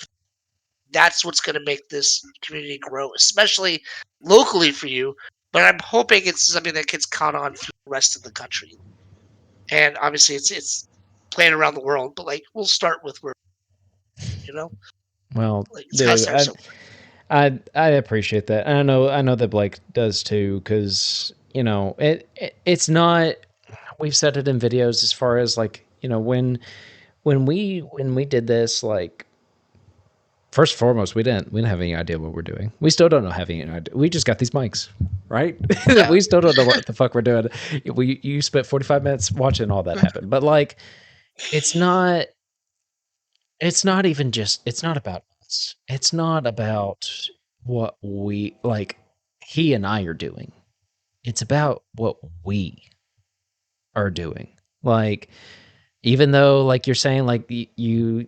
that's what's going to make this community grow, especially locally for you. But I'm hoping it's something that gets caught on through the rest of the country. And obviously, it's playing around the world. But like, we'll start with where Well, like it's got to dude, start somewhere. I appreciate that. And I know that Blake does too, because it's not. We've said it in videos as far as like when we did this, like, first and foremost, we didn't have any idea what we're doing. We still don't know having any idea. We just got these mics, right? Yeah. We still don't know what the fuck we're doing. You spent 45 minutes watching all that happen, but like, it's not even just. It's not about us. It's not about what we like. He and I are doing. It's about what we are doing. Like, even though, like you're saying, like you're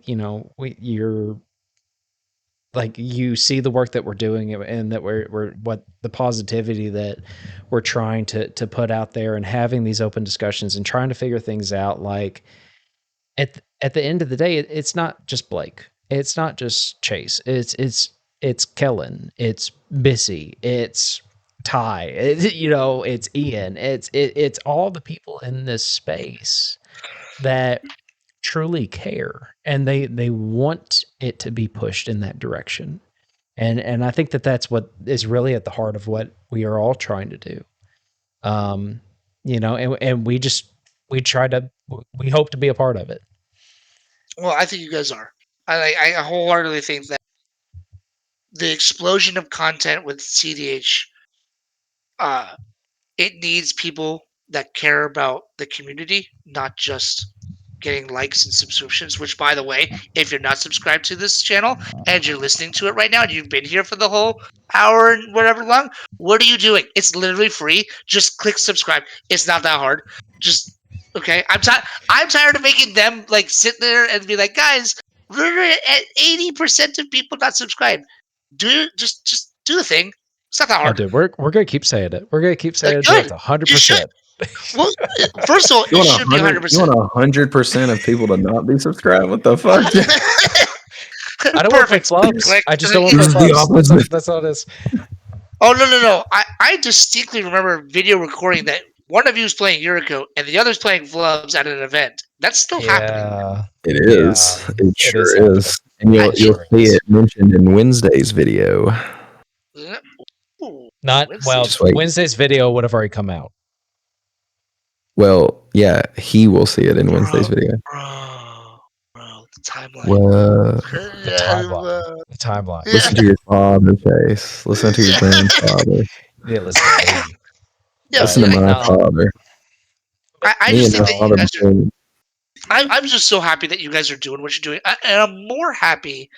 like, you see the work that we're doing, and that we're what the positivity that we're trying to put out there, and having these open discussions and trying to figure things out. Like, at the end of the day, it's not just Blake, it's not just Chase, it's Kellen, it's Bissy, it's Ty, it's Ian, it's all the people in this space that truly care, and they want it to be pushed in that direction. And I think that that's what is really at the heart of what we are all trying to do. um and we hope to be a part of it. Well, I think you guys are. I wholeheartedly think that the explosion of content with cEDH, uh, it needs people that care about the community, not just getting likes and subscriptions. Which, by the way, if you're not subscribed to this channel and you're listening to it right now and you've been here for the whole hour and whatever long, what are you doing? It's literally free. Just click subscribe. It's not that hard. Just okay. I'm tired of making them like sit there and be like, guys, we're at 80% of people not subscribed. Just do the thing. It's not that Oh, hard. dude, we're gonna keep saying it. We're gonna keep saying it until it's Good. You should. 100%. Well, first of all, You it want should be 100%. you want 100% of people to not be subscribed? What the fuck? I don't want to play Perfect. clubs. Click. I just don't want This to play is the clubs. opposite. That's all it is. Oh no! I distinctly remember video recording that one of you is playing Yuriko and the other's playing Flubs at an event. That's still happening. Yeah. It Yeah. is. It It is sure happening. is. And I, you'll Sure see is. it mentioned in Wednesday's video. ooh, Not well. Just wait. Wednesday's video would have already come out. Well, yeah, he will see it in Wednesday's video. Bro, the timeline. Well, The timeline. The timeline. listen to your father, Chase. Listen to your grandfather. Yeah, listen to me. Yeah, Listen to But my no, father. I Me just and think my that you father guys are. between. I'm just so happy that you guys are doing what you're doing, and I'm more happy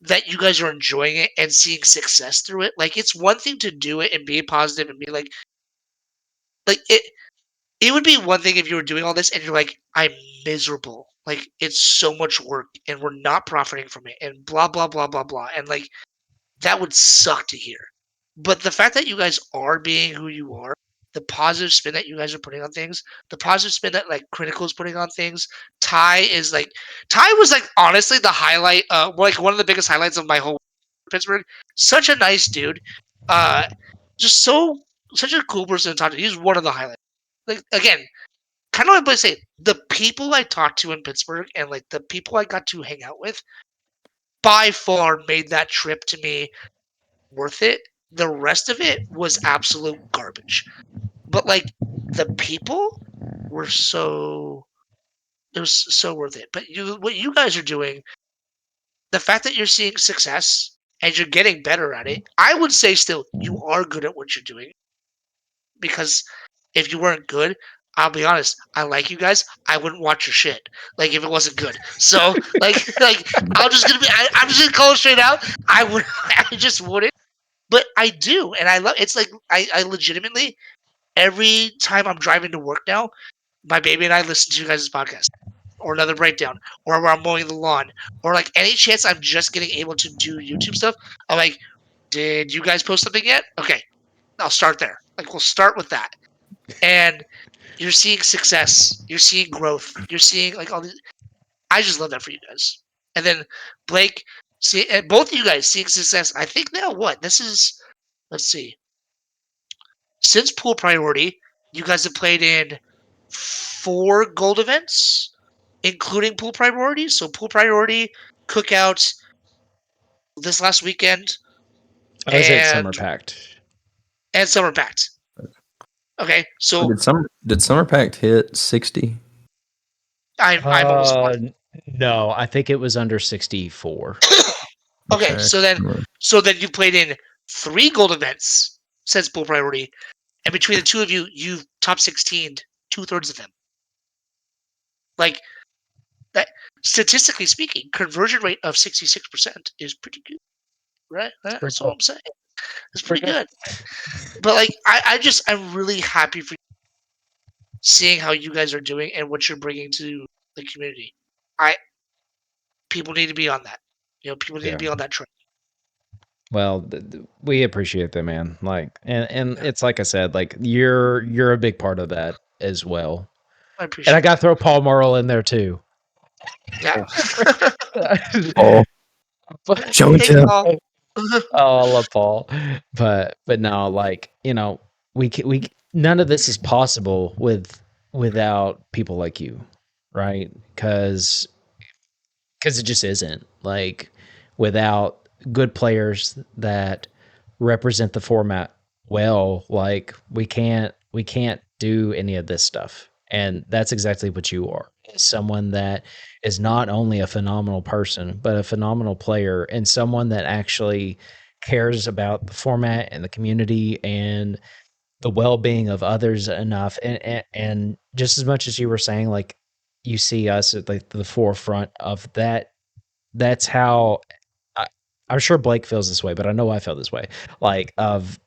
that you guys are enjoying it and seeing success through it. Like, it's one thing to do it and be positive and be like it. It would be one thing if you were doing all this and you're like, I'm miserable. Like, it's so much work and we're not profiting from it and blah blah blah blah blah. And like, that would suck to hear. But the fact that you guys are being who you are, the positive spin that you guys are putting on things, the positive spin that like Critical is putting on things, Ty was like honestly the highlight, like one of the biggest highlights of my whole Pittsburgh. Such a nice dude, uh, just such a cool person to talk to. He's one of the highlights. Like, again, kind of like I say, the people I talked to in Pittsburgh and like the people I got to hang out with, by far made that trip to me worth it. The rest of it was absolute garbage. But like, the people were so It was so worth it. But what you guys are doing, the fact that you're seeing success and you're getting better at it, I would say still you are good at what you're doing. Because if you weren't good, I'll be honest, I like you guys. I wouldn't watch your shit. Like if it wasn't good. So like I'm just gonna call it straight out. I would I just wouldn't. But I do, and I love it's like I legitimately every time I'm driving to work now, my baby and I listen to you guys' podcast. Or another breakdown, or where I'm mowing the lawn, or like any chance I'm just getting able to do YouTube stuff, I'm like, did you guys post something yet? Okay, I'll start there. Like we'll start with that. And you're seeing success, you're seeing growth, you're seeing like all these. I just love that for you guys. And then Blake, see, and both of you guys seeing success. I think now what this is. Let's see. Since pool priority, you guys have played in 4 gold events, including pool priority. So pool priority, cookout this last weekend, I was at Summer and Pact. summer pact. Okay, so Did Summer Pact hit 60? I'm almost positive. No, I think it was under 64. Okay, Okay. so then you played in 3 gold events since pool priority, and between the two of you, you've top 16 2/3 of them. Like that, statistically speaking, conversion rate of 66% is pretty good, right? That's all I'm saying. It's pretty good. But like, I'm really happy for seeing how you guys are doing and what you're bringing to the community. I People need to be on that. People need to Yeah. be on that train. Well, we appreciate that, man. Like, and it's like I said, like you're a big part of that as well. I And appreciate I got to throw Paul Morrill in there too. that. Yeah. Oh, But- show it Hey, to him. Paul. oh, I love Paul, but no, like we none of this is possible without people like you, right? Because it just isn't like without good players that represent the format well, like we can't do any of this stuff, and that's exactly what you are, someone that is not only a phenomenal person but a phenomenal player, and someone that actually cares about the format and the community and the well-being of others enough, and just as much as you were saying, like you see us at like the forefront of that. That's how I'm sure Blake feels this way, but I know I feel this way. Like of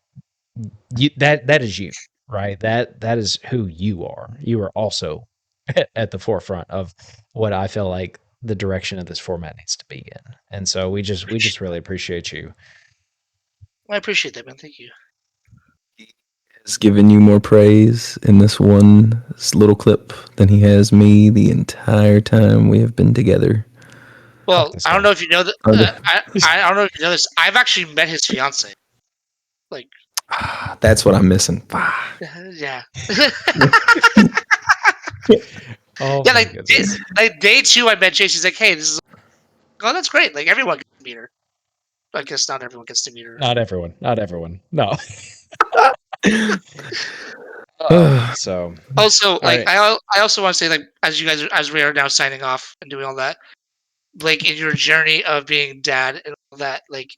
you, that is you, right? That is who you are. You are also at the forefront of what I feel like the direction of this format needs to be in. And so we just really appreciate you. I appreciate that, man. Thank you. Has given you more praise in this one little clip than he has me the entire time we have been together. Well, this I don't guy. know if you know that. I don't know if you know this. I've actually met his fiance. Like, That's what I'm missing. yeah. Oh Yeah, my goodness. like day 2, I met Chase. He's like, "Hey, this is oh, that's great. Like everyone gets to meet her. I guess not everyone gets to meet her. Not everyone. Not everyone. No. So Also, all like right. I also want to say, like as we are now signing off and doing all that, like in your journey of being dad and all that, like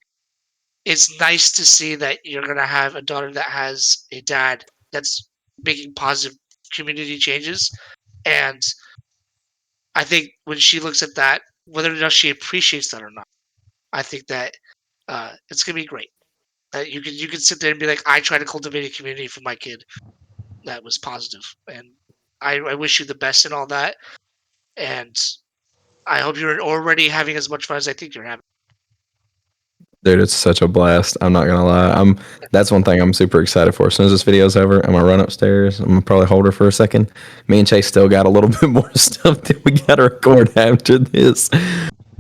it's nice to see that you're gonna have a daughter that has a dad that's making positive community changes, and I think when she looks at that, whether or not she appreciates that or not, I think that it's gonna be great. You can sit there and be like, I try to cultivate a community for my kid that was positive, and I wish you the best in all that, and I hope you're already having as much fun as I think you're having. Dude, it's such a blast. I'm not gonna lie. That's one thing I'm super excited for. As soon as this video's over, I'm gonna run upstairs. I'm gonna probably hold her for a second. Me and Chase still got a little bit more stuff that we gotta record after this.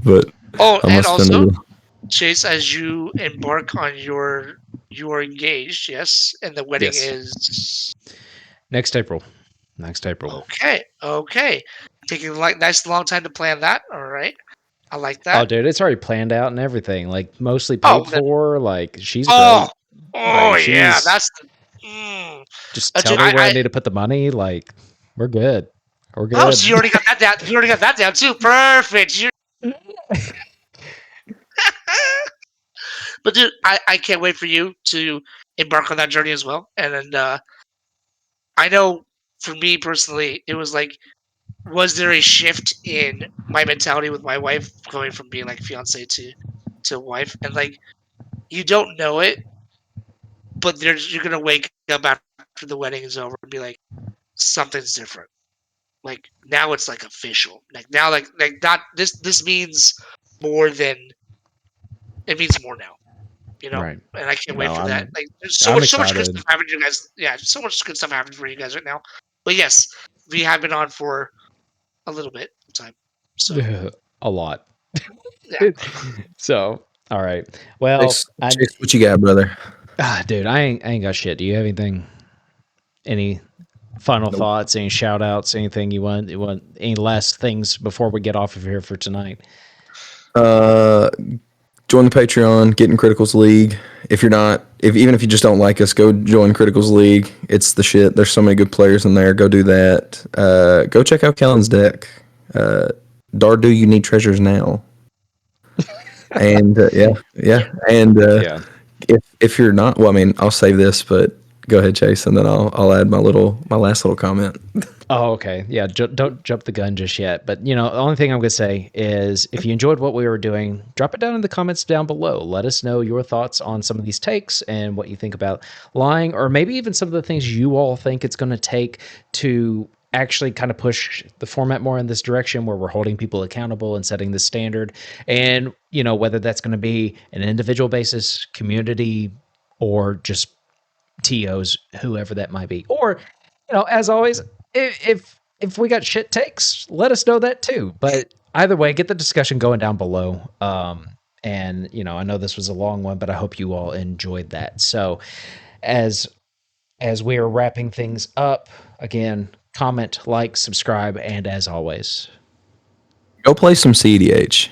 But Oh, I'm gonna and spend a also, little. Chase, as you embark on you are engaged, yes, and the wedding Yes. is Next April. Next April. okay. Taking like nice long time to plan that. All right, I like Oh, that. dude, it's already planned out and everything. Like mostly Oh, paid for. Like she's oh, great. oh Like yeah, she's that's the. just tell Dude, me where I need to put the money. Like we're good. We're Oh, good. so you already got that down. You already got that down too. Perfect. But dude, I can't wait for you to embark on that journey as well. And then I know for me personally, it was like, was there a shift in my mentality with my wife going from being like fiance to wife? And like, you don't know it, but you're gonna wake up after the wedding is over and be like, something's different. Like now it's like official. Like now, like not this. This means more than it means more now. Right. And I can't wait No, for that. Like, there's I'm so much good excited. stuff happening to you guys. Yeah, so much good stuff happening for you guys right now. But yes, we have been on for a little bit of time. So A lot. yeah, So, all right. Well, Chase, what you got, brother? dude, I ain't got shit. Do you have anything? Any final Nope. thoughts? Any shout outs? Anything you want? Any last things before we get off of here for tonight? Join the Patreon, get in Criticals League. If you're not, if even if you just don't like us, go join Criticals League. It's the shit. There's so many good players in there. Go do that. Go check out Kellen's deck. Dardu, you need treasures now. And yeah. And Yeah. if you're not, well, I mean, I'll save this, but go ahead, Chase, and then I'll add my last little comment. Oh, okay. Yeah, don't jump the gun just yet. But, the only thing I'm going to say is if you enjoyed what we were doing, drop it down in the comments down below. Let us know your thoughts on some of these takes and what you think about lying, or maybe even some of the things you all think it's going to take to actually kind of push the format more in this direction where we're holding people accountable and setting the standard. And, whether that's going to be an individual basis, community, or just TOs, whoever that might be. Or, as always, if we got shit takes, let us know that too. But either way, get the discussion going down below. And I know this was a long one, but I hope you all enjoyed that. So as we are wrapping things up, again, comment, like, subscribe, and as always, Go play some cEDH.